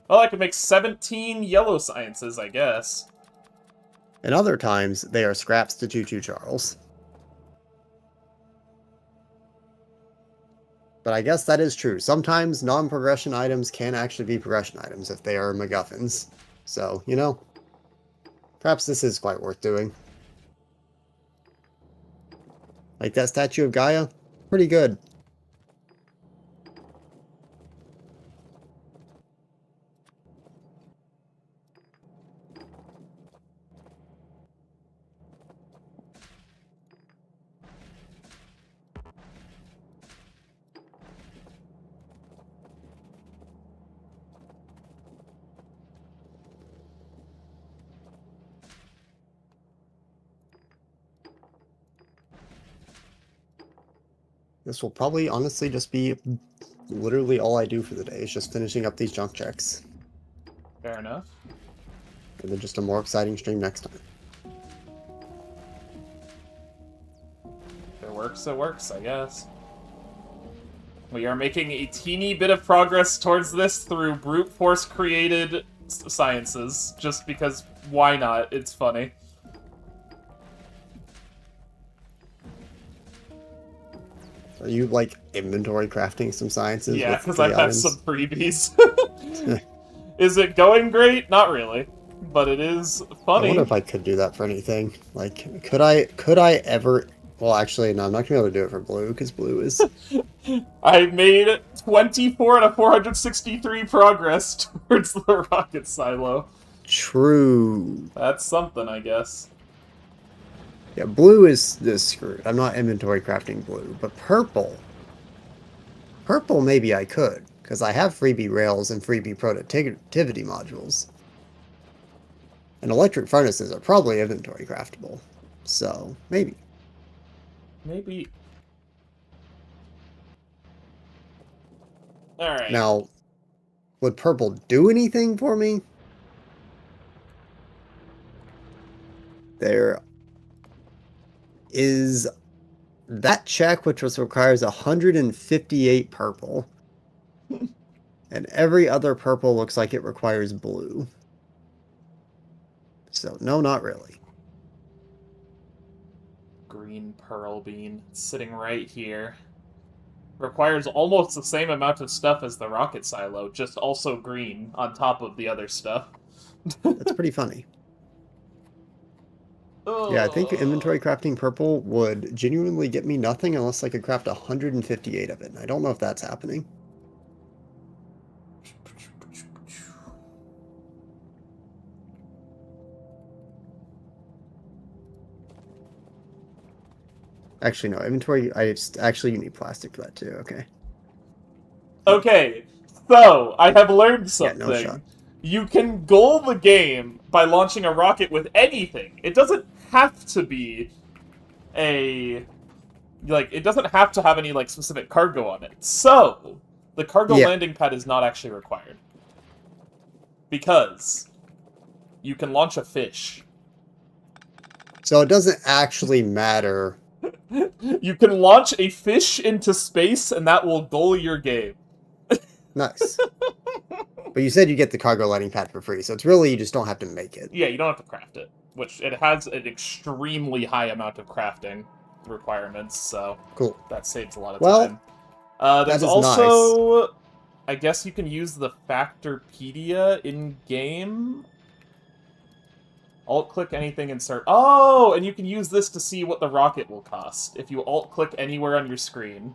Well, I could make 17 yellow sciences, I guess. And other times, they are scraps to Choo Choo Charles. But I guess that is true. Sometimes non-progression items can actually be progression items if they are MacGuffins. So, you know, perhaps this is quite worth doing. Like that statue of Gaia? Pretty good. This will probably honestly just be literally all I do for the day, is just finishing up these junk checks. Fair enough. And then just a more exciting stream next time. If it works, I guess. We are making a teeny bit of progress towards this through brute force created sciences, just because why not? It's funny. Are you, like, inventory crafting some sciences? Yeah, with because the I have items? some freebies. Is it going great? Not really. But it is I funny. wonder if I could do that for anything. Like, could I ever... Well, actually, no, I'm not going to be able to do it for blue, because blue is... I made 24 out of 463 progress towards the rocket silo. True. That's something, I guess. Yeah, blue is screwed. I'm not inventory crafting blue, but purple... Purple, maybe I could, because I have freebie rails and freebie productivity modules. And electric furnaces are probably inventory craftable. So, maybe. Maybe. Alright. Now, would purple do anything for me? There is that check, which requires 158 purple. And every other purple looks like it requires blue. So, no, not really. Green pearl bean. It's sitting right here. Requires almost the same amount of stuff as the rocket silo, just also green on top of the other stuff. That's pretty funny. Yeah, I think inventory crafting purple would genuinely get me nothing unless I could craft 158 of it. And I don't know if that's happening. Actually, no. Inventory, actually, you need plastic for that too. Okay. Okay, so I have learned something. Yeah, no shot. You can goal the game by launching a rocket with anything. It doesn't have to be a... Like, it doesn't have to have any, like, specific cargo on it. So, the cargo landing pad is not actually required. Because you can launch a fish. So it doesn't actually matter. You can launch a fish into space, and that will goal your game. Nice. But you said you get the cargo landing pad for free, so it's really, you just don't have to make it. Yeah, you don't have to craft it. Which, it has an extremely high amount of crafting requirements, so... Cool. That saves a lot of Well, time. There's that is also... nice. I guess you can use the Factorpedia in-game. Alt-click anything and start... Oh! And you can use this to see what the rocket will cost. If you alt-click anywhere on your screen,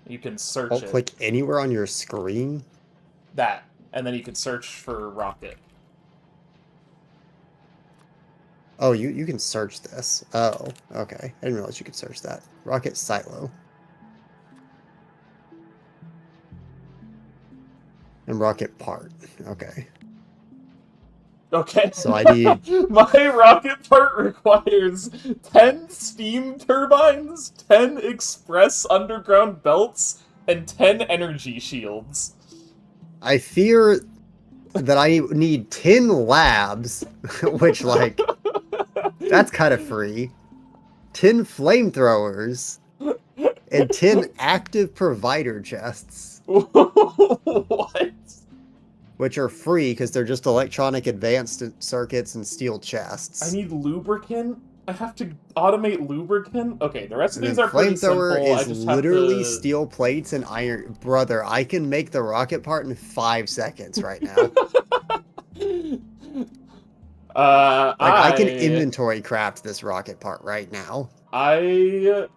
you can search it. Alt-click anywhere on your screen? That. And then you can search for rocket. Oh, you can search this. Oh, okay. I didn't realize you could search that. Rocket silo. And rocket part. Okay. Okay. So I need... My rocket part requires 10 steam turbines, 10 express underground belts, and 10 energy shields. I fear that I need 10 labs, which, like, that's kind of free. 10 flamethrowers, and 10 active provider chests. What? which are free because they're just electronic advanced circuits and steel I chests. need lubricant. I have to automate lubricant? Okay, the rest of And these then are pretty simple. flamethrower I is just literally have to... steel plates and iron. Brother, I can make the rocket part in 5 seconds right now. Like, I can inventory craft this rocket part right now. Okay,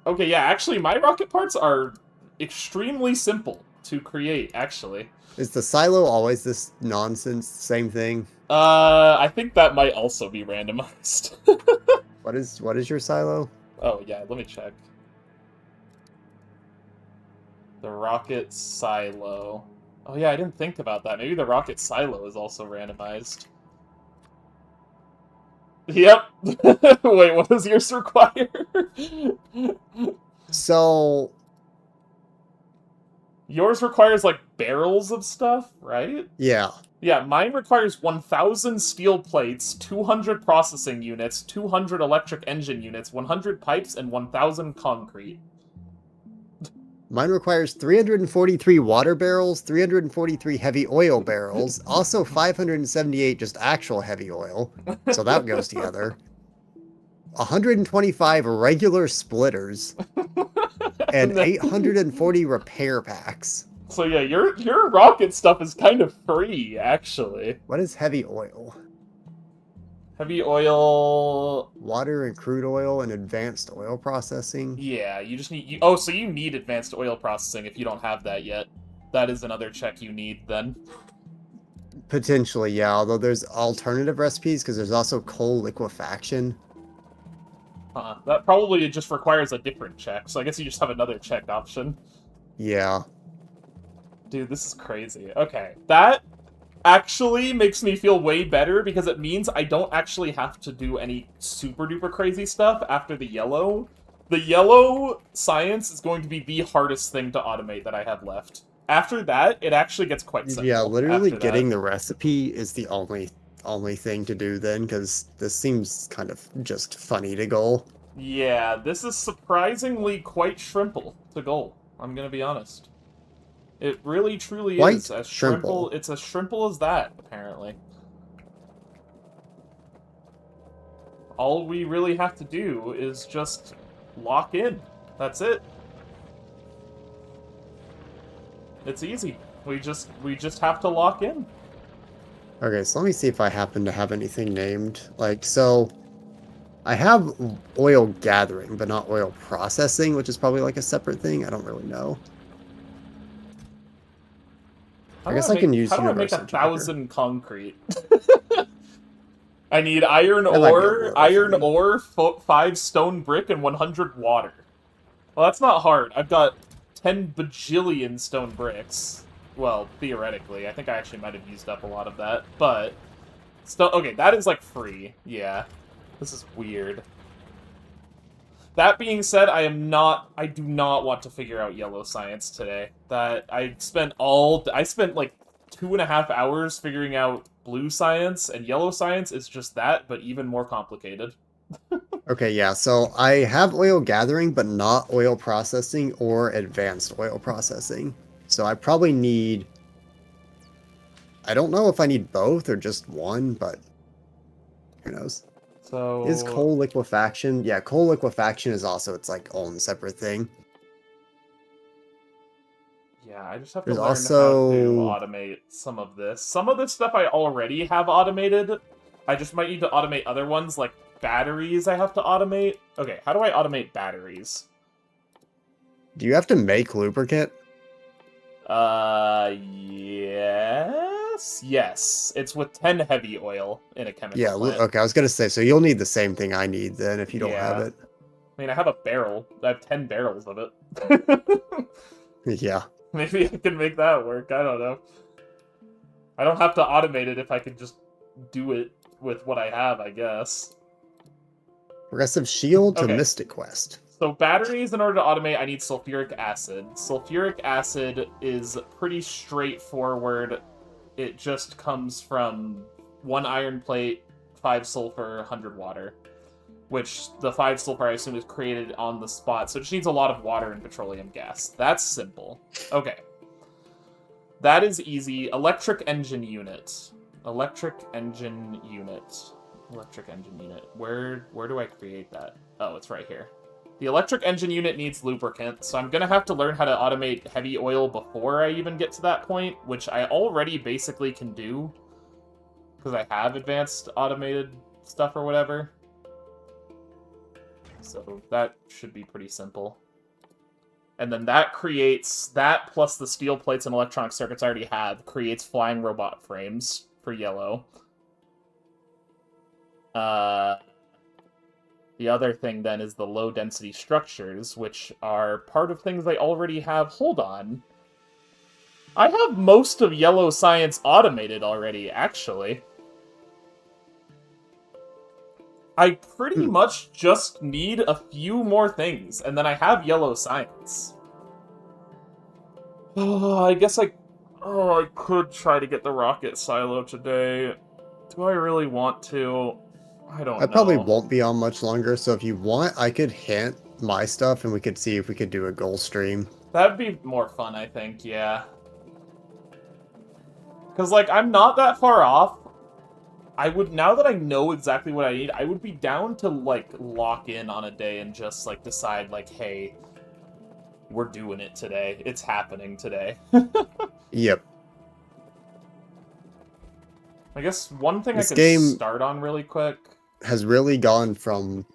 yeah, actually, my rocket parts are extremely simple to create, actually. Is the silo always this nonsense? Same thing? I think that might also be randomized. What is your silo? Oh, yeah, let me check. The rocket silo. Oh, yeah, I didn't think about that. Maybe the rocket silo is also randomized. Yep. Wait, what does yours require? So... Yours requires, like, barrels of stuff, right? Yeah. Yeah, mine requires 1,000 steel plates, 200 processing units, 200 electric engine units, 100 pipes, and 1,000 concrete. Mine requires 343 water barrels, 343 heavy oil barrels, also 578 just actual heavy oil, so that goes together. 125 regular splitters, and 840 repair packs. So yeah, your rocket stuff is kind of free, actually. What is heavy oil? Heavy oil... Water and crude oil and advanced oil processing? Yeah, you just need... Oh, so you need advanced oil processing if you don't have that yet. That is another check you need, then. Potentially, yeah, although there's alternative recipes, because there's also coal liquefaction. Huh. That probably just requires a different check, so I guess you just have another check option. Yeah. Dude, this is crazy. Okay, that actually makes me feel way better because it means I don't actually have to do any super duper crazy stuff after the yellow. The yellow science is going to be the hardest thing to automate that I have left. After that, it actually gets quite simple. Yeah, literally getting the recipe is the only thing to do then, because this seems kind of just funny to goal. Yeah, this is surprisingly quite shrimple to goal. I'm gonna be honest. It really, truly is as shrimple. It's as shrimple as that, apparently. All we really have to do is just lock in. That's it. It's easy. We just have to lock in. Okay, so let me see if I happen to have anything named. Like, so I have oil gathering, but not oil processing, which is probably like a separate thing. I don't really know. I guess I can use universal. How do I make 1,000 concrete? I need iron ore, 5 stone brick, and 100 water. Well, that's not hard. I've got 10 bajillion stone bricks. Well, theoretically. I think I actually might have used up a lot of that, but... Still, okay, that is, like, free. Yeah. This is weird. That being said, I do not want to figure out yellow science today. I spent like 2.5 hours figuring out blue science, and yellow science is just that, but even more complicated. Okay, yeah, so I have oil gathering, but not oil processing or advanced oil processing. So I probably need... I don't know if I need both or just one, but who knows. So... Is coal liquefaction? Yeah, coal liquefaction is also its like own separate thing. Yeah, I just have to learn how to automate some of this. Some of this stuff I already have automated. I just might need to automate other ones, like batteries I have to automate. Okay, how do I automate batteries? Do you have to make lubricant? Yes. It's with 10 heavy oil in a chemical plant. Okay, I was gonna say, so you'll need the same thing I need then if you don't have it. I mean, I have a barrel. I have 10 barrels of it. Yeah. Maybe I can make that work. I don't know. I don't have to automate it if I can just do it with what I have, I guess. Progressive shield to Mystic Quest. So batteries, in order to automate, I need sulfuric acid. Sulfuric acid is pretty straightforward. It just comes from 1 iron plate, 5 sulfur, 100 water. Which the 5 sulfur, I assume, is created on the spot. So it just needs a lot of water and petroleum gas. That's simple. Okay. That is easy. Electric engine unit. Electric engine unit. Electric engine unit. Where do I create that? Oh, it's right here. The electric engine unit needs lubricant, so I'm gonna have to learn how to automate heavy oil before I even get to that point, which I already basically can do, because I have advanced automated stuff or whatever. So that should be pretty simple. And then that creates, that plus the steel plates and electronic circuits I already have, creates flying robot frames for yellow. The other thing then is the low-density structures, which are part of things I already have. Hold on. I have most of yellow science automated already, actually. I pretty much just need a few more things, and then I have yellow science. Oh, I guess I could try to get the rocket silo today. Do I really want to? I don't know. I probably won't be on much longer, so if you want, I could hint my stuff and we could see if we could do a goal stream. That'd be more fun, I think, yeah. Because, like, I'm not that far off. I would, now that I know exactly what I need, I would be down to, like, lock in on a day and just, like, decide, like, hey, we're doing it today. It's happening today. Yep. I guess one thing This I game could start on really quick has really gone from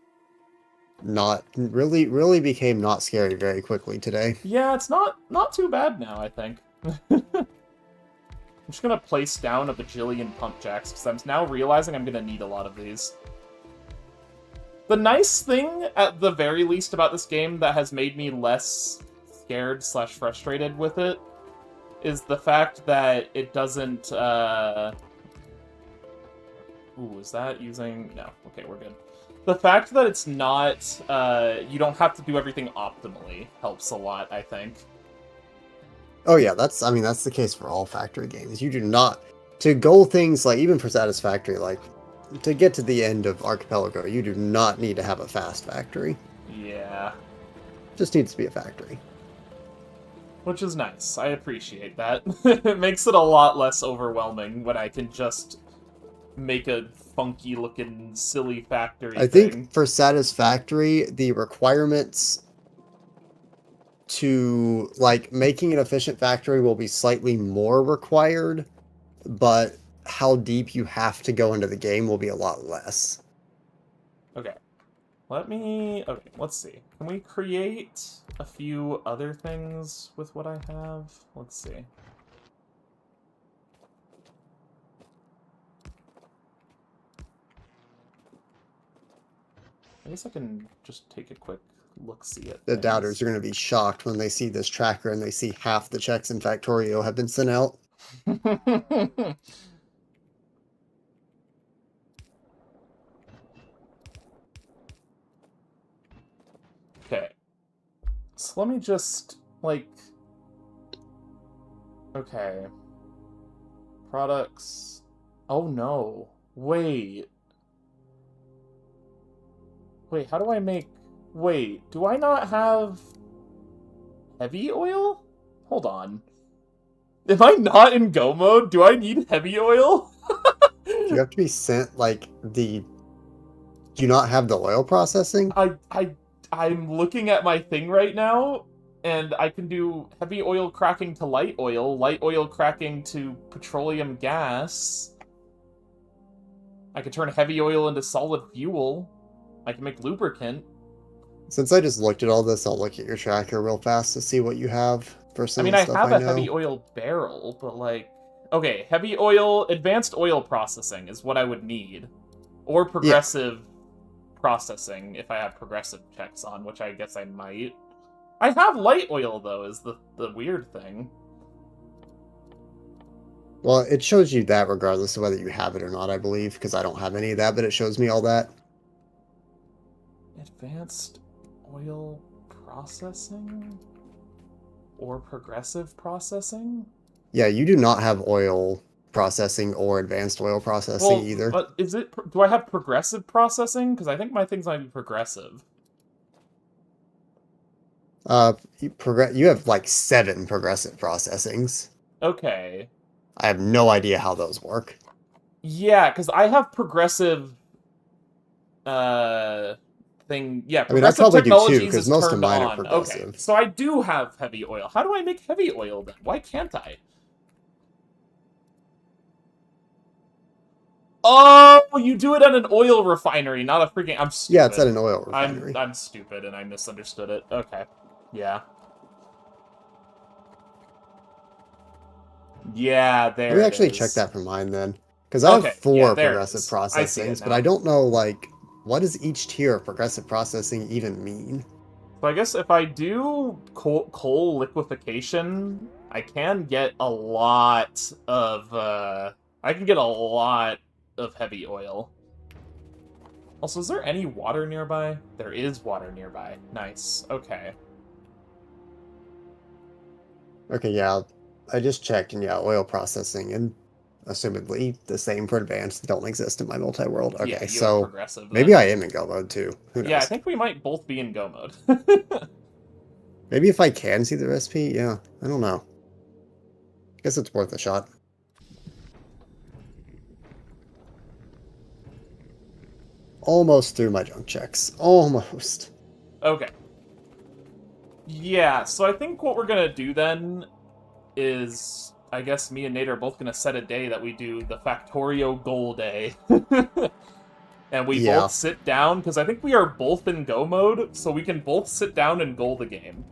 really became not scary very quickly today. Yeah, it's not too bad now, I think. I'm just gonna place down a bajillion pump jacks, because I'm now realizing I'm gonna need a lot of these. The nice thing, at the very least, about this game that has made me less scared / frustrated with it is the fact that it doesn't, Ooh, is that using... No. Okay, we're good. The fact that it's not, you don't have to do everything optimally helps a lot, I think. Oh yeah, that's the case for all factory games. You do not, to goal things, like, even for Satisfactory, like, to get to the end of Archipelago, you do not need to have a fast factory. Yeah. Just needs to be a factory. Which is nice. I appreciate that. It makes it a lot less overwhelming when I can just make a funky-looking, silly factory I think for Satisfactory, the requirements to, like, making an efficient factory will be slightly more required, but how deep you have to go into the game will be a lot less. Okay. Okay, let's see. Can we create a few other things with what I have? Let's see. I guess I can just take a quick look-see at The things. doubters are going to be shocked when they see this tracker and they see half the checks in Factorio have been sent out. Okay. So let me just, like... Okay. Products... Oh no. Wait. Wait, how do I make... Wait, do I not have... heavy oil? Hold on. Am I not in Go mode? Do I need heavy oil? You have to be sent, like, the... Do you not have the oil processing? I'm looking at my thing right now, and I can do heavy oil cracking to light oil cracking to petroleum gas. I can turn heavy oil into solid fuel. I can make lubricant. Since I just looked at all this, I'll look at your tracker real fast to see what you have for some I of mean, the I stuff have I a know. heavy oil barrel, but like... Okay, heavy oil, advanced oil processing is what I would need. Or progressive processing, if I have progressive checks on, which I guess I might. I have light oil, though, is the weird thing. Well, it shows you that regardless of whether you have it or not, I believe, because I don't have any of that, but it shows me all that. Advanced oil processing? Or progressive processing? Yeah, you do not have oil processing or advanced oil processing either. But is it... Do I have progressive processing? Because I think my things might be progressive. You have like 7 progressive processings. Okay. I have no idea how those work. Yeah, because I have progressive uh thing. Yeah, I mean, I progressive probably do too, technologies because is most of turned mine are on. Okay, progressive. so I do have heavy oil. How do I make heavy oil then? Why can't I? Oh, you do it at an oil refinery, not a freaking. I'm Yeah, it's at stupid. an oil I'm refinery. I'm stupid and I misunderstood it. Okay, yeah, yeah. Let me There it actually check is. that for mine then. Because I have Okay, yeah, 4 there it progressive is. I see it processings, but I now. don't know, like, what does each tier of progressive processing even mean? So I guess if I do coal liquefaction, I can get a lot of I can get a lot of heavy oil. Also, is there any water nearby? There is water nearby. Nice. Okay. Okay, yeah, I just checked, and yeah, oil processing and assumedly the same for advanced don't exist in my multi-world. Yeah, Okay, you have so progressive maybe then. I am in go mode too. Who Yeah, I knows? think we might both be in go mode. Maybe if I can see the recipe, yeah, I don't know. Guess it's worth a shot. Almost through my junk checks. Almost. Okay. Yeah, so I think what we're gonna do then is I guess me and Nate are both gonna set a day that we do the Factorio goal day. And we Yeah, both sit down, because I think we are both in go mode, so we can both sit down and goal the game.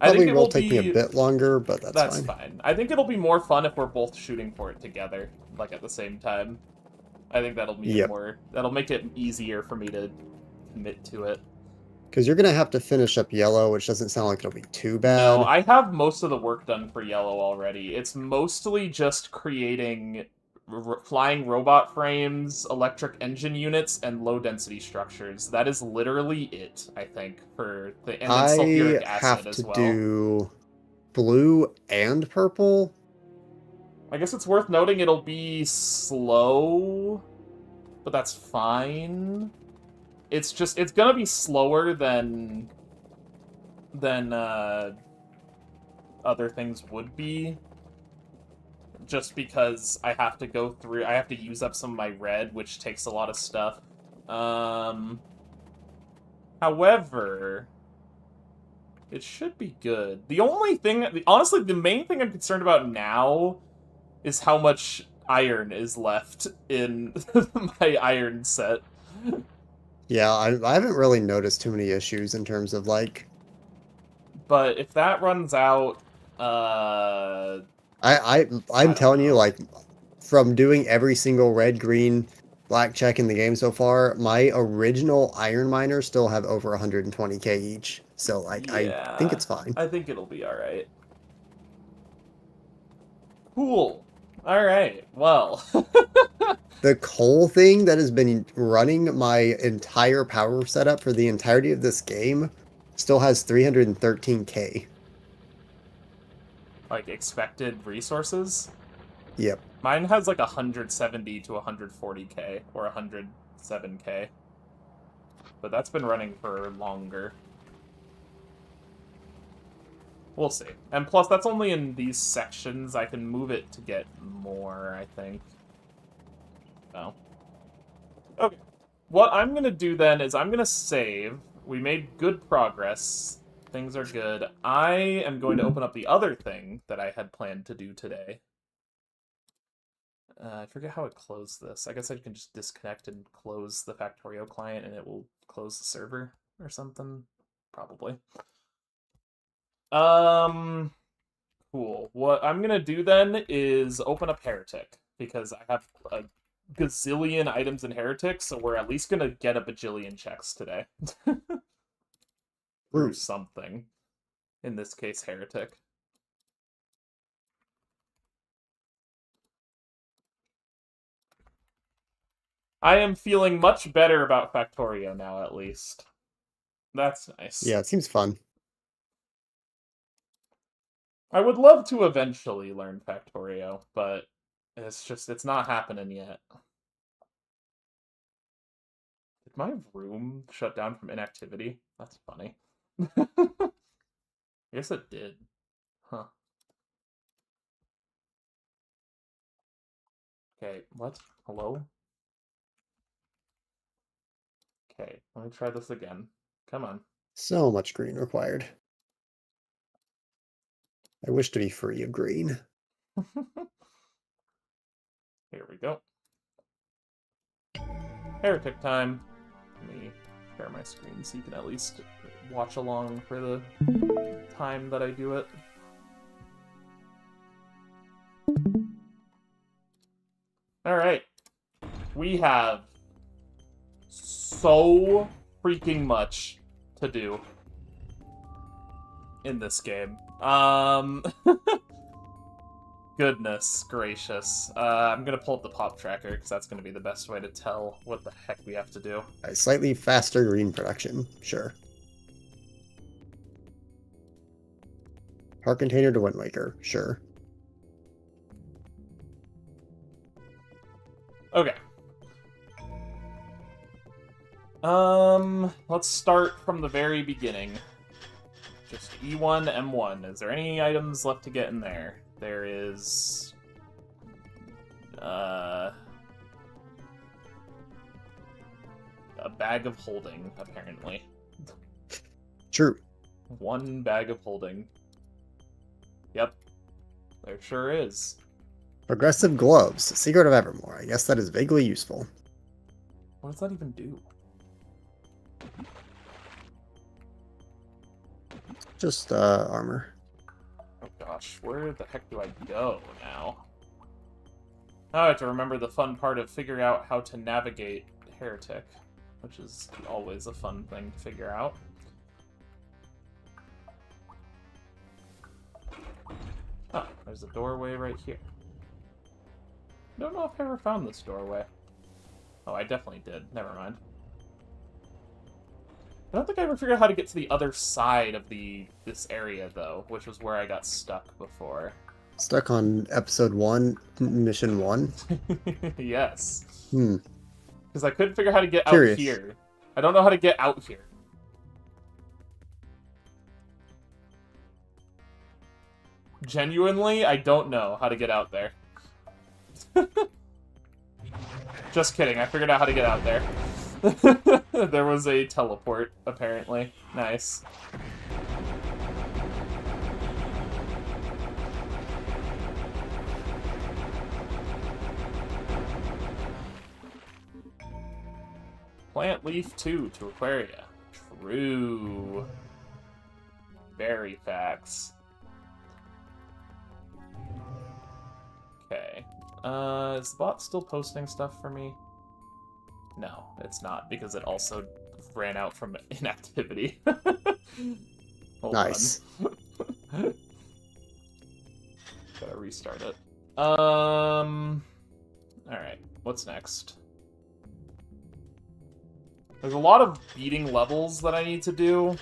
I think probably it will will take me a be... bit longer, but that's That's fine. fine. I think it'll be more fun if we're both shooting for it together, like at the same time. I think that'll be Yep. more... That'll make it easier for me to commit to it. Because you're gonna have to finish up yellow, which doesn't sound like it'll be too No, bad. I have most of the work done for Yellow already. It's mostly just creating flying robot frames, electric engine units, and low-density structures. That is literally it, I think, for the... And then I sulfuric acid have to as well. do blue and purple. I guess it's worth noting it'll be slow, but that's fine. It's just... It's gonna be slower than other things would be, just because I have to go through, I have to use up some of my red, which takes a lot of stuff. Um, However, it should be good. The only thing, honestly, the main thing I'm concerned about now is how much iron is left in my iron set. Yeah, I haven't really noticed too many issues in terms of like But if that runs out, I'm I don't telling you, know. like from doing every single red, green, black check in the game so far, my original iron miners still have over 120k each. So like I think Yeah, it's fine. I think it'll be alright. Cool. Alright, well. The coal thing that has been running my entire power setup for the entirety of this game still has 313k. Like, expected resources. Yep. Mine has like 170 to 140k, or 107k. But that's been running for longer. We'll see. And plus, that's only in these sections. I can move it to get more, I think. Oh. Okay. What I'm gonna do then is I'm gonna save. We made good progress. Things are good. I am going to open up the other thing that I had planned to do today. I forget how it closed this. I guess I can just disconnect and close the Factorio client and it will close the server or something. Probably. Um, cool. What I'm gonna do then is open up Heretic, because I have a gazillion items in Heretic, so we're at least gonna get a bajillion checks today. Through True. something. In this case, Heretic. I am feeling much better about Factorio now, at least. That's nice. Yeah, it seems fun. I would love to eventually learn Factorio, but it's not happening yet. Did my room shut down from inactivity? That's funny. I guess it did. Huh. Okay, what? Hello? Okay, let me try this again. Come on. So much green required. I wish to be free of green. Here we go. Heretic time. Let me share my screen so you can at least watch along for the time that I do it. Alright. We have so freaking much to do in this game. Goodness gracious. I'm gonna pull up the pop tracker, because that's gonna be the best way to tell what the heck we have to do. A slightly faster green production, sure. Heart container to Wind Waker, sure. Okay. Let's start from the very beginning. Just E1, M1. Is there any items left to get in there? There is... a bag of holding, apparently. True. One bag of holding. Yep. There sure is. Progressive gloves. Secret of Evermore. I guess that is vaguely useful. What does that even do? Just, armor. Oh gosh, where the heck do I go now? Now I have to remember the fun part of figuring out how to navigate Heretic, which is always a fun thing to figure out. Oh, there's a doorway right here. Don't know if I ever found this doorway. Oh, I definitely did. Never mind. I don't think I ever figured out how to get to the other side of this area, though, which was where I got stuck before. Stuck on episode 1, mission 1? Yes. Hmm. Because I couldn't figure out how to get Curious. out here. I don't know how to get out here. Genuinely, I don't know how to get out there. Just kidding, I figured out how to get out there. There was a teleport, apparently. Nice. Plant leaf 2 to Aquaria. True. Very facts. Okay. Is the bot still posting stuff for me? No, it's not, because it also ran out from inactivity. Hold Nice. on. Gotta restart it. Alright, what's next? There's a lot of beating levels that I need to do.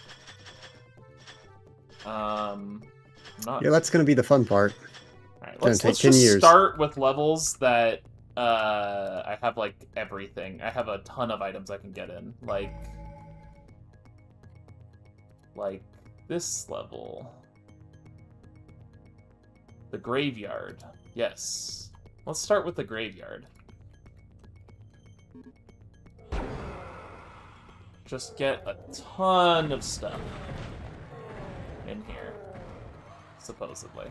I'm not... Yeah, that's gonna be the fun part. Alright, Gonna let's take 10 just years. start with levels that I have, like, everything. I have a ton of items I can get in. Like this level. The graveyard. Yes. Let's start with the graveyard. Just get a ton of stuff in here, supposedly.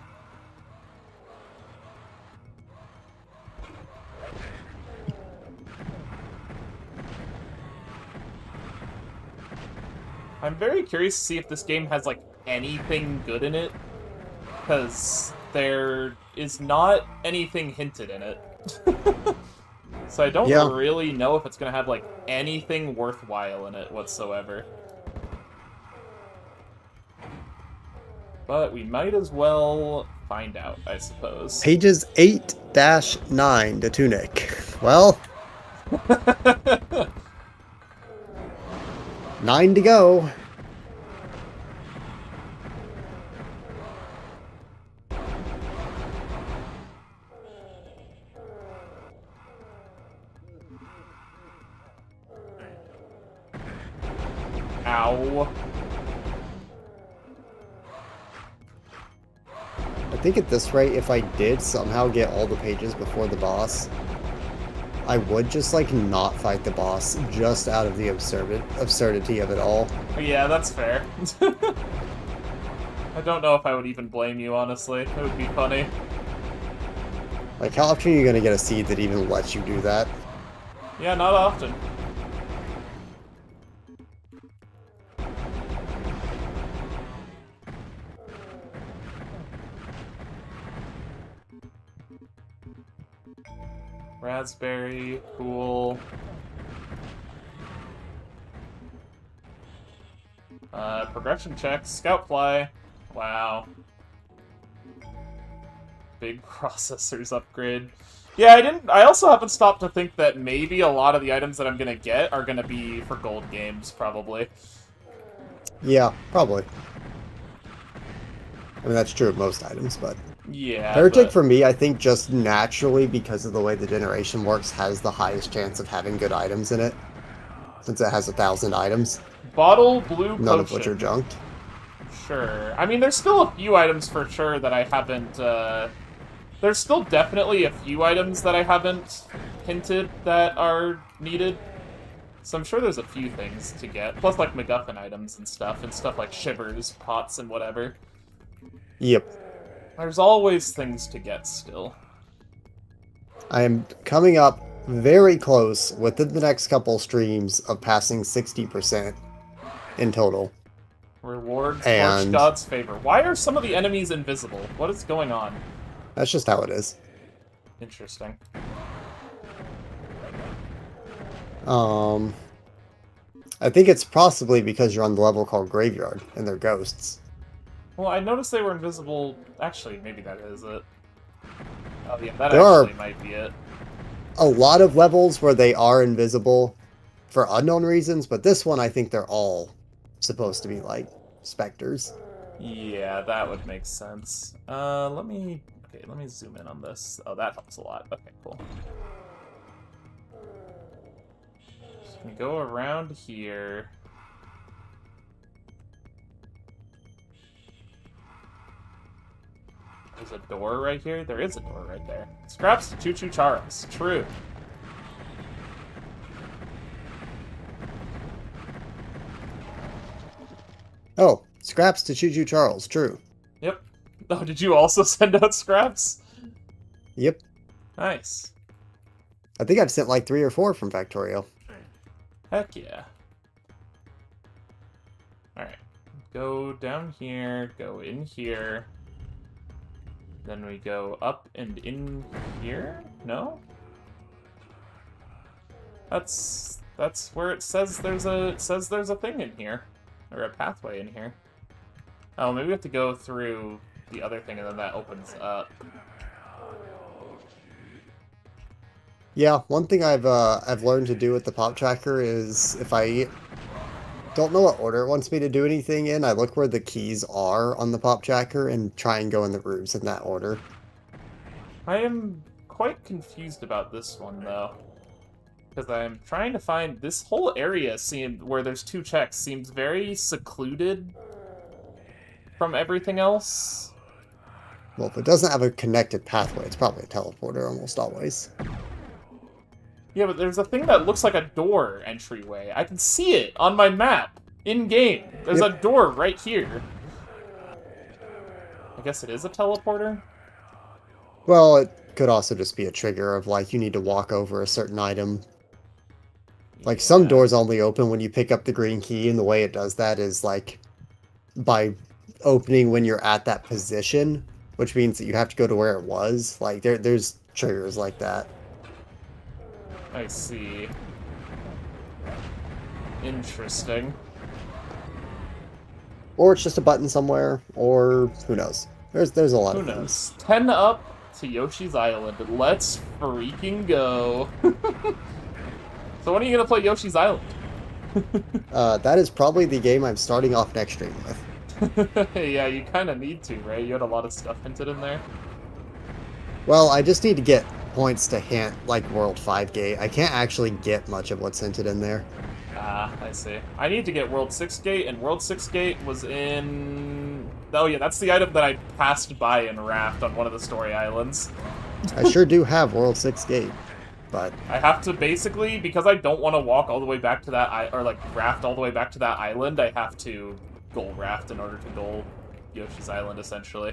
I'm very curious to see if this game has, like, anything good in it, because there is not anything hinted in it. So I don't really know if it's going to have, like, anything worthwhile in it whatsoever. But we might as well find out, I suppose. Pages 8-9 to Tunic. Well... 9 to go. Ow. I think at this rate, if I did somehow get all the pages before the boss, I would just, like, not fight the boss, just out of the absurdity of it all. Yeah, that's fair. I don't know if I would even blame you, honestly. It would be funny. Like, how often are you gonna get a seed that even lets you do that? Yeah, not often. Raspberry, cool. Progression check, scout fly. Wow. Big processors upgrade. Yeah, I also haven't stopped to think that maybe a lot of the items that I'm gonna get are gonna be for gold games, probably. Yeah, probably. I mean, that's true of most items, but... Yeah, Heretic, for me, I think just naturally, because of the way the generation works, has the highest chance of having good items in it. Since it has 1,000 items. Bottle blue potion. None of which are junked. Sure. I mean, there's still a few items for sure that I haven't, There's still definitely a few items that I haven't hinted that are needed. So I'm sure there's a few things to get. Plus, like, MacGuffin items and stuff like shivers, pots, and whatever. Yep. There's always things to get still. I am coming up very close, within the next couple streams, of passing 60% in total. Rewards, and... God's favor. Why are some of the enemies invisible? What is going on? That's just how it is. Interesting. I think it's possibly because you're on the level called Graveyard, and they're ghosts. Well, I noticed they were invisible... Actually, maybe that is it. Oh yeah, that There actually might be it. A lot of levels where they are invisible for unknown reasons, but this one I think they're all supposed to be, like, specters. Yeah, that would make sense. Let me zoom in on this. Oh, that helps a lot. Okay, cool. Just gonna go around here. There's a door right here. There is a door right there. Scraps to Choo-Choo Charles. True. Oh, scraps to Choo-Choo Charles. True. Yep. Oh, did you also send out scraps? Yep. Nice. I think I've sent like 3 or 4 from Factorio. Heck yeah. Alright. Go down here, go in here. Then we go up and in here? No? That's where it says there's a thing in here. Or a pathway in here. Oh, maybe we have to go through the other thing and then that opens up. Yeah, one thing I've learned to do with the pop tracker is if I don't know what order it wants me to do anything in, I look where the keys are on the pop tracker and try and go in the rooms in that order. I am quite confused about this one, though. Because I'm trying to find... This whole area where there's 2 checks seems very secluded from everything else. Well, if it doesn't have a connected pathway, it's probably a teleporter almost always. Yeah, but there's a thing that looks like a door entryway. I can see it on my map, in-game. There's a door right here. I guess it is a teleporter? Well, it could also just be a trigger of, like, you need to walk over a certain item. Like, some doors only open when you pick up the green key, and the way it does that is, like, by opening when you're at that position, which means that you have to go to where it was. Like, there's triggers like that. I see. Interesting. Or it's just a button somewhere, or who knows. There's a lot of things. Who knows? 10 up to Yoshi's Island. Let's freaking go. So when are you going to play Yoshi's Island? That is probably the game I'm starting off next stream with. Yeah, you kind of need to, right? You had a lot of stuff hinted in there. Well, I just need to get points to hint, like, World 5 Gate. I can't actually get much of what's hinted in there. Ah, I see. I need to get World 6 Gate, and World 6 Gate was in... Oh yeah, that's the item that I passed by in Raft on one of the story islands. I sure do have World 6 Gate. but I have to basically, because I don't want to walk all the way back to that, or like raft all the way back to that island, I have to goal raft in order to goal Yoshi's Island, essentially.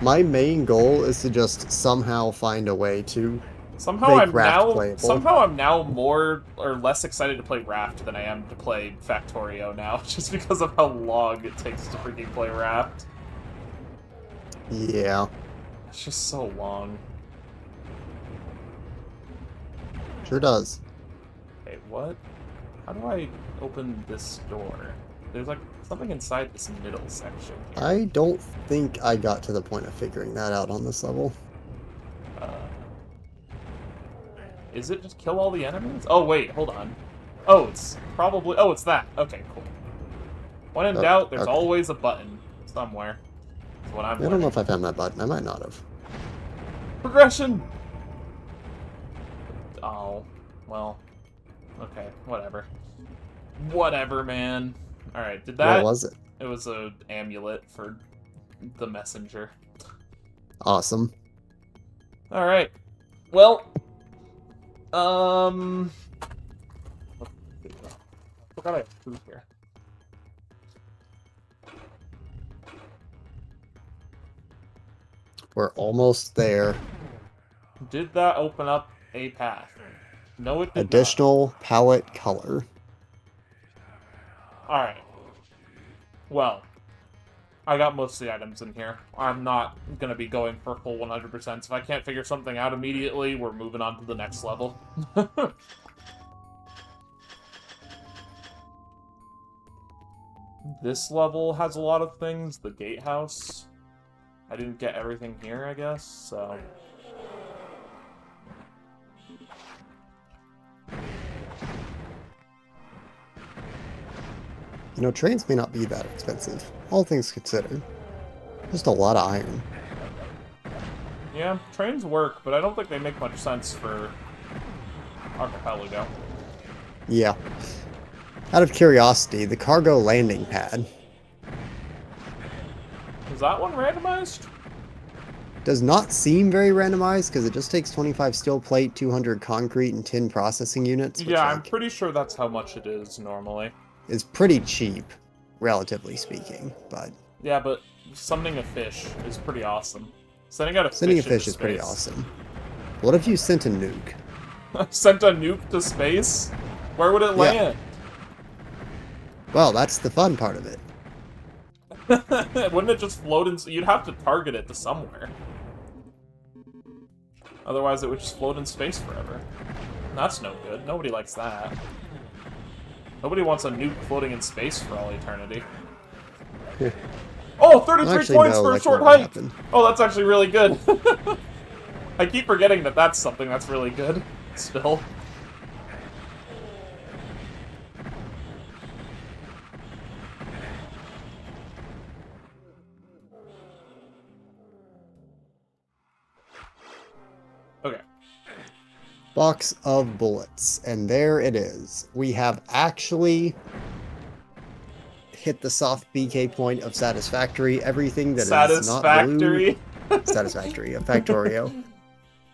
my main goal is to just somehow find a way to Somehow make raft playable. I'm now more or less excited to play Raft than I am to play Factorio now, just because of how long it takes to freaking play Raft. Yeah. It's just so long. Sure does. Okay, what? How do I open this door? There's like something inside this middle section here. I don't think I got to the point of figuring that out on this level. Is it just kill all the enemies? Oh, wait, hold on. Oh, it's probably... Oh, it's that. Okay, cool. When in doubt, there's okay. always a button somewhere. That's what I'm I don't know if I found that button. I might not have. Progression! Oh, well. Okay, whatever. Whatever, man. Alright, did that... What was it? It was a amulet for the messenger. Awesome. Alright. Well... forgot I have food here. We're almost there. Did that open up a path? No, it did Additional palette color. Alright. Well, I got most of the items in here. I'm not going to be going for full 100%. So if I can't figure something out immediately, we're moving on to the next level. This level has a lot of things. The gatehouse. I didn't get everything here, I guess, so... You know, trains may not be that expensive, all things considered. Just a lot of iron. Yeah, trains work, but I don't think they make much sense for Archipelago. Yeah. Out of curiosity, the cargo landing pad Is that one randomized? does not seem very randomized because it just takes 25 steel plate, 200 concrete, and 10 processing units. Which, Yeah, I'm pretty sure that's how much it is normally. is pretty cheap, relatively speaking. But Yeah, but summoning a fish is pretty awesome. Sending out a sending a fish into fish is pretty space. awesome. What if you sent a nuke? Sent a nuke to space? Where would it land? Well, that's the fun part of it. Wouldn't it just float in... You'd have to target it to somewhere. Otherwise, it would just float in space forever. That's no good. Nobody likes that. Nobody wants a nuke floating in space for all eternity. Oh, 33 points for a short hike! Oh, that's actually really good. I keep forgetting that that's something that's really good. Still. Okay. Box of bullets, and there it is. We have actually hit the soft BK point of satisfactory. Everything that is not blue... Satisfactory of Factorio.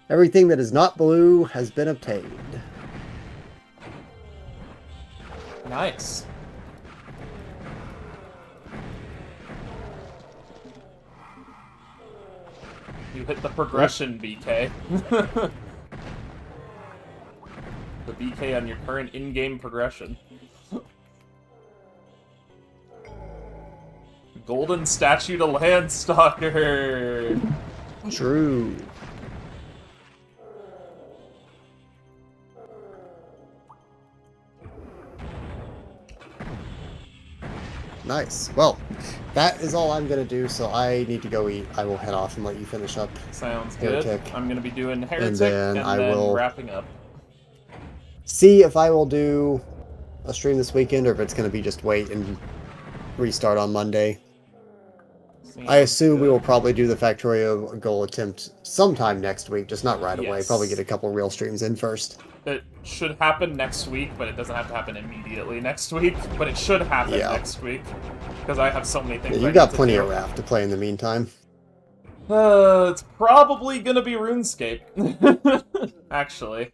Everything that is not blue has been obtained. Nice. You hit the progression, BK. The BK on your current in-game progression. Golden statue to Landstalker! True. Nice. Well, that is all I'm going to do, so I need to go eat. I will head off and let you finish up. Sounds good. Heretic. I'm going to be doing Heretic, And then I will wrapping up. See if I will do a stream this weekend, or if it's going to be just wait and restart on Monday. I assume we will probably do the Factorio goal attempt sometime next week, just not right away. Yes. Probably get a couple real streams in first. It should happen next week, but it doesn't have to happen immediately next week. But it should happen next week, because I have so many things. Yeah, you got plenty of Raft to play in the meantime. It's probably gonna be RuneScape. Actually.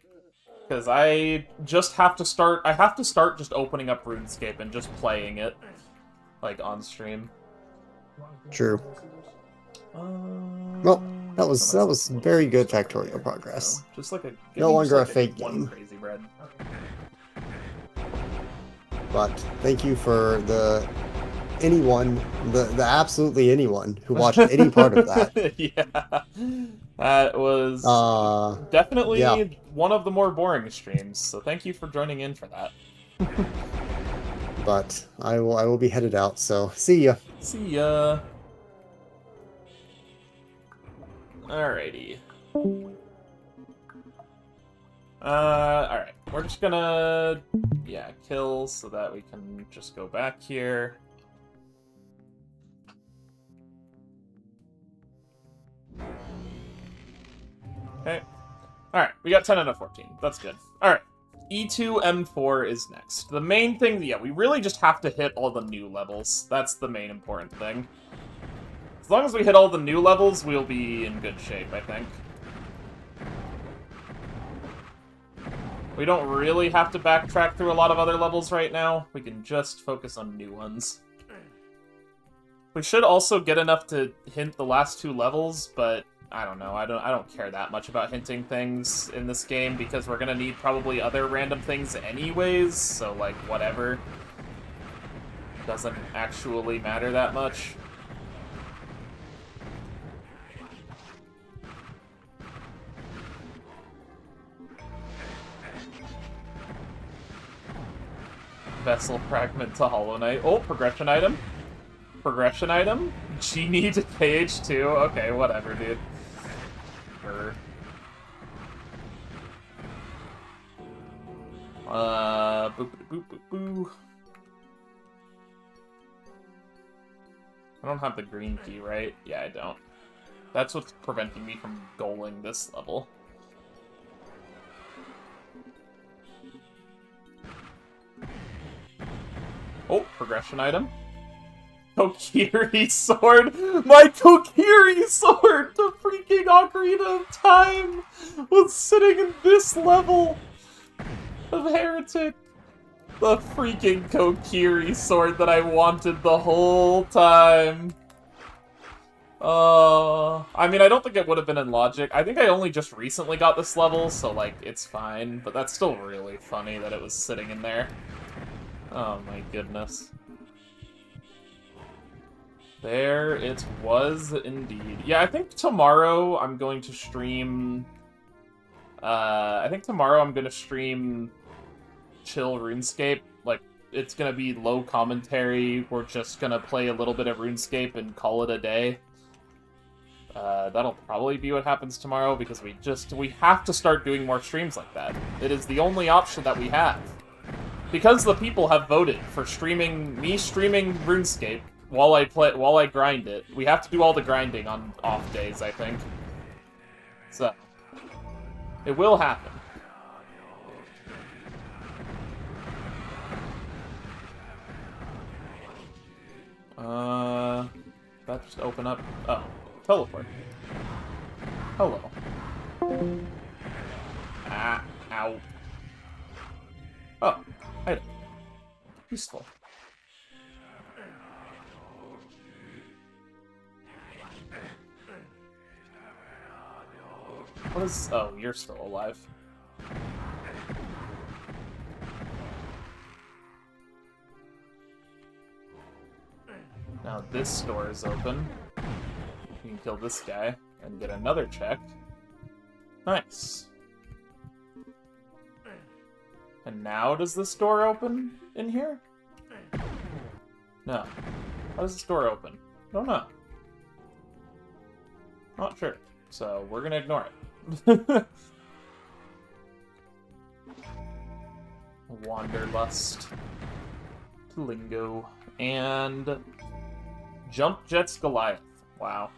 Because I just have to start... I have to start just opening up RuneScape and just playing it. Like, on stream. True. Well, that was very good Factorio progress. Just like a... No longer like a fake one game. crazy bread. But thank you for the absolutely anyone who watched any part of that. Yeah. That was definitely yeah. one of the more boring streams, so thank you for joining in for that. But I will be headed out, so see ya. See ya. Alrighty. Alright. We're just gonna, yeah, kill so that we can just go back here. Okay. Alright, we got 10 out of 14. That's good. Alright. E2, M4 is next. The main thing, yeah, we really just have to hit all the new levels. That's the main important thing. As long as we hit all the new levels, we'll be in good shape, I think. We don't really have to backtrack through a lot of other levels right now. We can just focus on new ones. We should also get enough to hint the last 2 levels, but I don't know. I don't care that much about hinting things in this game because we're gonna need probably other random things anyways, so like whatever. Doesn't actually matter that much. Vessel fragment to Hollow Knight. Oh, progression item. Progression item? Genie to KH2? Okay, whatever, dude. Sure. Boop, boop, boop, boop. I don't have the green key, right? Yeah, I don't. That's what's preventing me from goaling this level. Oh, progression item. Kokiri sword! My Kokiri sword! The freaking Ocarina of Time was sitting in this level of Heretic. The freaking Kokiri sword that I wanted the whole time. I mean, I don't think it would have been in Logic. I think I only just recently got this level, so, like, it's fine. But that's still really funny that it was sitting in there. Oh my goodness. There it was indeed. Yeah, I think tomorrow I'm going to stream... chill RuneScape. Like, it's gonna be low commentary. We're just gonna play a little bit of RuneScape and call it a day. That'll probably be what happens tomorrow because we have to start doing more streams like that. It is the only option that we have. Because the people have voted for me streaming RuneScape while I grind it. We have to do all the grinding on off days, I think. So it will happen. That just open up. Oh, teleport. Hello. Ah, ow. Oh, item. Useful. What is... Oh, you're still alive. Now this door is open. You can kill this guy and get another check. Nice. And now does this door open in here? No. How does this door open? I don't know. Not sure. So we're gonna ignore it. Wanderlust. Lingo. And Jump Jets Goliath. Wow.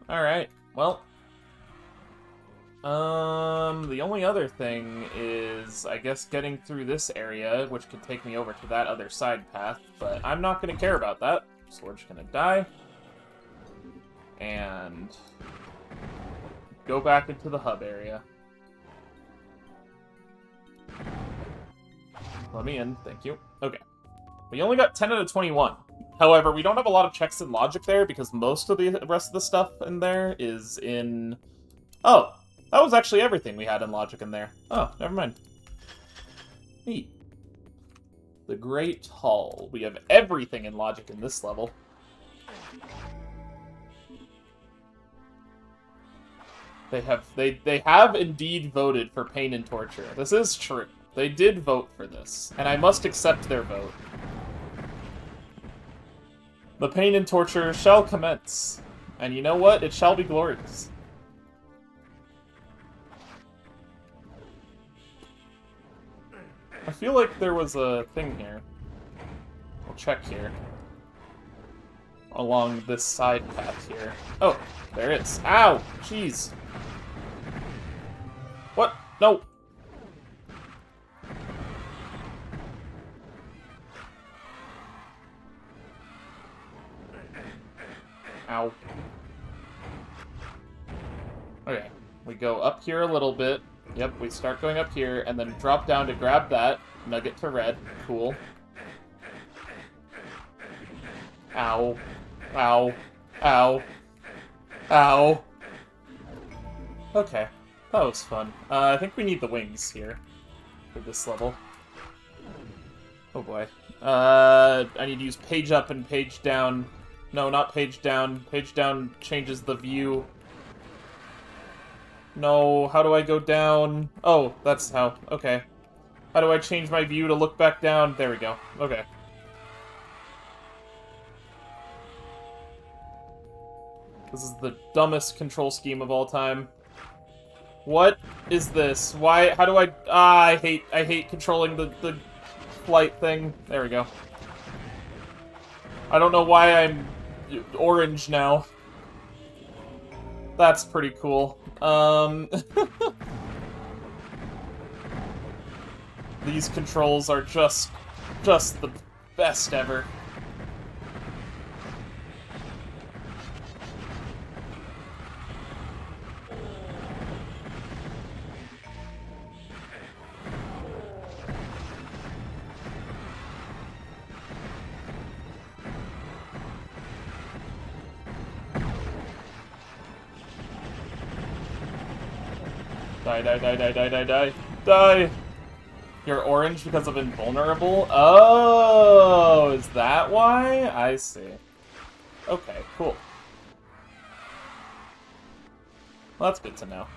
Alright. Well. The only other thing is, I guess, getting through this area, which could take me over to that other side path, but I'm not going to care about that, so we're just going to die. And go back into the hub area. Let me in, thank you. Okay. We only got 10 out of 21. However, we don't have a lot of checks in logic there because most of the rest of the stuff in there is in... Oh, that was actually everything we had in logic in there. Oh, never mind. Neat. The Great Hall. We have everything in logic in this level. They have indeed voted for pain and torture. This is true. They did vote for this, and I must accept their vote. The pain and torture shall commence. And you know what? It shall be glorious. I feel like there was a thing here. We'll check here. Along this side path here. Oh, there it is. Ow! Jeez. What? No! Ow. Okay, we go up here a little bit. Yep, we start going up here, and then drop down to grab that. Nugget to red. Cool. Ow. Ow. Ow. Ow. Okay, that was fun. I think we need the wings here for this level. Oh boy. I need to use page up and page down. No, not page down. Page down changes the view. No, how do I go down? Oh, that's how. Okay. How do I change my view to look back down? There we go. Okay. This is the dumbest control scheme of all time. What is this? Why? How do I... Ah, I hate controlling the flight thing. There we go. I don't know why I'm orange now. That's pretty cool. These controls are just the best ever. Die, die, die, die, die, die, die. Die! You're orange because of invulnerable? Oh, is that why? I see. Okay, cool. Well, that's good to know.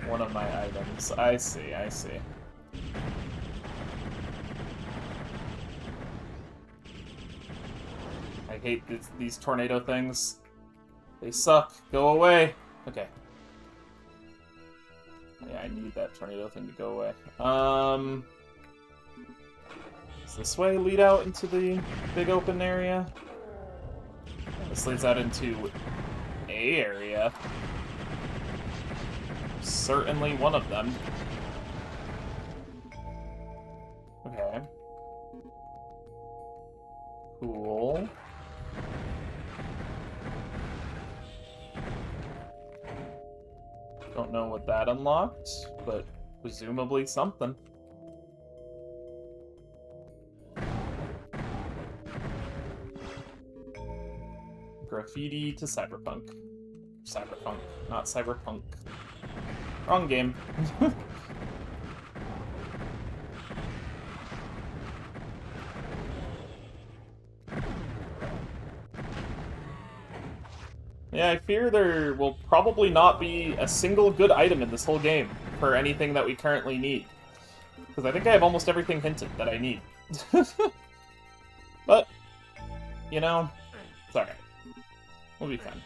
One of my items. I see, I see. I hate these tornado things. They suck. Go away. Okay. Yeah, I need that tornado thing to go away. Does this way lead out into the big open area? This leads out into a area. Certainly one of them. Okay. Cool. Don't know what that unlocked, but presumably something. Graffiti to cyberpunk. Cyberpunk, not cyberpunk. Wrong game. Yeah, I fear there will probably not be a single good item in this whole game for anything that we currently need. Because I think I have almost everything hinted that I need. But, you know, it's alright. We'll be fine.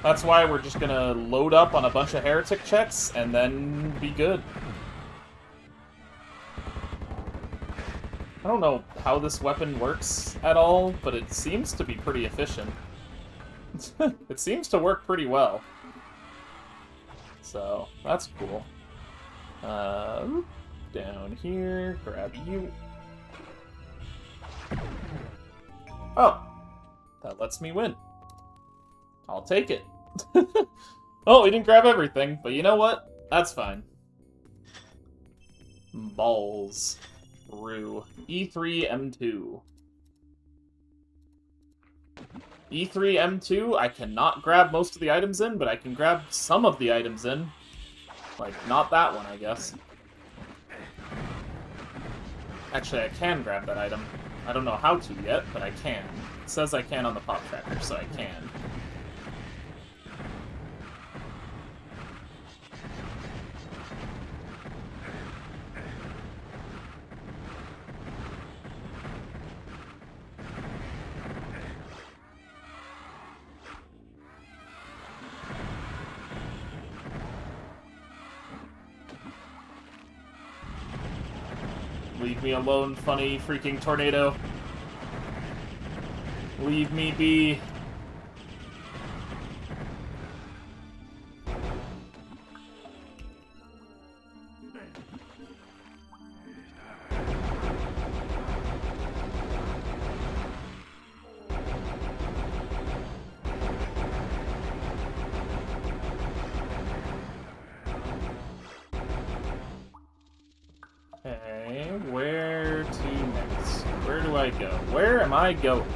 That's why we're just gonna load up on a bunch of heretic checks and then be good. I don't know how this weapon works at all, but it seems to be pretty efficient. It seems to work pretty well. So, that's cool. Down here, grab you. Oh, that lets me win. I'll take it. Oh, we didn't grab everything, but you know what? That's fine. Balls. Through. E3, M2. E3, M2, I cannot grab most of the items in, but I can grab some of the items in. Like, not that one, I guess. Actually, I can grab that item. I don't know how to yet, but I can. It says I can on the pop tracker, so I can. Leave me alone, funny freaking tornado. Leave me be. Okay, where to next? Where do I go? Where am I going?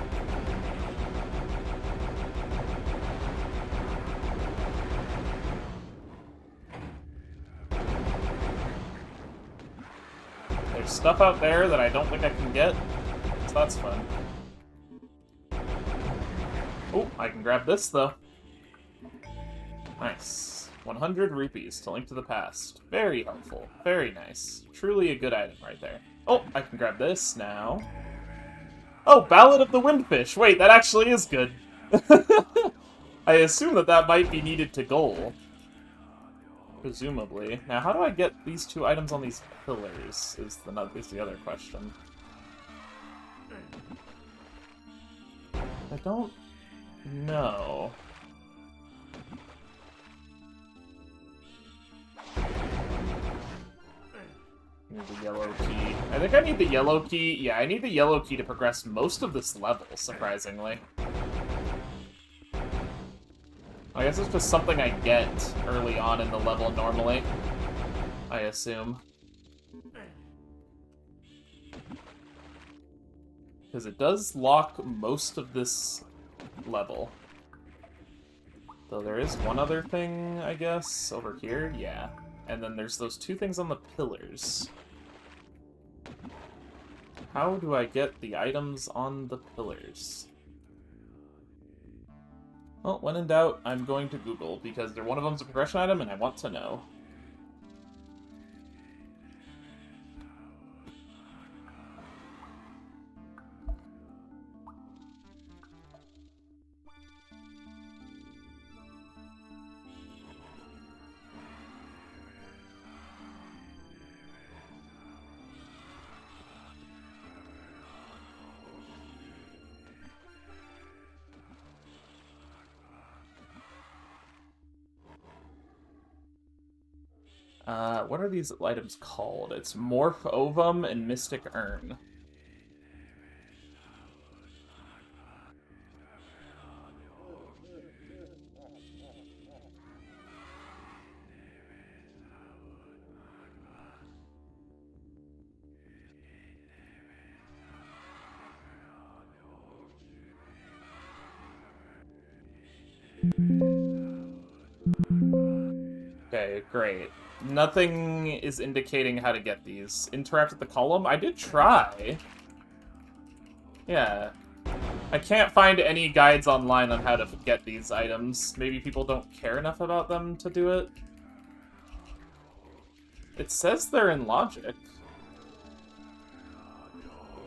There's stuff out there that I don't think I can get, so that's fun. Oh, I can grab this, though. Nice. 100 rupees to Link to the Past. Very helpful. Very nice. Truly a good item right there. Oh, I can grab this now. Oh, Ballad of the Windfish. Wait, that actually is good. I assume that that might be needed to goal. Presumably. Now, how do I get these two items on these pillars is the other question. I don't know. I need the yellow key. I think I need the yellow key. Yeah, I need the yellow key to progress most of this level, surprisingly. I guess it's just something I get early on in the level normally, I assume. Because it does lock most of this level. Though there is one other thing, I guess, over here. Yeah. And then there's those two things on the pillars. How do I get the items on the pillars? Well, when in doubt, I'm going to Google, because one of them's a progression item, and I want to know. What are these items called? It's Morph Ovum and Mystic Urn. Okay, great. Nothing is indicating how to get these. Interact with the column? I did try. Yeah. I can't find any guides online on how to get these items. Maybe people don't care enough about them to do it. It says they're in logic.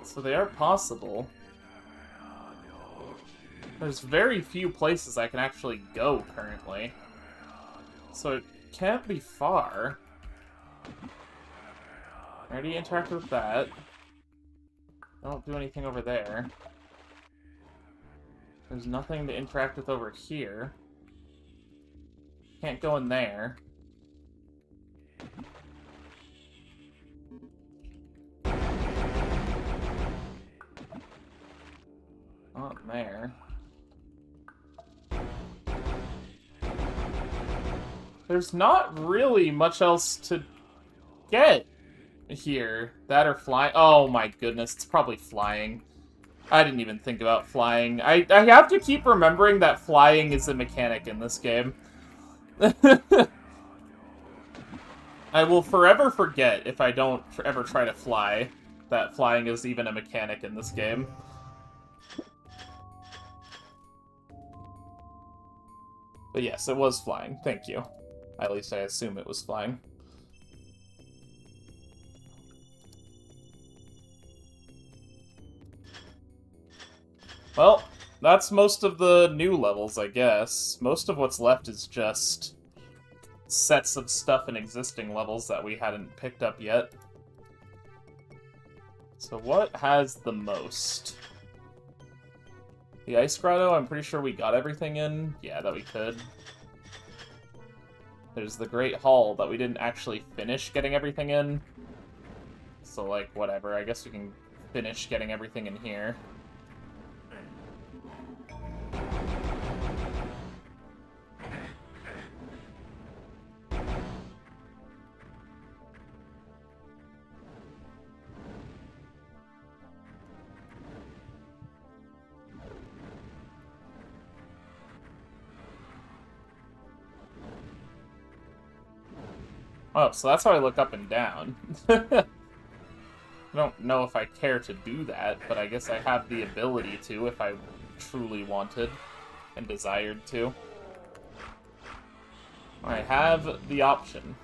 So they are possible. There's very few places I can actually go currently. So it can't be far. I already interacted with that. Don't do anything over there. There's nothing to interact with over here. Can't go in there. Not there. There's not really much else to get here. That or flying. Oh my goodness, it's probably flying. I didn't even think about flying. I have to keep remembering that flying is a mechanic in this game. I will forever forget, if I don't ever try to fly, that flying is even a mechanic in this game. But yes, it was flying. Thank you. At least I assume it was flying. Well, that's most of the new levels, I guess. Most of what's left is just sets of stuff in existing levels that we hadn't picked up yet. So what has the most? The Ice Grotto, I'm pretty sure we got everything in. Yeah, that we could. There's the Great Hall that we didn't actually finish getting everything in. So, like, whatever. I guess we can finish getting everything in here. Oh, so that's how I look up and down. I don't know if I care to do that, but I guess I have the ability to if I truly wanted and desired to. I have the option.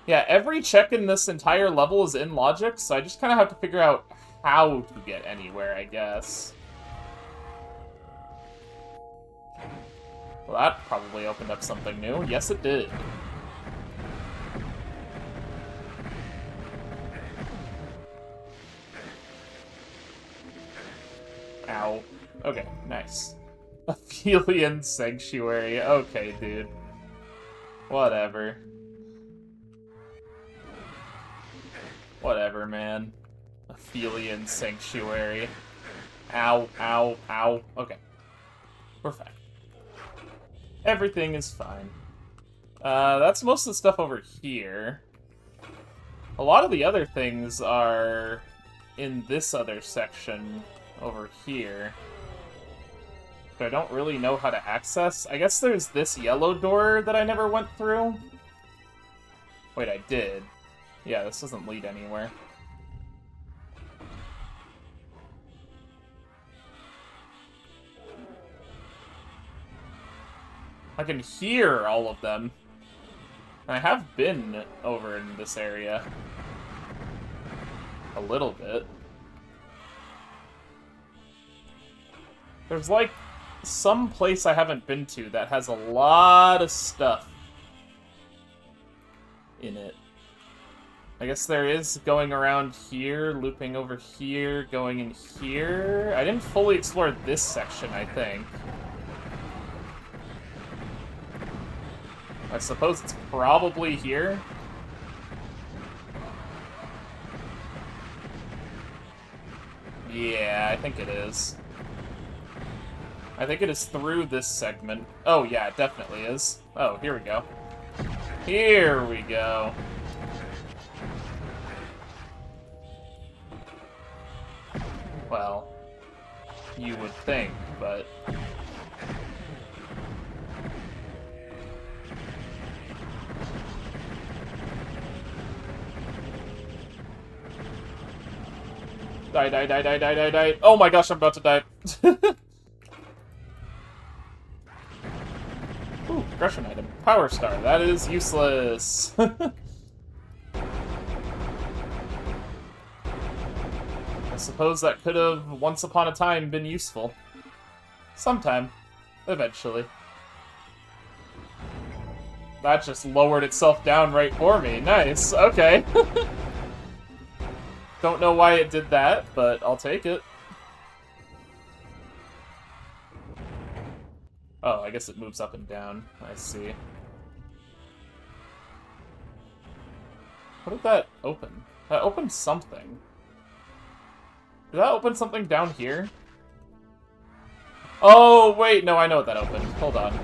Yeah, every check in this entire level is in logic, so I just kind of have to figure out how to get anywhere, I guess. Well, that probably opened up something new. Yes, it did. Ow. Okay, nice. Aphelion Sanctuary. Okay, dude. Whatever. Whatever, man. Aphelion Sanctuary. Ow, ow, ow. Okay. We're fine. Everything is fine. That's most of the stuff over here. A lot of the other things are in this other section over here, but I don't really know how to access. I guess there's this yellow door that I never went through. Wait, I did. Yeah, this doesn't lead anywhere. I can hear all of them. I have been over in this area a little bit. There's, like, some place I haven't been to that has a lot of stuff in it. I guess there is going around here, looping over here, going in here. I didn't fully explore this section, I think. I suppose it's probably here. Yeah, I think it is. I think it is through this segment. Oh, yeah, it definitely is. Oh, here we go. Here we go. Well, you would think, but... Die, die, die, die, die, die, die. Oh my gosh, I'm about to die. Ooh, progression item. Power Star. That is useless. I suppose that could have, once upon a time, been useful. Sometime. Eventually. That just lowered itself down right for me. Nice. Okay. Don't know why it did that, but I'll take it. Oh, I guess it moves up and down. I see. What did that open? That opened something. Did that open something down here? Oh, wait, no, I know what that opened. Hold on.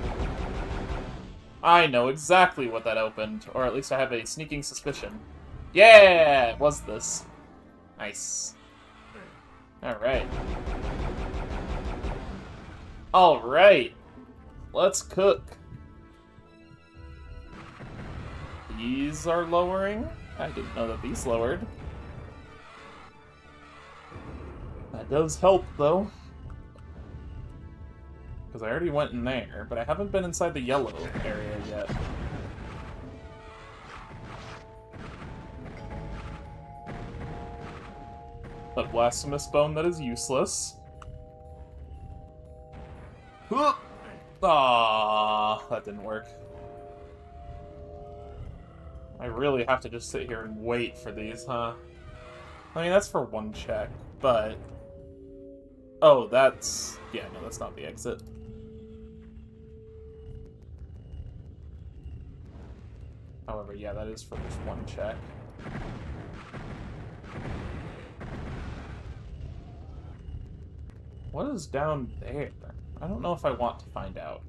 I know exactly what that opened, or at least I have a sneaking suspicion. Yeah, it was this. Nice. Alright. Alright. Let's cook. These are lowering? I didn't know that these lowered. That does help, though. Because I already went in there, but I haven't been inside the yellow area yet. A blasphemous bone that is useless. Ah, that didn't work. I really have to just sit here and wait for these, huh? I mean, that's for one check, but... Oh, that's... Yeah, no, that's not the exit. However, yeah, that is for just one check. What is down there? I don't know if I want to find out.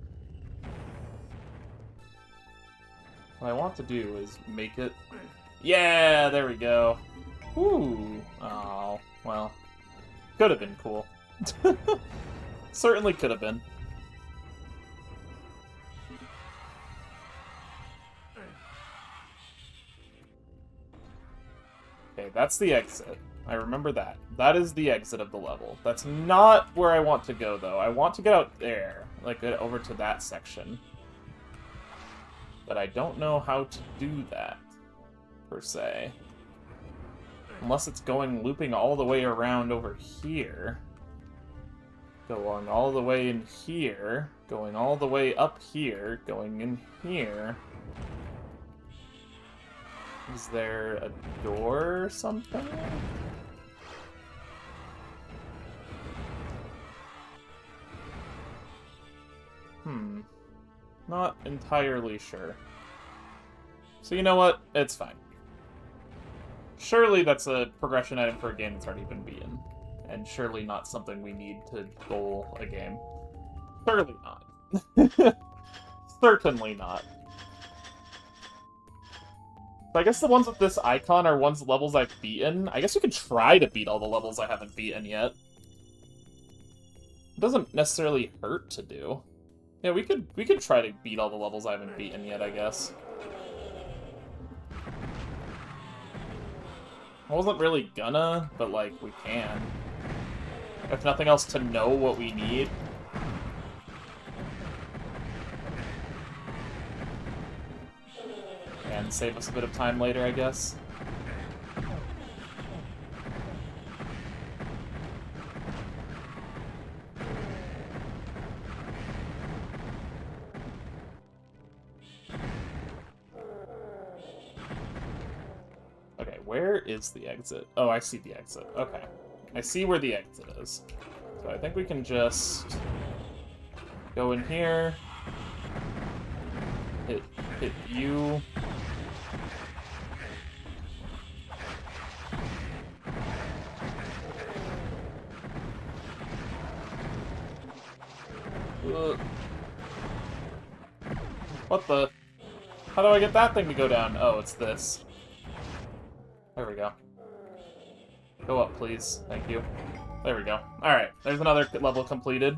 What I want to do is make it... Yeah, there we go. Ooh. Oh, well. Could have been cool. Certainly could have been. Okay, that's the exit. I remember that. That is the exit of the level. That's not where I want to go, though. I want to get out there, like over to that section. But I don't know how to do that, per se. Unless it's looping all the way around over here. Going all the way in here. Going all the way up here. Going in here. Is there a door or something? Not entirely sure. So you know what? It's fine. Surely that's a progression item for a game that's already been beaten. And surely not something we need to goal a game. Surely not. Certainly not. So I guess the ones with this icon are levels I've beaten. I guess we could try to beat all the levels I haven't beaten yet. It doesn't necessarily hurt to do. Yeah, we could try to beat all the levels I haven't beaten yet, I guess. I wasn't really gonna, but, like, we can. If nothing else, to know what we need. And save us a bit of time later, I guess. Okay, where is the exit? Oh, I see the exit. Okay. I see where the exit is. So I think we can just go in here, hit U. What the? How do I get that thing to go down? Oh, it's this. There we go. Go up, please. Thank you. There we go. Alright, there's another level completed.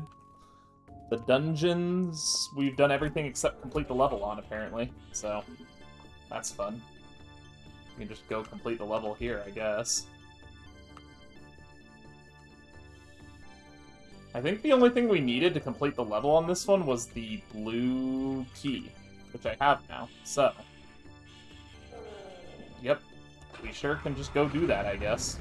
The dungeons, we've done everything except complete the level on, apparently. So, that's fun. We can just go complete the level here, I guess. I think the only thing we needed to complete the level on this one was the blue key, which I have now, so... Yep. We sure can just go do that, I guess.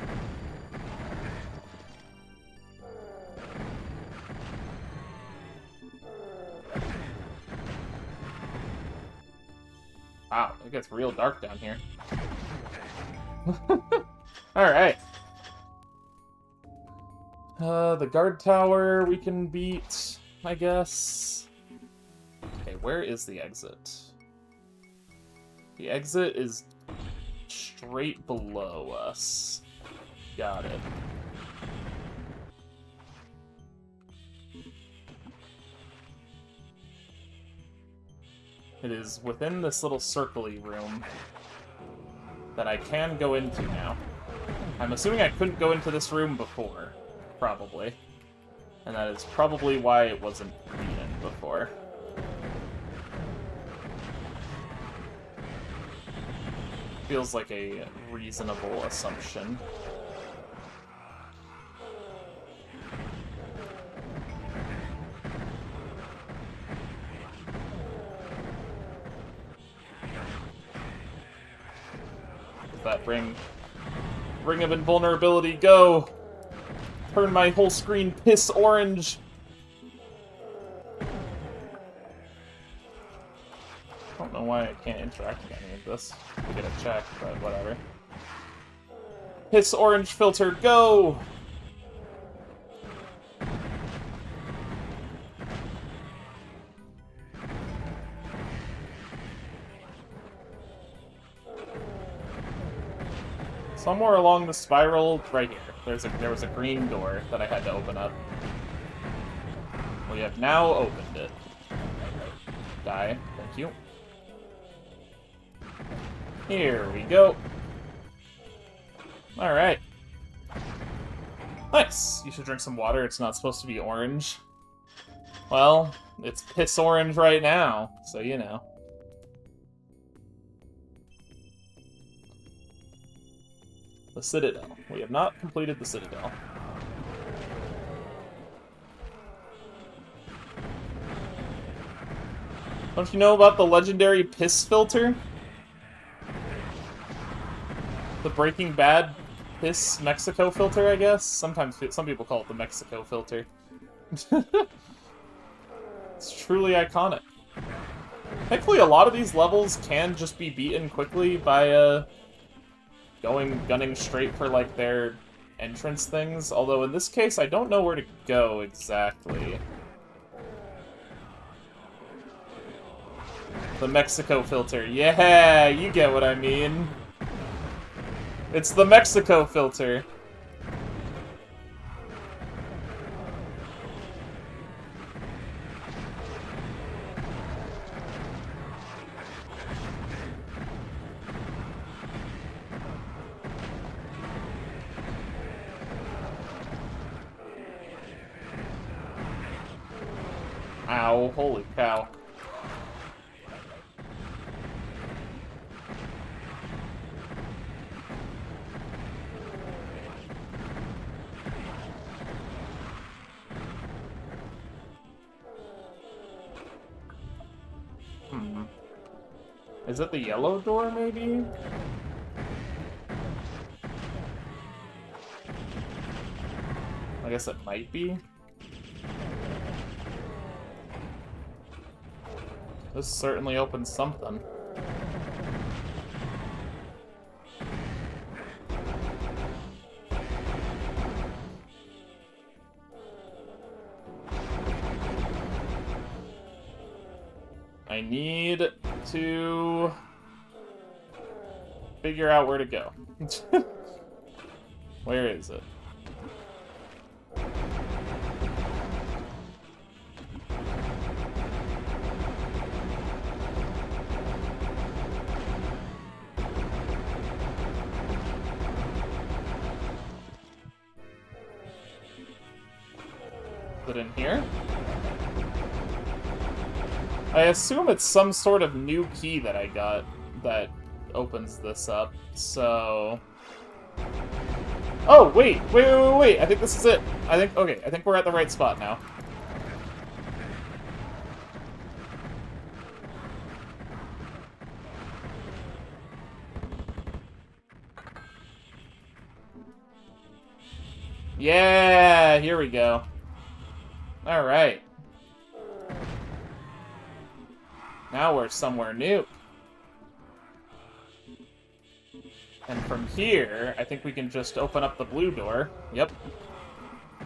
gets real dark down here. Alright. The guard tower we can beat, I guess. Okay, where is the exit? The exit is straight below us. Got it. It is within this little circle-y room that I can go into now. I'm assuming I couldn't go into this room before, probably. And that is probably why it wasn't beaten before. Feels like a reasonable assumption. That ring of invulnerability, go! Turn my whole screen piss orange! I don't know why I can't interact with any of this. I get a check, but whatever. Piss orange filter, go! Somewhere along the spiral, right here, there was a green door that I had to open up. We have now opened it. Die, thank you. Here we go. Alright. Nice! You should drink some water, it's not supposed to be orange. Well, it's piss orange right now, so you know. The Citadel. We have not completed the Citadel. Don't you know about the legendary piss filter? The Breaking Bad piss Mexico filter, I guess? Sometimes some people call it the Mexico filter. It's truly iconic. Thankfully, a lot of these levels can just be beaten quickly by, gunning straight for, like, their entrance things. Although, in this case, I don't know where to go exactly. The Mexico filter. Yeah, you get what I mean. It's the Mexico filter. Ow, holy cow. Is it the yellow door, maybe? I guess it might be. This certainly opens something. I need to figure out where to go. Where is it? Is it in here? I assume it's some sort of new key that I got that opens this up, so... Oh, wait! I think this is it. I think we're at the right spot now. Yeah, here we go. Alright. Now we're somewhere new. And from here, I think we can just open up the blue door. Yep.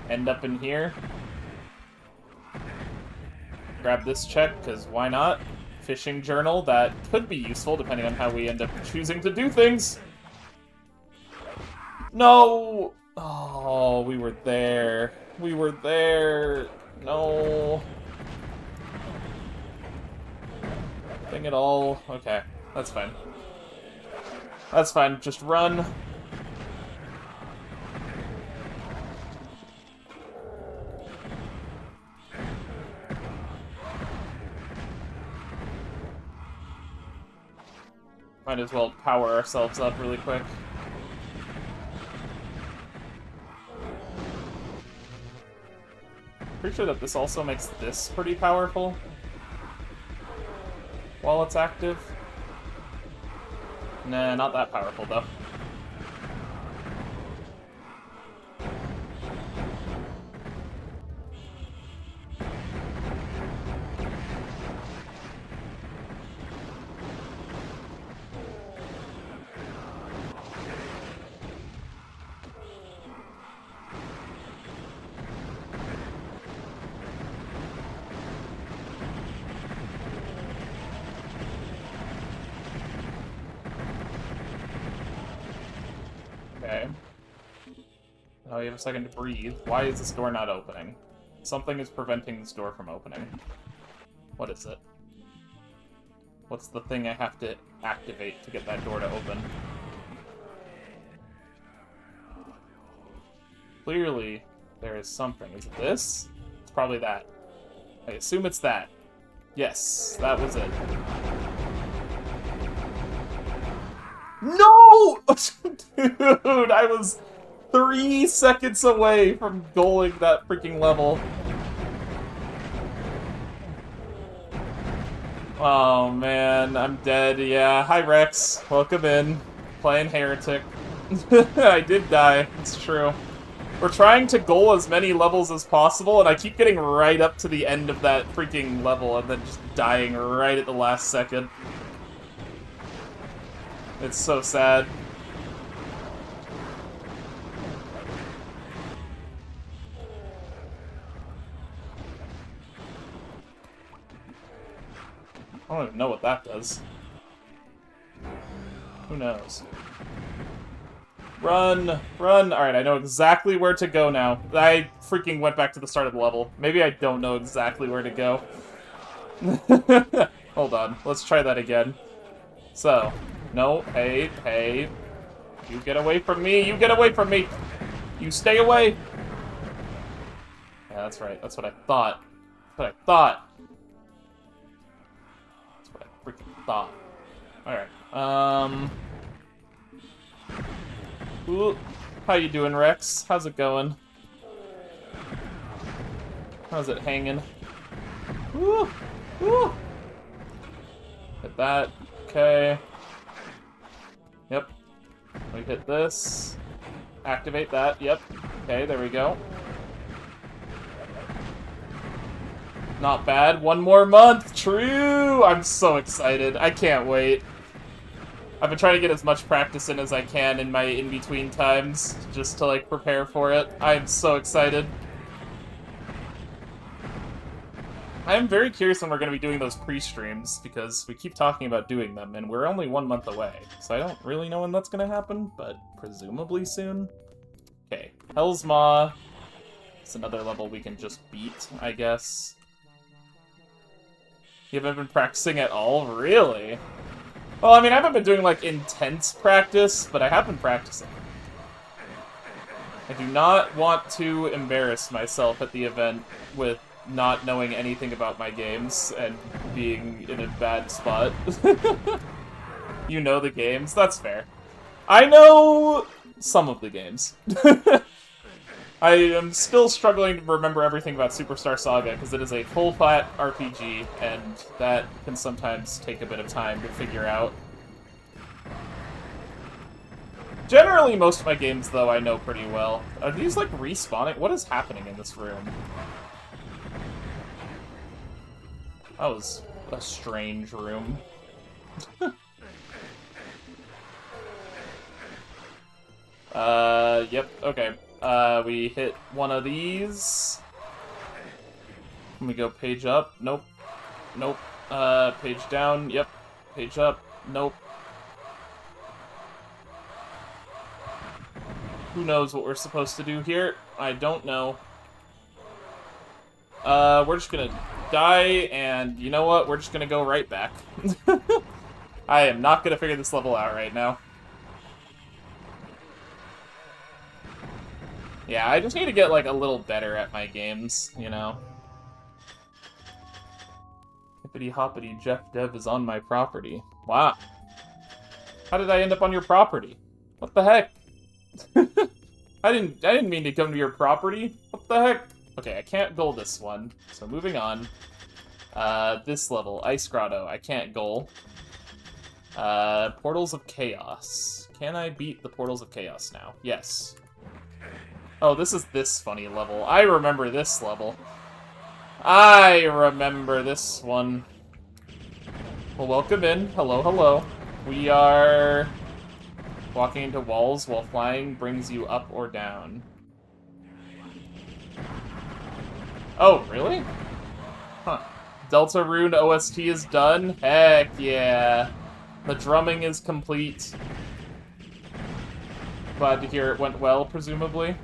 End up in here. Grab this check, because why not? Fishing journal, that could be useful depending on how we end up choosing to do things. No! Oh, we were there. We were there. No. Thing at all. Okay, that's fine. That's fine, just run. Might as well power ourselves up really quick. Pretty sure that this also makes this pretty powerful while it's active. Nah, not that powerful though. Okay. Oh, you have a second to breathe. Why is this door not opening? Something is preventing this door from opening. What is it? What's the thing I have to activate to get that door to open? Clearly, there is something. Is it this? It's probably that. I assume it's that. Yes, that was it. No! Dude, I was 3 seconds away from goaling that freaking level. Oh man, I'm dead. Yeah, hi Rex. Welcome in. Playing Heretic. I did die, it's true. We're trying to goal as many levels as possible, and I keep getting right up to the end of that freaking level and then just dying right at the last second. It's so sad. I don't even know what that does. Who knows? Run! Run! Alright, I know exactly where to go now. I freaking went back to the start of the level. Maybe I don't know exactly where to go. Hold on, let's try that again. So, no, hey, hey. You get away from me, you get away from me! You stay away! Yeah, that's right, that's what I thought. That's what I thought. That's what I freaking thought. Alright, Ooh, how you doing, Rex? How's it going? How's it hanging? Woo! Woo! Hit that. Okay. Yep. We hit this. Activate that. Yep. Okay, there we go. Not bad. 1 more month. True! I'm so excited. I can't wait. I've been trying to get as much practice in as I can in my in-between times, just to, like, prepare for it. I'm so excited. I am very curious when we're going to be doing those pre-streams, because we keep talking about doing them, and we're only 1 month away. So I don't really know when that's going to happen, but presumably soon. Okay, Hell's Maw. It's another level we can just beat, I guess. You haven't been practicing at all? Really? Well, I mean, I haven't been doing, like, intense practice, but I have been practicing. I do not want to embarrass myself at the event with not knowing anything about my games and being in a bad spot. You know the games? That's fair. I know some of the games. I am still struggling to remember everything about Superstar Saga, because it is a full-fat RPG, and that can sometimes take a bit of time to figure out. Generally, most of my games, though, I know pretty well. Are these, like, respawning? What is happening in this room? That was a strange room. Yep, okay. We hit one of these. Let me go page up. Nope. Nope. Page down. Yep. Page up. Nope. Who knows what we're supposed to do here? I don't know. We're just gonna die, and you know what? We're just gonna go right back. I am not gonna figure this level out right now. Yeah, I just need to get, like, a little better at my games, you know? Hippity-hoppity, Jeff Dev is on my property. Wow. How did I end up on your property? What the heck? I didn't mean to come to your property. What the heck? Okay, I can't goal this one, so moving on. This level, Ice Grotto, I can't goal. Portals of Chaos. Can I beat the Portals of Chaos now? Yes. Oh, this is this funny level. I remember this level. I remember this one. Well, welcome in. Hello, hello. We are walking into walls while flying brings you up or down. Oh, really? Huh. Deltarune OST is done? Heck yeah. The drumming is complete. Glad to hear it went well, presumably.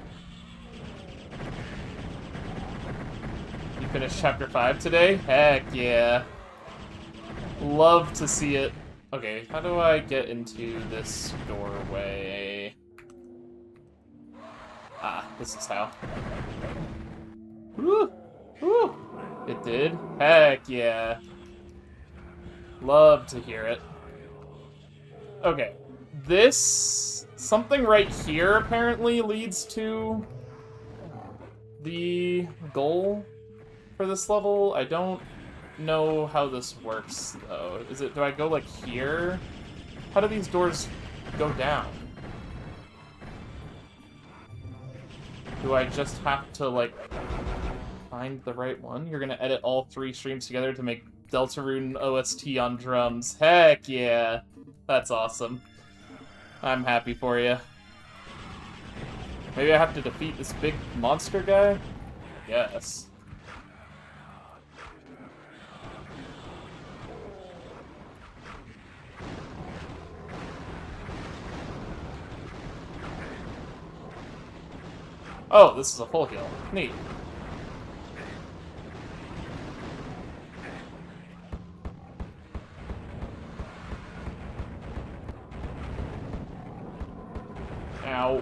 You finished Chapter 5 today? Heck yeah. Love to see it. Okay, how do I get into this doorway? Ah, this is how. Woo! Woo! It did? Heck yeah. Love to hear it. Okay. This... something right here apparently leads to the goal for this level. I don't know how this works, though. Is it... do I go, like, here? How do these doors go down? Do I just have to, like, find the right one? You're gonna edit all 3 streams together to make Deltarune OST on drums. Heck yeah! That's awesome. I'm happy for you. Maybe I have to defeat this big monster guy? Yes. Oh, this is a full heal. Neat. Ow.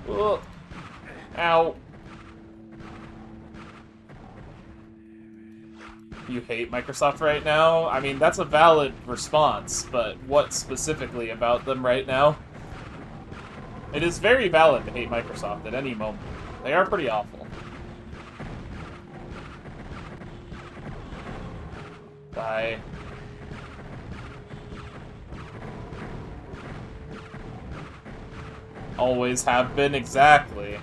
Ugh. Ow. You hate Microsoft right now? I mean, that's a valid response, but what specifically about them right now? It is very valid to hate Microsoft at any moment. They are pretty awful. Die. Always have been, exactly.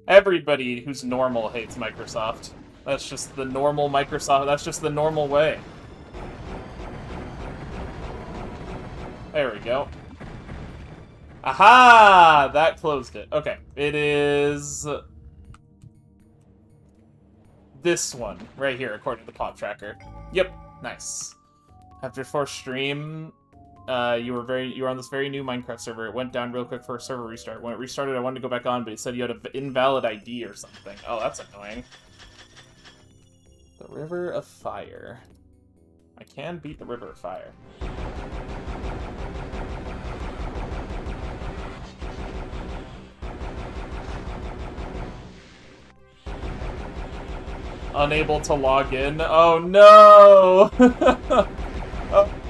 Everybody who's normal hates Microsoft. That's just the normal Microsoft, that's just the normal way. There we go. Aha! That closed it. Okay. It is... this one, right here, according to the pop tracker. Yep. Nice. After 4th stream, you were on this very new Minecraft server. It went down real quick for a server restart. When it restarted, I wanted to go back on, but it said you had an invalid ID or something. Oh, that's annoying. The River of Fire. I can beat the River of Fire. Unable to log in. Oh no!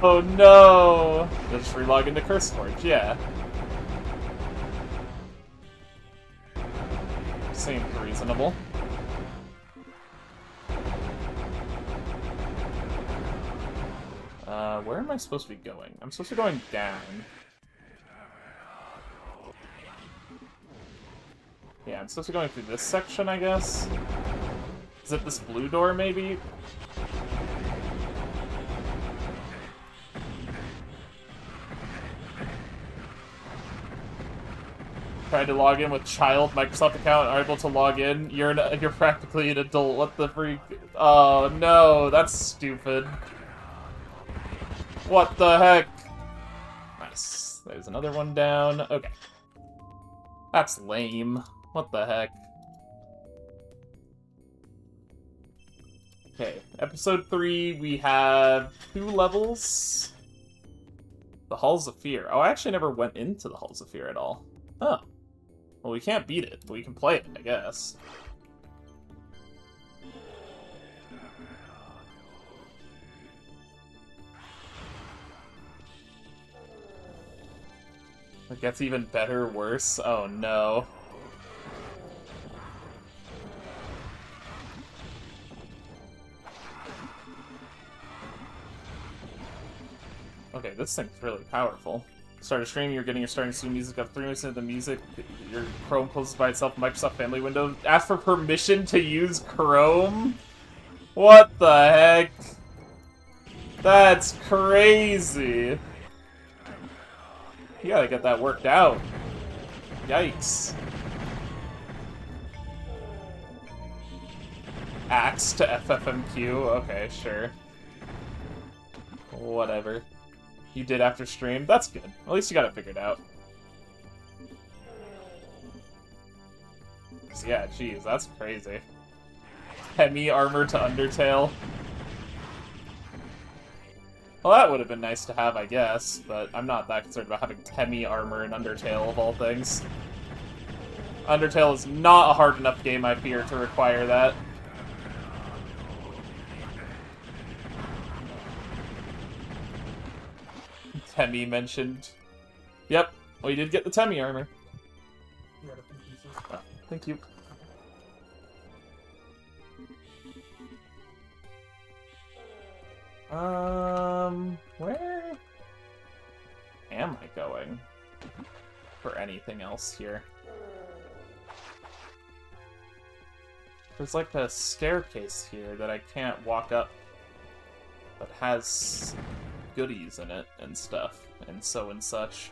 Oh no! Just relog into CurseForge, yeah. Seems reasonable. Where am I supposed to be going? I'm supposed to be going down. Yeah, I'm supposed to be going through this section, I guess. Is it this blue door, maybe? Tried to log in with child Microsoft account, are able to log in. You're practically an adult. What the freak? Oh no, that's stupid. What the heck? Nice. There's another one down. Okay. That's lame. What the heck? Okay, episode 3, we have 2 levels. The Halls of Fear. Oh, I actually never went into the Halls of Fear at all. Oh. Well, we can't beat it, but we can play it, I guess. It gets even better, worse. Oh no. Okay, this thing's really powerful. Start a stream, you're getting your starting stream music up 3 minutes into the music. Your Chrome closes by itself, Microsoft Family window. Ask for permission to use Chrome? What the heck? That's crazy. You gotta get that worked out. Yikes. Axe to FFMQ? Okay, sure. Whatever. You did after stream? That's good. At least you got it figured out. So yeah, geez, that's crazy. Hemi armor to Undertale. Well, that would have been nice to have, I guess, but I'm not that concerned about having Hemi armor in Undertale, of all things. Undertale is not a hard enough game, I fear, to require that. Temmie mentioned. Yep, well, you did get the Temmie armor. Oh, thank you. Where am I going for anything else here? There's like a staircase here that I can't walk up that has goodies in it and stuff, and so and such.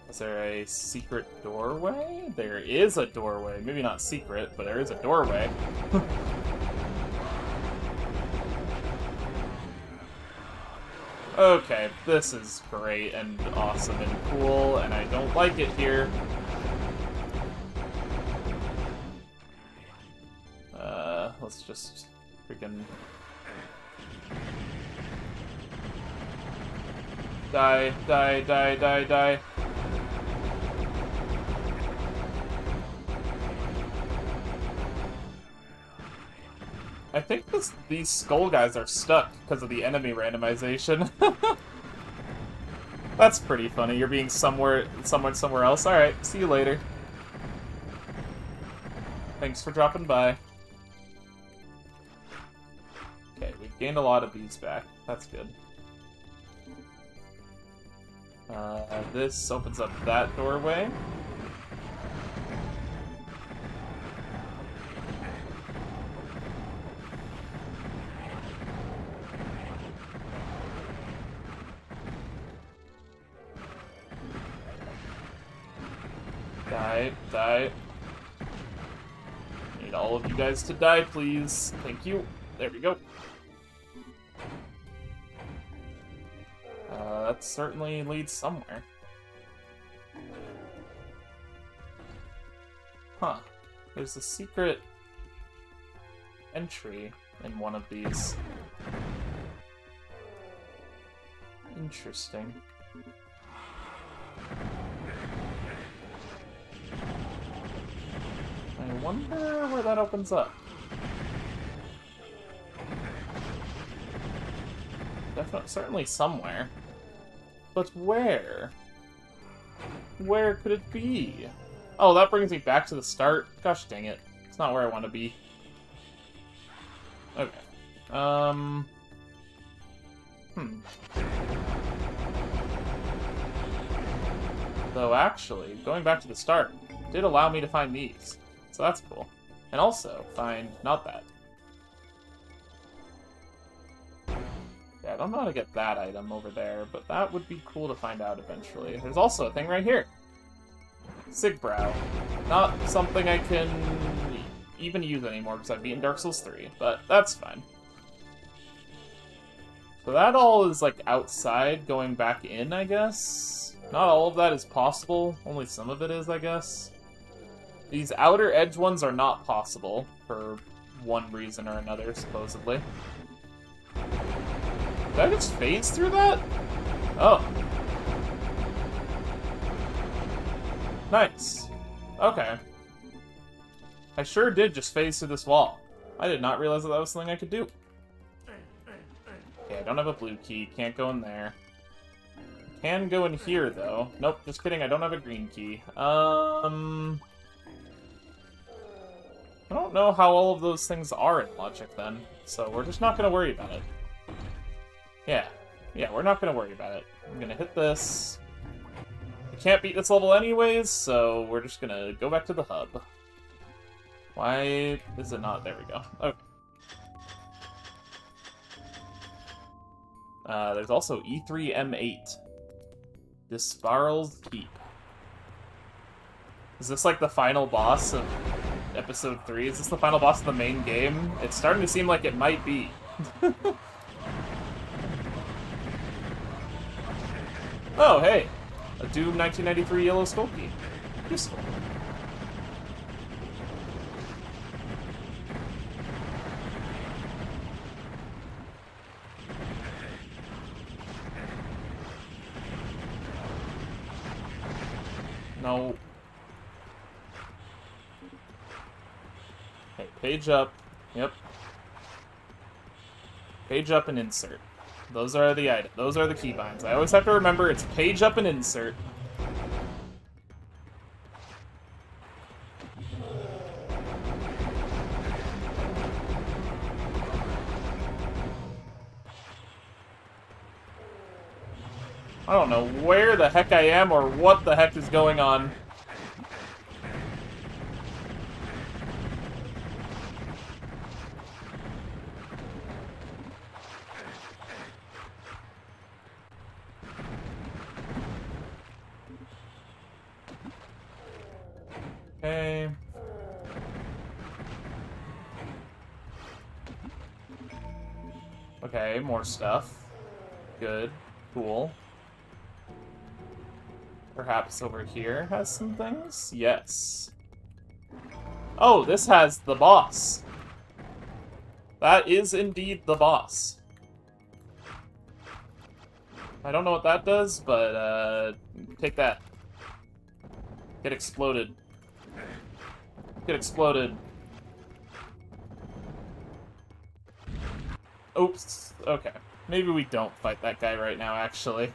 Is there a secret doorway? There is a doorway. Maybe not secret, but there is a doorway. Okay, this is great and awesome and cool, and I don't like it here. Let's just freaking die, die, die, die, die. I think these skull guys are stuck because of the enemy randomization. That's pretty funny. You're being somewhere else. Alright, see you later. Thanks for dropping by. Okay, we've gained a lot of these back. That's good. This opens up that doorway. Die, die. Need all of you guys to die, please. Thank you. There we go. That certainly leads somewhere. Huh. There's a secret entry in one of these. Interesting. I wonder where that opens up. Definitely, certainly somewhere. But where? Where could it be? Oh, that brings me back to the start. Gosh dang it. It's not where I want to be. Okay. Though actually, going back to the start, did allow me to find these. So that's cool. And also, find not that. Yeah, I don't know how to get that item over there, but that would be cool to find out eventually. There's also a thing right here. Sigbrow. Not something I can even use anymore because I've beaten Dark Souls 3, but that's fine. So that all is, like, outside, going back in, I guess? Not all of that is possible. Only some of it is, I guess. These outer edge ones are not possible, for one reason or another, supposedly. Did I just phase through that? Oh. Nice. Okay. I sure did just phase through this wall. I did not realize that was something I could do. Okay, I don't have a blue key. Can't go in there. Can go in here, though. Nope, just kidding. I don't have a green key. I don't know how all of those things are in logic, then. So we're just not going to worry about it. Yeah, we're not going to worry about it. I'm going to hit this. I can't beat this level anyways, so we're just going to go back to the hub. Why is it not? There we go. Okay. There's also E3M8. Disparl's Keep. Is this like the final boss of Episode 3? Is this the final boss of the main game? It's starting to seem like it might be. Oh, hey! A Doom 1993 yellow skull key. Useful. No. Okay, page up. Yep. Page up and insert. Those are the items. Those are the keybinds. I always have to remember it's page up and insert. I don't know where the heck I am or what the heck is going on. Okay. Okay, more stuff. Good. Cool. Perhaps over here has some things? Yes. Oh, this has the boss. That is indeed the boss. I don't know what that does, but, take that. Get exploded. Get exploded. Oops. Okay. Maybe we don't fight that guy right now, actually.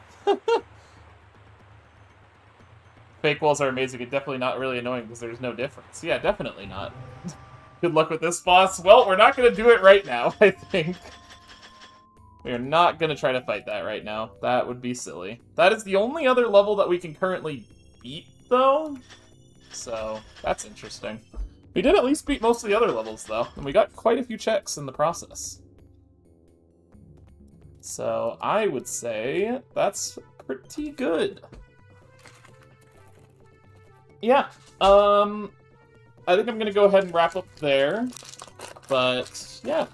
Fake walls are amazing and definitely not really annoying because there's no difference. Yeah, definitely not. Good luck with this boss. Well, we're not going to do it right now, I think. We are not going to try to fight that right now. That would be silly. That is the only other level that we can currently beat, though. So, that's interesting. We did at least beat most of the other levels, though, and we got quite a few checks in the process. So, I would say that's pretty good. Yeah, I think I'm gonna go ahead and wrap up there, but, yeah.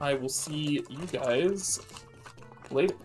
I will see you guys later.